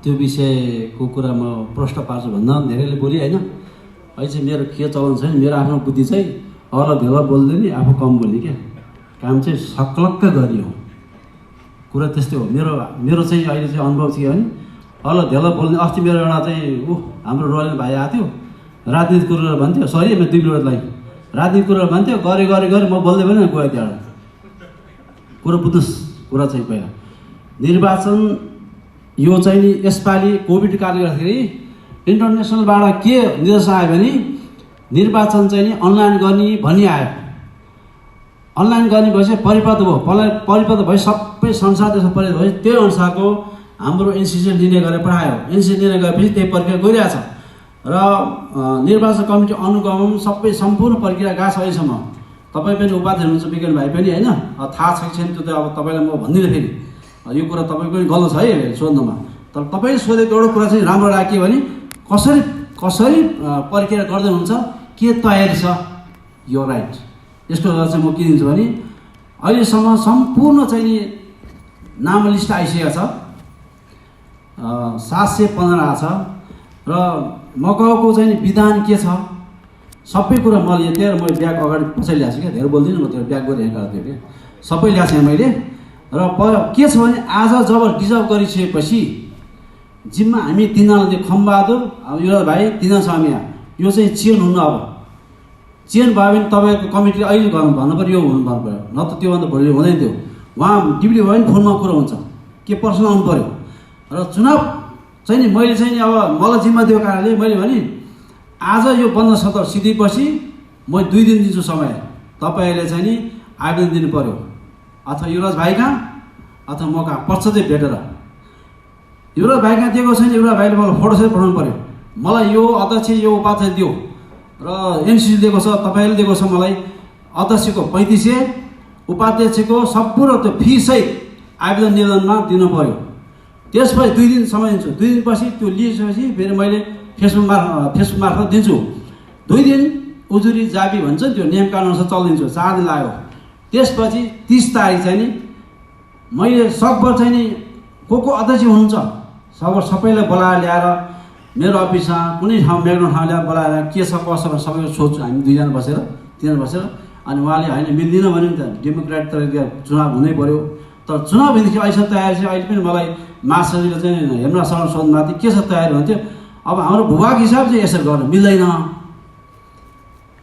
त्यो विषयको कुरा म प्रश्न पार्छु भन्दा धेरैले बोली होइन। अहिले चाहिँ मेरो के चलन छैन, मेरो आफ्नो बुद्धि चाहिँ अरूलाई भेला बोल्दैन नि, आफू कम बोल्ने क्या, काम चाहिँ सक्लक्क गरियो कुरा त्यस्तै हो। मेरो चाहिँ अहिले चाहिँ अनुभव थियो भने अरूलाई भेला बोल्ने। अस्ति मेरो एउटा चाहिँ हाम्रो रोयल भाइ आएको थियो, राजनीतिक कुराहरू भन्थ्यो, सरी म दुई मिनटलाई राजनीतिक कुराहरू भन्थ्यो, गरे म बोल्दै पनि गएँ त्यहाँबाट। कुरा बुझ्नुहोस्, कुरा चाहिँ पहिला निर्वाचन यो चाहिँ नि यसपालि कोभिड कारणले गर्दाखेरि इन्टरनेसनलबाट के निर्देश आयो भने निर्वाचन चाहिँ नि अनलाइन गर्ने भनी आयो। अनलाइन गर्ने भएपछि परिपक्व भयो, परिपक्व भए सबै संसार देशमा परिपक्व भए त्यही अनुसारको हाम्रो एनसिसीले निर्णय गरेर पठायो। एनसिसी निर्णय गरेपछि त्यही प्रक्रिया गइरहेछ र निर्वाचन कमिटी अनुगमन सबै सम्पूर्ण प्रक्रिया गएको छ अहिलेसम्म। तपाईँ पनि उपाध्यक्ष हुनुहुन्छ, विज्ञान भाइ पनि होइन, थाहा छ कि छैन त्यो त अब तपाईँलाई म भन्दिनँ। फेरि यो कुरा तपाईँको पनि गलत छ है सोध्नुमा। तर तपाईँले सोधेको एउटा कुरा चाहिँ राम्रो लाग्यो भने कसरी प्रक्रिया गर्दै हुनुहुन्छ, के तयारी छ, यो राइट। यसको जवाब चाहिँ म के दिन्छु भने अहिलेसम्म सम्पूर्ण चाहिँ नि नाम लिस्ट आइसकेको छ, 715 आएको छ र मकाउको चाहिँ विधान के छ सबै कुरा मैले त्यहाँ मैले ब्याग अगाडि पछाडि ल्याएको छु क्या, धेरै बोल्दिनँ म, त्यो ब्याग गरेर हेर्दा थियो क्या, सबै ल्याएको छु मैले। र के छ भने आज जब डिजर्भ गरिसकेपछि जिम्मा हामी तिनजना थियो, खमबहादुर यो भाइ तिनजना छ हामी यहाँ, यो चाहिँ चेन हुनु। अब चेन भयो भने तपाईँको कमिटीले अहिले भन्नु पऱ्यो, यो भन्नु पऱ्यो, न त त्योभन्दा भोलि हुँदैन थियो। उहाँ डिप्टी भयो भने फोनमा कुरा हुन्छ, के प्रश्न आउनु पऱ्यो। र चुनाव चाहिँ नि मैले चाहिँ नि अब मलाई जिम्मा दिएको कारणले मैले भने आज यो बन्द सत्र सिद्धिपछि म 2 दिन दिन्छु समय, तपाईँहरूले चाहिँ नि आवेदन दिनु पऱ्यो, अथवा युवराज भाइ कहाँ अथवा म कहाँ प्रत्यक्ष भेटेर। युवराज भाइ कहाँ दिएको छैन, युवराज भाइले मलाई फोटोसहित पठाउनु पऱ्यो, मलाई यो अध्यक्ष यो उपाध्यक्ष दियो र एनसिसी दिएको छ, तपाईँले दिएको छ मलाई, अध्यक्षको 3500, उपाध्यक्षको सम्पूर्ण त्यो फीसहित आवेदन निवेदनमा दिनु पऱ्यो। त्यसपछि 2 दिन समय दिन्छु, 2 दिनपछि त्यो लिइसकेपछि फेरि मैले फेसबुक मार्फत दिन्छु। 2 दिन उजुरी जाबी भन्छ त्यो नियम कानुन अनुसार चलिदिन्छु, 4 दिन लाग्यो। त्यसपछि 30 तारिक चाहिँ नि मैले सकभर चाहिँ नि को अध्यक्ष हुनुहुन्छ सबैलाई बोलाएर ल्याएर मेरो अफिसमा कुनै ठाउँ मेग्नो ठाउँ ल्याएर बोलाएर के छ कसो छ सबैको सोध्छु हामी, 2 जना बसेर 3 जना बसेर। अनि उहाँले होइन मिल्दिनँ भने नि त डेमोक्रेट तरिका चुनाव हुनै पऱ्यो। तर चुनाव भनेदेखि अहिलेसम्म तयारी चाहिँ अहिले पनि मलाई महासचिवले चाहिँ हेर्न सक्नु सोध्नुमाथि के छ तयारी भन्थ्यो। अब हाम्रो भूभाग हिसाब चाहिँ यसरी गर्नु मिल्दैन,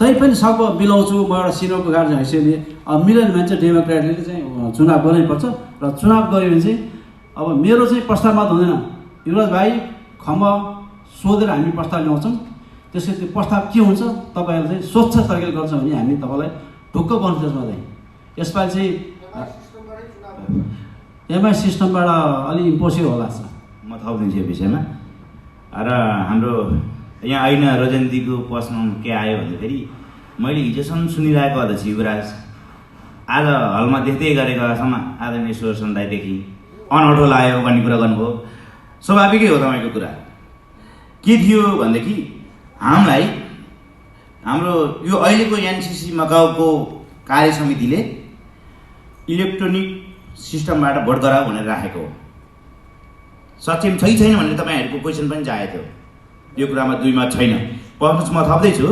तैपनि सब मिलाउँछु म एउटा सिनियरको गार्जियन हैसियतले। अब मिलेन भने चाहिँ डेमोक्रेटले चाहिँ चुनाव गर्नैपर्छ र चुनाव गऱ्यो भने चाहिँ अब मेरो चाहिँ प्रस्ताव मात्र हुँदैन, युवराज भाइ खम्ब सोधेर हामी प्रस्ताव ल्याउँछौँ। त्यसै त्यो प्रस्ताव के हुन्छ तपाईँहरूले चाहिँ स्वच्छ तरिकाले गर्छ भने हामी तपाईँलाई ढुक्क बनाउँछ त्यसमा चाहिँ। यसपालि चाहिँ एमआई सिस्टमबाट अलिक इम्पोसिबल होला जस्तो म थपिदिन्छु यो विषयमा। र हाम्रो यहाँ ऐन रजनीतिको प्रश्न के आयो भन्दाखेरि मैले हिजोसम्म सुनिरहेको अध्यक्ष युवराज आज हलमा देख्दै गरेकोसम्म आदरणीय सुदर्शन दाइदेखि अनौठो लाग्यो भन्ने कुरा गर्नुभयो। स्वाभाविकै हो तपाईँको कुरा। के थियो भनेदेखि हामीलाई हाम्रो यो अहिलेको एनसिसी मकाउको कार्य समितिले इलेक्ट्रोनिक सिस्टमबाट भोट गराऊ भनेर राखेको हो। सक्षम छै छैन भनेर तपाईँहरूको क्वेसन पनि जायज हो। यो कुरामा दुई मत छैन। पक्ष म थप्दैछु,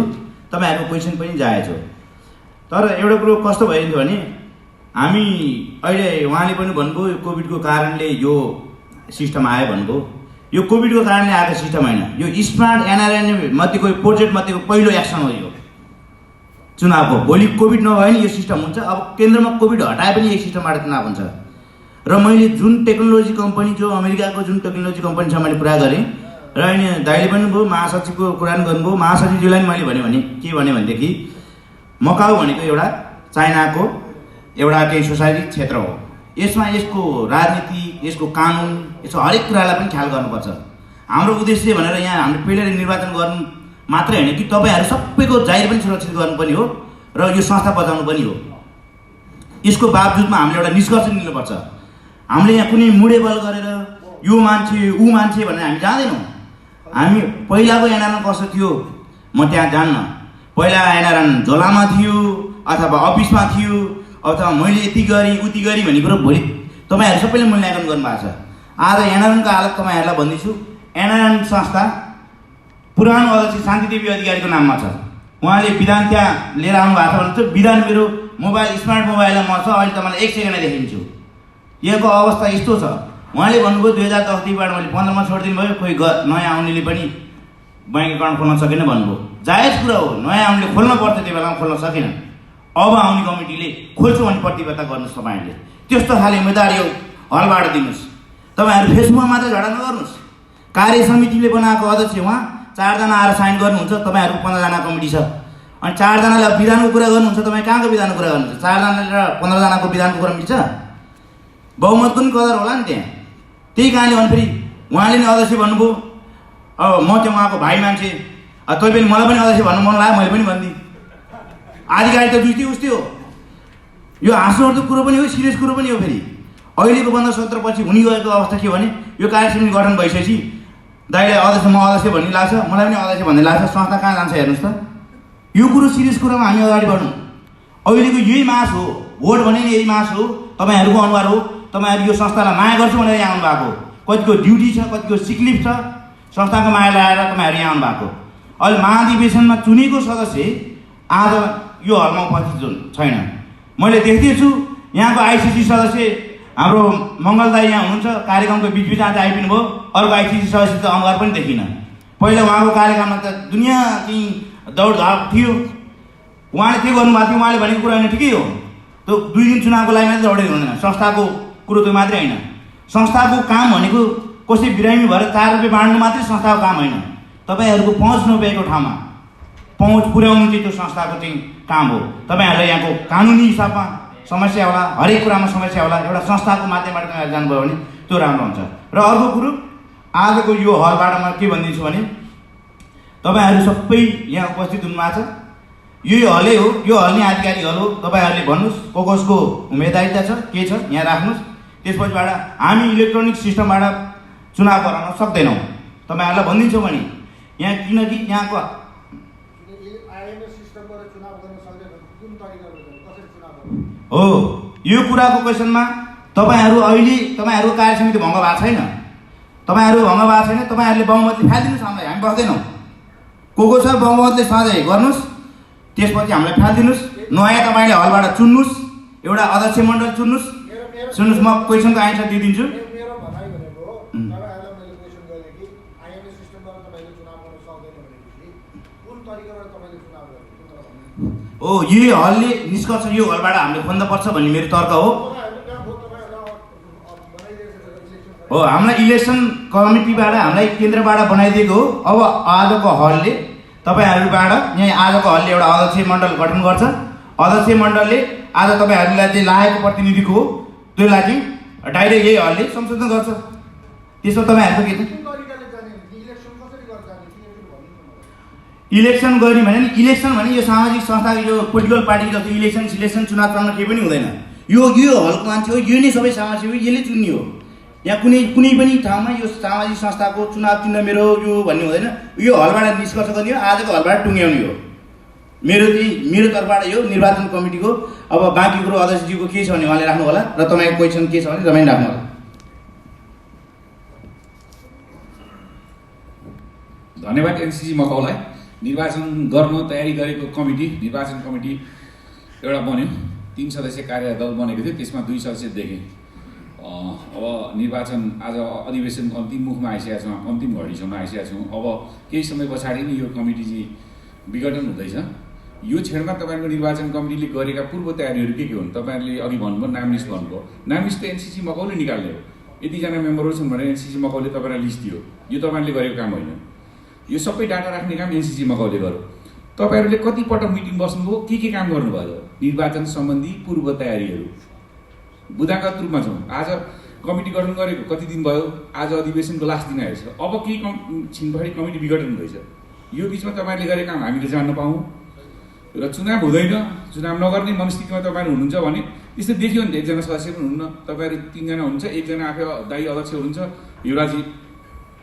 तपाईँहरूको क्वेसन पनि जायज हो। तर एउटा कुरो कस्तो भइदियो भने हामी अहिले उहाँले पनि भन्नुभयो यो कोभिडको कारणले यो सिस्टम आयो भन्नुभयो। यो कोभिडको कारणले आएको सिस्टम होइन, यो स्मार्ट एनआरएन मध्येको प्रोजेक्ट मध्येको पहिलो एक्सन हो यो चुनावको। भोलि कोभिड नभए पनि यो सिस्टम हुन्छ। अब केन्द्रमा कोभिड हटाए पनि यही सिस्टमबाट चुनाव हुन्छ। र मैले जुन टेक्नोलोजी कम्पनी जो अमेरिकाको जुन टेक्नोलोजी कम्पनी छ मैले कुरा गरेँ र अहिले दाइले पनि भयो महासचिवको कुरा पनि गर्नुभयो। महासचिवज्यूलाई पनि मैले के भने भनेदेखि मकाउ भनेको एउटा चाइनाको एउटा केही सोसाइटी क्षेत्र हो। यसमा यसको राजनीति, यसको कानुन, यसको हरेक कुरालाई पनि ख्याल गर्नुपर्छ। हाम्रो उद्देश्य भनेर यहाँ हामीले पहिला निर्वाचन गर्नु मात्रै होइन कि तपाईँहरू सबैको जागिर पनि सुरक्षित गर्नुपर्ने हो र यो संस्था बचाउनु पनि हो। यसको बावजुदमा हामीले एउटा निष्कर्ष लिनुपर्छ। हामीले यहाँ कुनै मुडेबल गरेर यो मान्छे ऊ मान्छे भनेर हामी जाँदैनौँ। हामी पहिलाको एनआरएन कस्तो थियो म त्यहाँ जान्न। पहिला एनआरएन झोलामा थियो अथवा अफिसमा थियो अथवा मैले यति गरेँ उति गरेँ भन्ने कुरो भोलि तपाईँहरू सबैले मूल्याङ्कन गर्नुभएको छ। आज एनआरएनको हालत तपाईँहरूलाई भन्दैछु। एनआरएन संस्था पुरानो अध्यक्ष शान्तिदेवी अधिकारीको नाममा छ। उहाँले विधान त्यहाँ लिएर आउनु भएको छ भने विधान मेरो मोबाइल स्मार्ट मोबाइलमा म छ, अहिले तपाईँलाई 1 सेकेन्डमा देखाइदिन्छु। यहाँको अवस्था यस्तो छ। उहाँले भन्नुभयो 2010 देखिबाट मैले 15 मा छोडिदिनु भयो, कोही नयाँ आउनेले पनि ब्याङ्क एकाउन्ट खोल्न सकेन भन्नुभयो। जायज कुरा हो, नयाँ आउनेले खोल्न पर्थ्यो, त्यो बेलामा खोल्न सकेन। अब आउने कमिटीले खोल्छु भने प्रतिबद्धता गर्नुहोस्। तपाईँहरूले त्यस्तो खाले उम्मेदवार यो हलबाट दिनुहोस्। तपाईँहरू फेसबुकमा मात्रै झगडा नगर्नुहोस्। कार्य समितिले बनाएको अध्यक्ष उहाँ 4 जना आएर साइन गर्नुहुन्छ। तपाईँहरूको 15 जना कमिटी छ अनि 4 जनाले विधानको कुरा गर्नुहुन्छ। तपाईँ कहाँको विधानको कुरा गर्नुहुन्छ? 4 जनाले र 15 जनाको विधानको कुरा मिल्छ? बहुमतको पनि कदर होला नि त्यहाँ। त्यही कारणले भने फेरि उहाँले नै अध्यक्ष भन्नुभयो। अब म चाहिँ उहाँको भाइ मान्छे, तै पनि मलाई पनि अध्यक्ष भन्नु मन लाग्यो, मैले पनि भनिदिएँ। आधिकारिक त दुई उस्तै हो। यो हाँस्नुपर्दो कुरो पनि हो, सिरियस कुरो पनि हो। फेरि अहिलेको बन्द सत्र पछि हुने गएको अवस्था के भने यो कार्य समिति गठन भइसकेपछि दाइलाई अध्यक्ष म अध्यक्ष भन्ने लाग्छ, मलाई पनि अध्यक्ष भन्ने लाग्छ। संस्था कहाँ जान्छ हेर्नुहोस् त। यो कुरो सिरियस कुरामा हामी अगाडि बढौँ। अहिलेको यही मास हो, भोट भने नि यही मास हो, तपाईँहरूको अनुहार हो। तपाईँहरू यो संस्थालाई माया गर्छु भनेर यहाँ आउनुभएको। कतिको ड्युटी छ, कतिको सिकलिफ छ, संस्थाको माया लगाएर तपाईँहरू यहाँ आउनुभएको। अहिले महाधिवेशनमा चुनेको सदस्य आज यो हलमा उपस्थित छैन। मैले देख्दैछु यहाँको आइसिसी सदस्य हाम्रो मङ्गल दाई यहाँ हुनुहुन्छ, कार्यक्रमको बिचबिच आज आइदिनु भयो। अर्को आइसिसी सदस्य त अनुहार पनि देखिनँ। पहिला उहाँको कार्यक्रममा त दुनियाँ चाहिँ दौडधाप थियो। उहाँले के गर्नुभएको थियो, उहाँले भनेको कुरा होइन, ठिकै हो। त्यो 2 दिन चुनावको लागि मात्रै दौडेको हुँदैन। संस्थाको कुरो त्यो मात्रै होइन। संस्थाको काम भनेको कसै बिरामी भएर 4 रुपियाँ बाँड्नु मात्रै संस्थाको काम होइन। तपाईँहरूको पहुँच नभएको ठाउँमा पहुँच पुर्याउनु चाहिँ त्यो संस्थाको चाहिँ काम हो। तपाईँहरूलाई यहाँको कानुनी हिसाबमा समस्या होला, हरेक कुरामा समस्या होला, एउटा संस्थाको माध्यमबाट तपाईँहरू जानुभयो भने त्यो राम्रो हुन्छ। र अर्को कुरो आजको यो हलबाट म के भनिदिन्छु भने तपाईँहरू सबै यहाँ उपस्थित हुनुभएको छ। यो हलै हो, यो हल नै आधिकारिक हल हो। तपाईँहरूले भन्नुहोस् कसको उम्मेदवारिता छ, के छ, यहाँ राख्नुहोस्। त्यसपछिबाट हामी इलेक्ट्रोनिक सिस्टमबाट चुनाव गराउन सक्दैनौँ। तपाईँहरूलाई भनिदिन्छौँ भने यहाँ किनकि यहाँको हो यो कुराको क्वेसनमा तपाईँहरू अहिले तपाईँहरूको कार्य समिति भङ्ग भएको छैन। तपाईँहरू भङ्ग भएको छैन। तपाईँहरूले बहुमतले फालिदिनुहोस्, हामीलाई हामी बस्दैनौँ। को छ बहुमतले सधैँ गर्नुहोस्, त्यसपछि हामीलाई फालिदिनुहोस्। नयाँ तपाईँले हलबाट चुन्नुहोस्, एउटा अध्यक्ष मण्डल चुन्नुहोस्। सुन्नुहोस्, म क्वेसनको आन्सर दिइदिन्छु। ओ यही हलले निष्कर्ष यो हलबाट हामीले खोज्नुपर्छ भन्ने मेरो तर्क हो। हो हामीलाई इलेक्सन कमिटीबाट हामीलाई केन्द्रबाट बनाइदिएको हो। अब आजको हलले तपाईँहरूबाट यहाँ आजको हलले एउटा अध्यक्ष मण्डल गठन गर्छ। अध्यक्ष मण्डलले आज तपाईँहरूलाई चाहिँ लागेको प्रतिनिधिको हो त्यसलाई चाहिँ डाइरेक्ट यही हलले संशोधन गर्छ। त्यसमा तपाईँहरूको के छ? इलेक्सन गर्ने भने नि इलेक्सन भने यो सामाजिक संस्था यो पोलिटिकल पार्टी जस्तो इलेक्सन सिलेक्सन चुनाव चल्न केही पनि हुँदैन। यो हलको मान्छे हो, यो नै सबै समाजसेवी यसले चुन्ने हो। यहाँ कुनै पनि ठाउँमा यो सामाजिक संस्थाको चुनाव चिन्ह मेरो यो भन्ने हुँदैन। यो हलबाट निष्कर्ष गर्ने हो, आजको हलबाट टुङ्ग्याउने हो। मेरो तर्फबाट यो निर्वाचन कमिटीको। अब बाँकी कुरो अध्यक्षजीको के छ भने उहाँले राख्नु होला र तपाईँको क्वेसन के छ भने तपाईँ राख्नु होला। धन्यवाद एनसीसी मकौलाई। निर्वाचन गर्न तयारी गरेको कमिटी निर्वाचन कमिटी एउटा बन्यो। 3 सदस्यीय कार्य दल बनेको थियो, त्यसमा 2 सदस्य देखेँ। अब निर्वाचन आज अधिवेशन अन्तिम मुखमा आइसकेका छौँ, अन्तिम घडीसम्म आइसकेका छौँ। अब केही समय पछाडि नै यो कमिटी चाहिँ विघटन हुँदैछ। यो क्षणमा तपाईँहरूको निर्वाचन कमिटीले गरेका पूर्व तयारीहरू के हुन्? तपाईँहरूले अघि भन्नुभयो नाम लिस्ट भन्नुभयो। नाम लिस्ट त एनसीसी मकौले निकाल्ने हो। यतिजना मेम्बरहरू छन् भने एनसीसी मकौले तपाईँलाई लिस्ट दियो। यो तपाईँहरूले गरेको काम होइन। यो सबै डाटा राख्ने काम एनसीसी मकौले गर्यो। तपाईँहरूले कतिपटक मिटिङ बस्नुभयो, के काम गर्नुभयो? निर्वाचन सम्बन्धी पूर्व तयारीहरू बुदागत रूपमा छौँ। आज कमिटी गठन गरेको कति दिन भयो? आज अधिवेशनको लास्ट दिन आएछ। अब केही छिनपछाडि कमिटी विघटन हुँदैछ। यो बिचमा तपाईँहरूले गरेको काम हामीले जान्न पाऊँ र चुनाव हुँदैन, चुनाव नगर्ने मनस्थितिमा तपाईँहरू हुनुहुन्छ भने त्यस्तो देखियो नि त। एकजना सदस्य पनि हुन्न, तपाईँहरू 3 जना हुन्छ, एकजना आफै दायी अध्यक्ष हुनुहुन्छ, युवराजी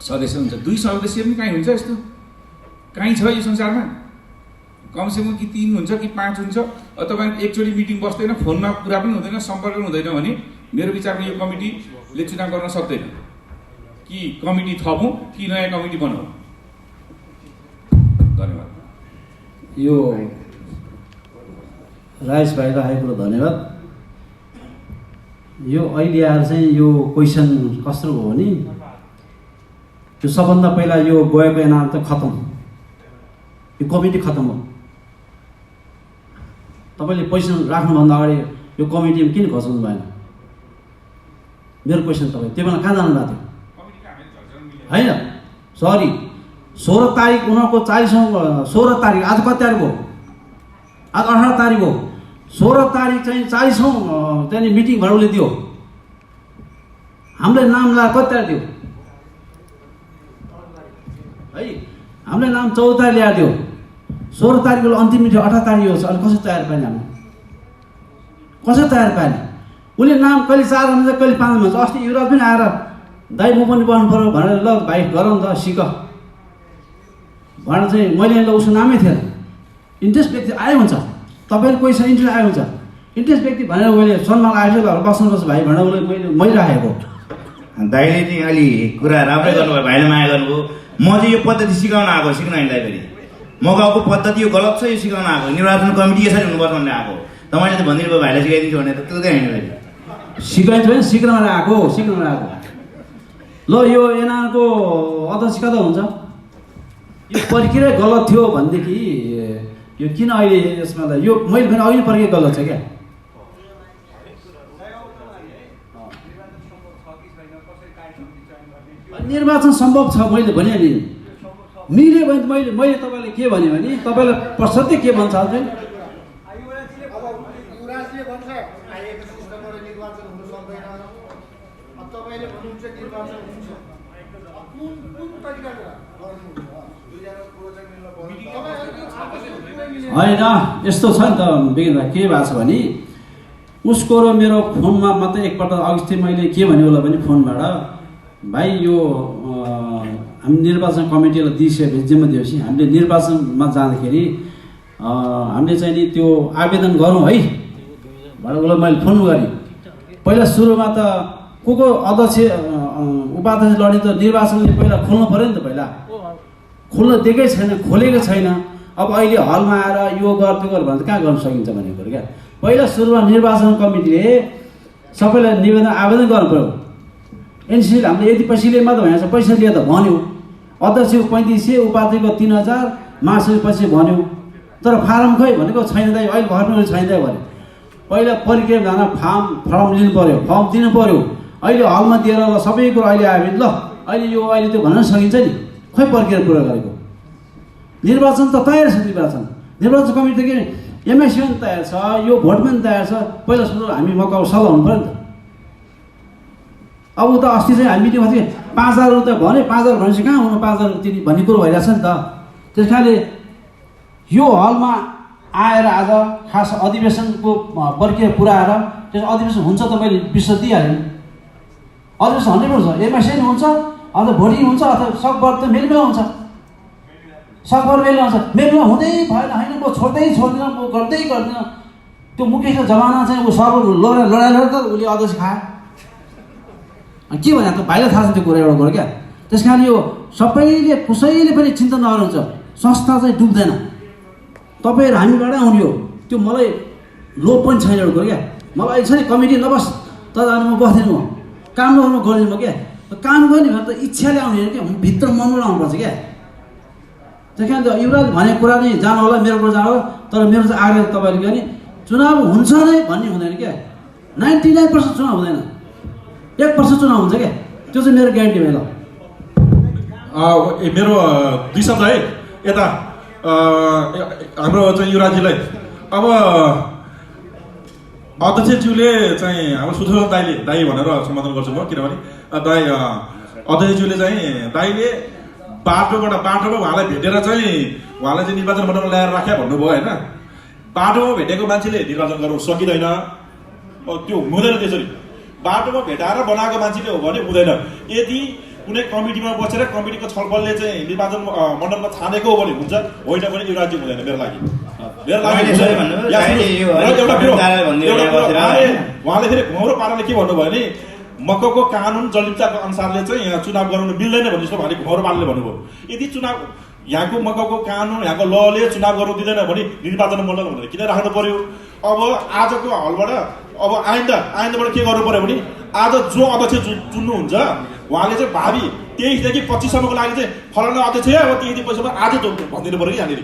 सदस्य हुन्छ, 2 सदस्य पनि कहीँ हुन्छ? यस्तो कहीँ छ यो संसारमा? कमसेकम कि 3 हुन्छ कि 5 हुन्छ। तपाईँ एकचोटि मिटिङ बस्दैन, फोनमा कुरा पनि हुँदैन, सम्पर्क पनि हुँदैन भने मेरो विचारमा यो कमिटीले चुनाव गर्न सक्दैन। कि कमिटी थपौँ कि नयाँ कमिटी बनाऊ? धन्यवाद। यो राजेश भाइलाई आएको धन्यवाद। यो अहिले आएर चाहिँ यो क्वेसन कस्तो हो भने त्यो सबभन्दा पहिला यो गएको एनाम त खतम, यो कमिटी खतम हो। तपाईँले क्वेसन राख्नुभन्दा अगाडि यो कमिटीमा किन घोषणा भएन? मेरो क्वेसन तपाईँ त्यो बेला कहाँ जानु भएको थियो? होइन, सरी, 16 तारिक उनीहरूको 40औँ 16 तारिक, आज कति तारिक हो? आज 18 तारिक हो। 16 तारिक चाहिँ 40औँ त्यहाँनिर मिटिङ भएर उसले दियो। हामीले नाम ला कति तारिक दियो है? हामीले नाम 14 तारिक ल्याएर दियो। 16 तारिक अन्तिम मिटिङ 18 तारिक हो। अनि कसरी तयार पाएन? हामीले कसरी तयार पाएन? उसले नाम कहिले 4 हुन्छ कहिले 5 हुन्छ। अस्ति युवराज पनि आएर दाइ म पनि बन्नु पऱ्यो भनेर ल भाइ गरौँ त सिक भनेर चाहिँ मैले ल उसको नामै थिएन। इन्ट्रेस्ट व्यक्ति आयो हुन्छ, तपाईँले कोही छ इन्ट्रेस्ट आयो हुन्छ, इन्ट्रेस्ट व्यक्ति भनेर मैले सम्मान आएछ ल बस्नुपर्छ भाइ भनेर उसले मैले राखेको। दाइले चाहिँ अलि कुरा राम्रै गर्नुभयो, भाइले माया गर्नुभयो। म चाहिँ यो पद्धति सिकाउन आएको, सिक्न होइन फेरि म गाउँको पद्धति यो गलत छ, यो सिकाउन आएको। निर्वाचन कमिटी यसरी हुनुपर्छ भनेर आएको। तपाईँले त भनिदिनु भयो भाइलाई सिकाइदिन्छु भने त त्यो चाहिँ होइन फेरि। सिकाइन्छ भने सिक्नमा आएको, सिक्नमा आएको। ल यो एनआरको अध्यक्ष कता हुन्छ? यो प्रक्रिया गलत थियो भनेदेखि यो किन अहिले यसमा त यो मैले भने अहिले प्रक्रिया गलत छ क्या? निर्वाचन सम्भव छ मैले भने नि मिल्यो भने मैले तपाईँलाई के भने तपाईँलाई प्रसत्य के भन्छ अझै? होइन यस्तो छ नि त विगत के भएको छ भने उसको र मेरो फोनमा मात्रै एकपल्ट अघि चाहिँ मैले के भने होला भने फोनबाट भाइ यो हामी निर्वाचन कमिटीलाई दिइसकेपछि जिम्मा दिएपछि हामीले निर्वाचनमा जाँदाखेरि हामीले चाहिँ नि त्यो आवेदन गरौँ है भनेर उसलाई मैले फोन गरेँ। पहिला सुरुमा त को अध्यक्ष उपाध्यक्ष लड्ने त निर्वाचनले पहिला खोल्नु पऱ्यो नि त, पहिला खोल्न दिएकै छैन, खोलेको छैन। अब अहिले हलमा आएर यो गर त्यो गर भने त कहाँ गर्न सकिन्छ भनेको कुरो क्या। पहिला सुरुमा निर्वाचन कमिटीले सबैलाई निवेदन आवेदन गर्नु पऱ्यो। एनसिसीले हामीले यति पैसाले मात्र भनेको छ, पैसा लिए त भन्यो, अध्यक्षको 3500 उपाध्यक्षको 3000 महासचिव पछि भन्यो, तर फारम खै भनेको छैन दाइ, अहिले घट्नु छैन दाइ भने। पहिला प्रक्रिया जान फर्म लिनु पऱ्यो, फर्म दिनु पऱ्यो, अहिले हलमा दिएर ल सबै कुरो अहिले आयो भने ल अहिले यो अहिले त्यो भन्न सकिन्छ नि, खोइ पर्खेर पुरा गरेको। निर्वाचन त तयार छ, निर्वाचन कमिटी त के एमएससी पनि तयार छ, यो भोट पनि तयार छ। पहिला सुरु हामी मकाउ सल्लाह हुनु पऱ्यो नि त। अब उता अस्ति चाहिँ हामी मिटिङमा थिएँ 5000 रुपियाँ भने 5000 भनेपछि कहाँ हुनु 5000 तिनी भन्ने कुरो भइरहेछ नि त। त्यस कारणले यो हलमा आएर आज खास अधिवेशनको प्रक्रिया पुऱ्याएर त्यस अधिवेशन हुन्छ त मैले विश्वास दिइहालेँ। अधिवेशन 100% एमएससी हुन्छ अथवा भोटिङ हुन्छ अथवा सकभर त मेलमा हुन्छ, सकभर मेलमा हुन्छ। मेलमा हुँदै भएन होइन म छोड्दिनँ म गर्दिनँ। त्यो मुकेशको जमाना चाहिँ ऊ सर्व लडाएर त उसले अध्यक्ष खायो। के भने त भाइलाई थाहा छ त्यो कुरा एउटा कुरो क्या। त्यस कारण यो सबैले कसैले पनि चिन्ता नगर्नुहुन्छ, संस्था चाहिँ डुब्दैन। तपाईँहरू हामीबाट आउने हो, त्यो मलाई लोभ पनि छैन एउटा कुरो क्या। मलाई छ नि कमिटी नबस् त जानु म बस्दिनँ, म काम नगर्नु गर्दिनँ म क्या। काम गर्ने भने त इच्छाले आउने होइन क्या, भित्र मनबाट आउनुपर्छ क्या। त्यही कारण युवराज भनेको कुरा नै जानु होला, मेरो कुरा जानु होला। तर मेरो चाहिँ आग्रह तपाईँहरूले भने चुनाव हुन्छ नै भन्ने हुँदैन क्या। 99% चुनाव हुँदैन, 1% चुनाव हुन्छ क्या। त्यो चाहिँ मेरो ग्यारेन्टी भयो। मेरो 2 शब्द है यता हाम्रो चाहिँ युवराजीलाई। अब अध्यक्षज्यूले चाहिँ हाम्रो सुधोर दाई भनेर सम्बोधन गर्छु म, किनभने दाई अध्यक्षज्यूले चाहिँ दाईले बाटोमा उहाँलाई भेटेर चाहिँ उहाँलाई चाहिँ निर्वाचन मण्डलमा ल्याएर राख्या भन्नुभयो होइन। बाटोमा भेटेको मान्छेले निर्वाचन गर्नु सकिँदैन, त्यो हुँदैन। त्यसरी बाटोमा भेटाएर बनाएको मान्छेले हो भने हुँदैन। यदि कुनै कमिटीमा बसेर कमिटीको छलफलले चाहिँ निर्वाचन मण्डलमा छानेको हो भने हुन्छ, होइन भने यो राज्य हुँदैन मेरो लागि। उहाँले फेरि घुमाउरो पाराले के भन्नुभयो भने मकौको कानुन जलिप्ताको अनुसारले चाहिँ यहाँ चुनाव गराउनु मिल्दैन भने जस्तो उहाँले घुमाउरो पाराले भन्नुभयो। यदि चुनाव यहाँको मकौको कानुन यहाँको लले चुनाव गर्नु दिँदैन भने निर्वाचन मण्डल भनेर किन राख्नु पर्यो? अब आजको हलबाट अब आइन्दाबाट के गर्नु पर्यो भने आज जो अध्यक्ष चुन्नुहुन्छ उहाँले चाहिँ भावी 23 देखि 25 सम्मको लागि चाहिँ फलाना अध्यक्ष अब 23 देखि 25 सम्म आजै भनिदिनु पर्यो कि यहाँनिर।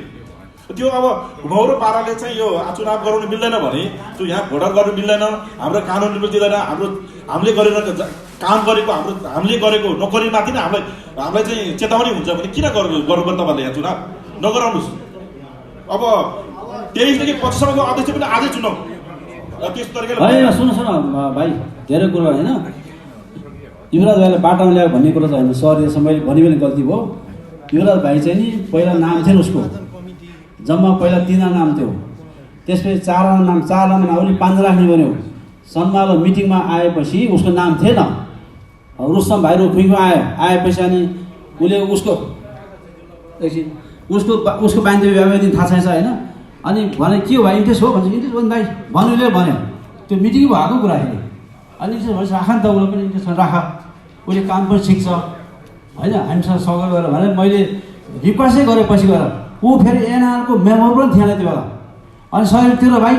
त्यो अब घुमाउरो पाराले चाहिँ यो चुनाव गराउनु मिल्दैन भने त्यो यहाँ भोट गर्नु मिल्दैन, हाम्रो कानुनले दिँदैन, हामीले गरेर काम गरेको हामीले गरेको नोकरीमाथि नै हामीलाई चाहिँ चेतावनी हुन्छ भने किन गर्नु तपाईँहरूले यहाँ चुनाव नगराउनुहोस्। अब 23 देखि 25 सम्मको अध्यक्ष पनि आजै चुनाव त्यस्तो तरिकाले। सुन भाइ, धेरै कुरा होइन, युवराज भाइले बाटामा ल्यायो भन्ने कुरा चाहिँ होइन। सरी मैले भने पनि गल्ती भयो। युवराज भाइ चाहिँ नि पहिला नाम थिएन उसको, जम्मा पहिला 3 नाम थियो, त्यसपछि 4 नाम उसले 5 राख्ने भन्यो। सन्मालो मिटिङमा आएपछि उसको नाम थिएन। रुस्तम भाइ रुखुइको आएपछि अनि उसले उसको बान्धवी दिन थाहा छैन होइन। अनि भने के हो भाइ इन्ट्रेस्ट हो भन्छ, इन्ट्रेस्ट हो नि भाइ भन्नुले भन्यो। त्यो मिटिङ भएको कुरा अहिले अनि इन्ट्रेस्ट भएपछि राख नि त, उसले पनि इन्ट्रेस्ट राख, उसले काम पनि सिक्छ होइन। हामीसँग सघाउ गरेर भने मैले रिक्वेस्टै गरेँ पछि गएर ऊ फेरि एनआरको मेम्बर पनि थिएन त्यो बेला। अनि सहयोगतिर भाइ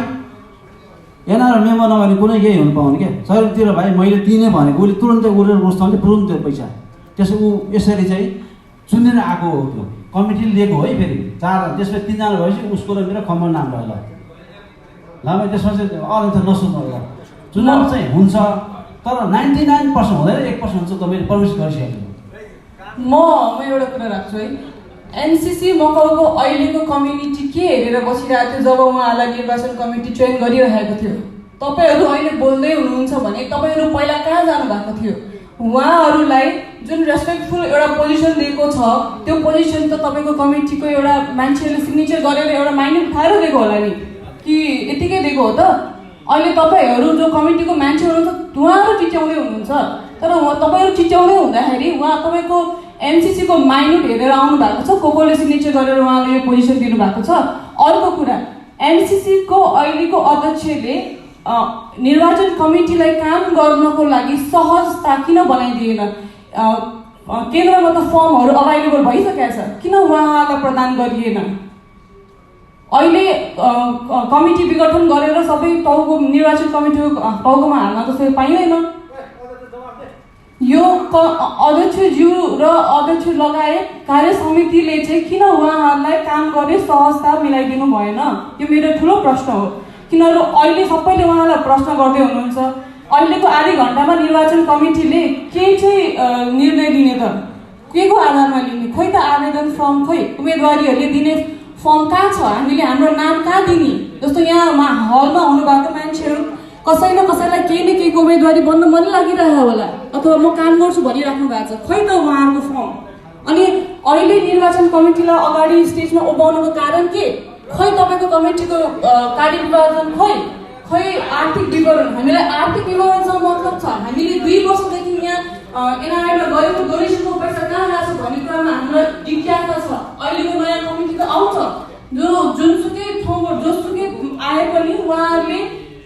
एनआर मेम्बर नभने कुनै केही हुनु पाउने क्या। सहयोगतिर भाइ मैले दिने भनेको उसले तुरन्तै उडेर रुस्ताउने तुरन्त त्यो पैसा। त्यसो ऊ यसरी चाहिँ चुनेर आएको हो, त्यो कमिटीले लिएको है। फेरि 4 त्यसपछि 3 जना भएपछि उसको र मेरो कमन नाम भयो। ल त्यसमा चाहिँ अरू त नसुन्नु होला। चुनाव चाहिँ हुन्छ तर 99% हुँदैन, 1% हुन्छ। तपाईँले प्रवेश गरिसकेको म एउटा कुरा राख्छु है। एनसीसी मकौको अहिलेको कम्युनिटी के हेरेर बसिरहेको थियो जब उहाँलाई निर्वाचन कमिटी चयन गरिरहेको थियो? तपाईँहरू अहिले बोल्दै हुनुहुन्छ भने तपाईँहरू पहिला कहाँ जानुभएको थियो? उहाँहरूलाई जुन रेस्पेक्टफुल एउटा पोजिसन दिएको छ त्यो पोजिसन त तपाईँको कमिटीको एउटा मान्छेहरूले सिग्नेचर गरेर एउटा माइन्ड उठाएर दिएको होला नि, कि यतिकै दिएको हो त? अहिले तपाईँहरू जो कमिटीको मान्छे हुनुहुन्छ उहाँहरू चिच्याउँदै हुनुहुन्छ, तर तपाईँहरू चिच्याउँदै हुँदाखेरि उहाँ तपाईँको एनसीसीको माइन्युट हेरेर आउनु भएको छ, कोले सिग्नेचर गरेर उहाँले यो पोजिसन दिनुभएको छ। अर्को कुरा, एनसीसीको अहिलेको अध्यक्षले निर्वाचन कमिटीलाई काम गर्नको लागि सहजता किन बनाइदिएन? केन्द्रमा त फर्महरू अभाइलेबल भइसकेको छ, किन उहाँलाई प्रदान गरिएन? अहिले कमिटी विघटन गरेर सबै टाउको निर्वाचन कमिटीको टाउकोमा हाल्न त पाइँदैन। यो अध्यक्षज्यू र अध्यक्ष लगायत कार्य समितिले चाहिँ किन उहाँहरूलाई काम गर्ने सहजता मिलाइदिनु भएन? यो मेरो ठुलो प्रश्न हो। किनभने अहिले सबैले उहाँलाई प्रश्न गर्दै हुनुहुन्छ अहिलेको आधी घन्टामा निर्वाचन कमिटीले के चाहिँ निर्णय लिने त के को आधारमा लिने? खोइ त आवेदन फर्म खोइ उम्मेदवारीहरूले दिने फर्म कहाँ छ? हामीले हाम्रो नाम कहाँ दिने? जस्तो यहाँ हलमा हुनुभएको मान्छेहरू कसै न कसैलाई केही न केहीको उम्मेदवारी बन्द मन लागिरहेको होला अथवा म काम गर्छु भनिराख्नु भएको छ, खोइ त उहाँहरूको फर्म। अनि अहिले निर्वाचन कमिटीलाई अगाडि स्टेजमा उभाउनुको कारण के? खोइ तपाईँको कमिटीको कार्यविभाजन खोइ आर्थिक विवरण, हामीलाई आर्थिक विवरणसँग मतलब छ। हामीले 2 वर्षदेखि यहाँ एनआरआईमा गरेको डोनेसनको पैसा कहाँ गएको छ भन्ने कुरामा हामीलाई जिज्ञासा छ। अहिलेको नयाँ कमिटी त आउँछ, जुनसुकै ठाउँबाट जोसुकै आए पनि उहाँहरूले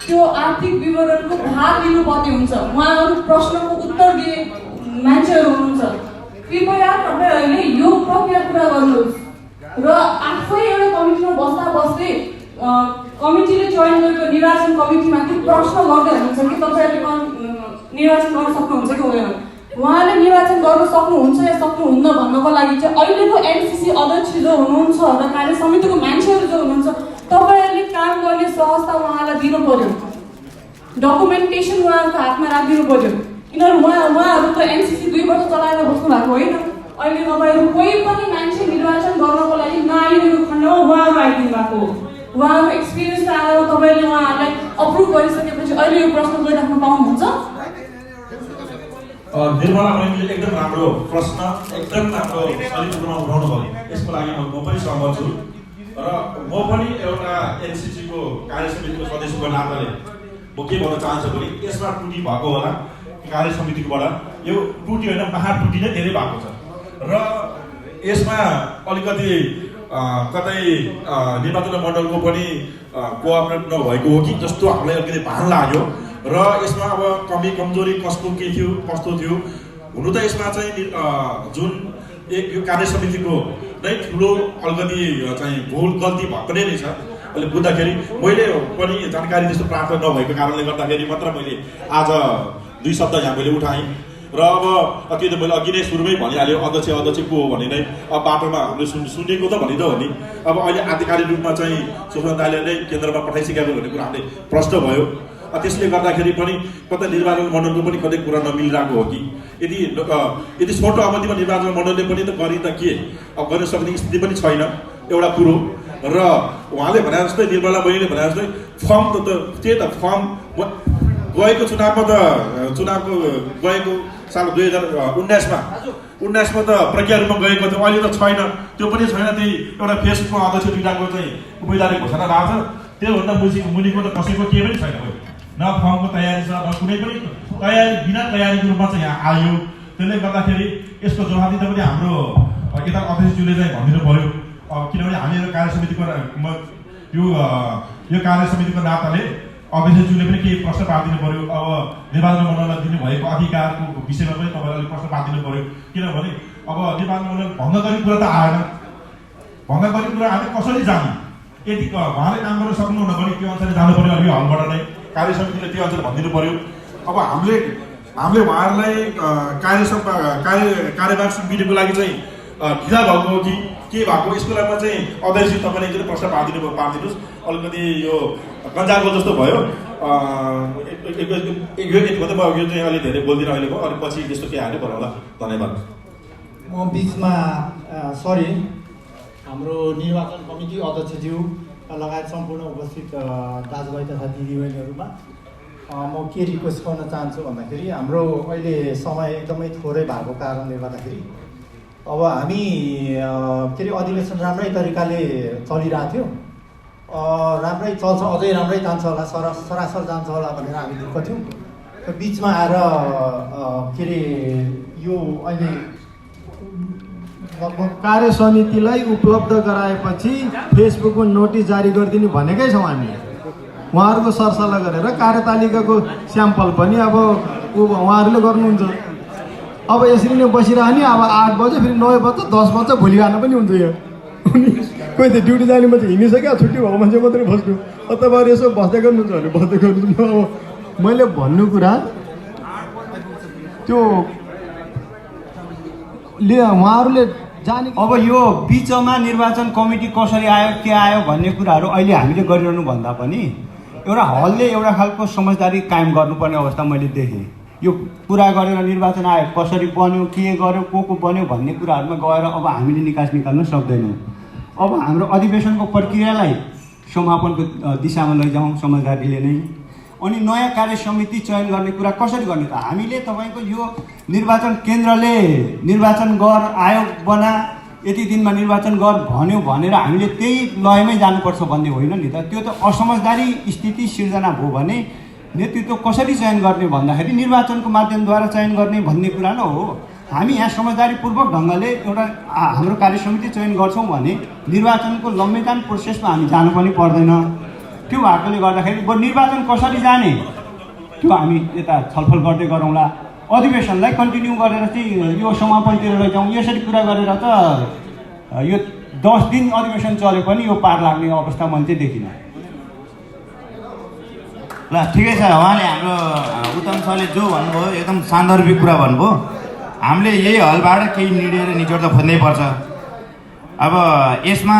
त्यो आर्थिक विवरणको भार लिनुपर्ने हुन्छ। उहाँहरू प्रश्नको उत्तर दिने मान्छेहरू हुनुहुन्छ। कृपया तपाईँहरूले यो प्रक्रिया पुरा गर्नुहोस् र आफै एउटा कमिटीमा बस्दै कमिटीले चयन गरेको निर्वाचन कमिटीमाथि प्रश्न गर्दै हुनुहुन्छ कि तपाईँहरूले निर्वाचन गर्न सक्नुहुन्छ कि हुँदैन। उहाँले निर्वाचन गर्न सक्नुहुन्छ या सक्नुहुन्न भन्नको लागि चाहिँ अहिलेको एनसिसी अध्यक्ष जो हुनुहुन्छ र कार्य समितिको मान्छेहरू जो हुनुहुन्छ तपाईँहरूले काम गर्ने सहजता उहाँलाई दिनु पर्यो, डकुमेन्टेसन उहाँहरूको हातमा राखिदिनु पर्यो। किनभने उहाँहरू त एनसिसी 2 वर्ष चलाएर बस्नु भएको होइन। अहिले तपाईँहरू कोही पनि मान्छे निर्वाचन गर्नको लागि नआइरहेको खण्डमा उहाँहरू आइदिनु भएको हो। उहाँको एक्सपिरियन्सको आधारमा तपाईँले उहाँहरूलाई अप्रुभ गरिसकेपछि अहिले यो प्रश्न गरिराख्न पाउनुहुन्छ। निर्मला बहिनीले एकदम राम्रो प्रश्न, एकदम राम्रो शैलीमा उठाउनु भयो। यसको लागि म पनि सहमत छु र म पनि एउटा एनसिसीको कार्य समितिको सदस्यको नाताले म के भन्न चाहन्छु भने यसमा त्रुटि भएको होला कार्य समितिकोबाट। यो त्रुटि होइन, महा त्रुटि नै धेरै भएको छ र यसमा अलिकति कतै निर्वाचन मण्डलको पनि कोअपरेट नभएको हो कि जस्तो हामीलाई अलिकति भान लाग्यो र यसमा अब कमी कमजोरी कस्तो के थियो कस्तो थियो। हुनु त यसमा चाहिँ जुन यो कार्य समितिको नै ठुलो अलिकति चाहिँ भुल गल्ती भएको नै रहेछ। अहिले बुझ्दाखेरि मैले पनि जानकारी त्यस्तो प्राप्त नभएको कारणले गर्दाखेरि मात्र मैले आज 2 शब्द यहाँ मैले उठाएँ र अब के त मैले अघि नै सुरुमै भनिहाल्यो अध्यक्ष को हो भने नै अब बाटोमा हामीले सुनेको त भनिदो हो नि। अब अहिले आधिकारिक रूपमा चाहिँ सुषमा दाइले नै केन्द्रमा पठाइसकेको भन्ने कुरा हामीले प्रश्न भयो। त्यसले गर्दाखेरि पनि कतै निर्वाचन मण्डलको पनि कतै कुरा नमिलिरहेको हो कि यदि छोटो अवधिमा निर्वाचन मण्डलले पनि त गरी त के अब गर्न सक्ने स्थिति पनि छैन एउटा कुरो। र उहाँले भने जस्तै निर्मला बहिनीले भने जस्तै फर्म त त्यही त फर्म गएको चुनावमा त गएको साल 2019मा त प्रक्रिया रूपमा गएको थियो, अहिले त छैन, त्यो पनि छैन। त्यही एउटा फेसबुकमा अध्यक्ष 2टाको चाहिँ उम्मेदवारी घोषणा भएको छ, त्योभन्दा मुनिको त कसैको केही पनि छैन। न फर्मको तयारी छ न कुनै पनि तयारी, बिना तयारीको रूपमा चाहिँ यहाँ आयो। त्यसले गर्दाखेरि यसको जवाफदेही पनि हाम्रो यता अध्यक्षज्यूले चाहिँ भनिदिनु पर्यो। किनभने हामीहरू कार्य समितिको यो कार्य समितिको नाताले अध्यक्षज्यूले पनि केही प्रश्न पारिदिनु पर्यो। अब निर्वाचन मण्डललाई दिनुभएको अधिकारको विषयमा पनि तपाईँहरूले प्रश्न पारिदिनु पर्यो। किनभने अब निर्वाचन मण्डल भङ्ग गर्ने कुरा त आएन, भङ्ग गर्ने कुरा हामी कसरी जाने? यदि उहाँले काम गर्न सक्नुहुन्न भने त्यो अनुसार जानु पर्यो। अलि हलबाट नै कार्य समितिले त्यो अनुसार भनिदिनु पर्यो। अब हामीले उहाँहरूलाई कार्यभार सुम्पिनुको लागि चाहिँ ढिला भएको हो कि के भएको, यसको लागि चाहिँ अध्यक्ष तपाईँले एकचोटि प्रश्न पारिदिनुहोस्। अलिकति यो गन्जाको जस्तो भयो। यो चाहिँ अलि धेरै बोल्दिनँ अहिलेको, अलिक पछि त्यस्तो के हाल्नु पर्यो होला। धन्यवाद। म बिचमा सरी, हाम्रो निर्वाचन कमिटी अध्यक्षज्यू लगायत सम्पूर्ण उपस्थित दाजुभाइ तथा दिदीबहिनीहरूमा म के रिक्वेस्ट गर्न चाहन्छु भन्दाखेरि हाम्रो अहिले समय एकदमै थोरै भएको कारणले गर्दाखेरि अब हामी के अरे अधिवेशन राम्रै तरिकाले चलिरहेको थियो, राम्रै चल्छ, अझै राम्रै जान्छ होला, सरासर जान्छ होला भनेर हामी ढुक्क थियौँ। बिचमा आएर के अरे यो अहिले कार्य समितिलाई उपलब्ध गराएपछि फेसबुकमा नोटिस जारी गरिदिने भनेकै छौँ हामीले। उहाँहरूको सरसल्लाह गरेर कार्यतालिकाको स्याम्पल पनि अब उहाँहरूले गर्नुहुन्छ। अब यसरी नै बसिरह्यो नि, अब 8 बज्यो, फेरि 9 बज्छ, 10 बज्छ, भोलि बिहान पनि हुन्छ। यो कोही त ड्युटी जाने मान्छे हिँडिसक्यो, छुट्टी भएको मान्छे मात्रै बस्नु। तपाईँहरू यसो बस्दै गर्नुहुन्छ भने बस्दै गर्नुहुन्छ। अब मैले भन्नु कुरा त्यो उहाँहरूले जाने। अब यो बिचमा निर्वाचन कमिटी कसरी आयो के आयो भन्ने कुराहरू अहिले हामीले गरिरहनु भन्दा पनि एउटा हलले एउटा खालको समझदारी कायम गर्नुपर्ने अवस्था मैले देखेँ। यो पुरा गरेर निर्वाचन आयोग कसरी बन्यो, के गर्यो, को बन्यो भन्ने कुराहरूमा गएर अब हामीले निकास निकाल्न सक्दैनौँ। अब हाम्रो अधिवेशनको प्रक्रियालाई समापनको दिशामा लैजाउँ समझदारीले नै। अनि नयाँ कार्य समिति चयन गर्ने कुरा कसरी गर्ने त? हामीले तपाईँको यो निर्वाचन केन्द्रले निर्वाचन गर, आयोग बना, यति दिनमा निर्वाचन गर भन्यो भनेर हामीले त्यही लयमै जानुपर्छ भन्ने होइन नि त। त्यो त असमझदारी स्थिति सिर्जना भयो भने नेतृत्व कसरी चयन गर्ने भन्दाखेरि निर्वाचनको माध्यमद्वारा चयन गर्ने भन्ने कुरा न हो। हामी यहाँ समझदारीपूर्वक ढङ्गले एउटा हाम्रो कार्य समिति चयन गर्छौँ भने निर्वाचनको लम्बेदान प्रोसेसमा हामी जानु पनि पर्दैन। त्यो भएकोले गर्दाखेरि निर्वाचन कसरी जाने त्यो हामी यता छलफल गर्दै गरौँला। अधिवेशनलाई कन्टिन्यू गरेर चाहिँ यो समापनतिर लैजाउँ यसरी कुरा गरेर त यो 10 दिन अधिवेशन चले पनि यो पार लाग्ने अवस्था मैले चाहिँ देखिनँ। ल ठिकै छ, उहाँले हाम्रो उत्तम सरले जो भन्नुभयो एकदम सान्दर्भिक कुरा भन्नुभयो। हामीले यही हलबाट केही निर्णय र निचोड त खोज्नै पर्छ। अब यसमा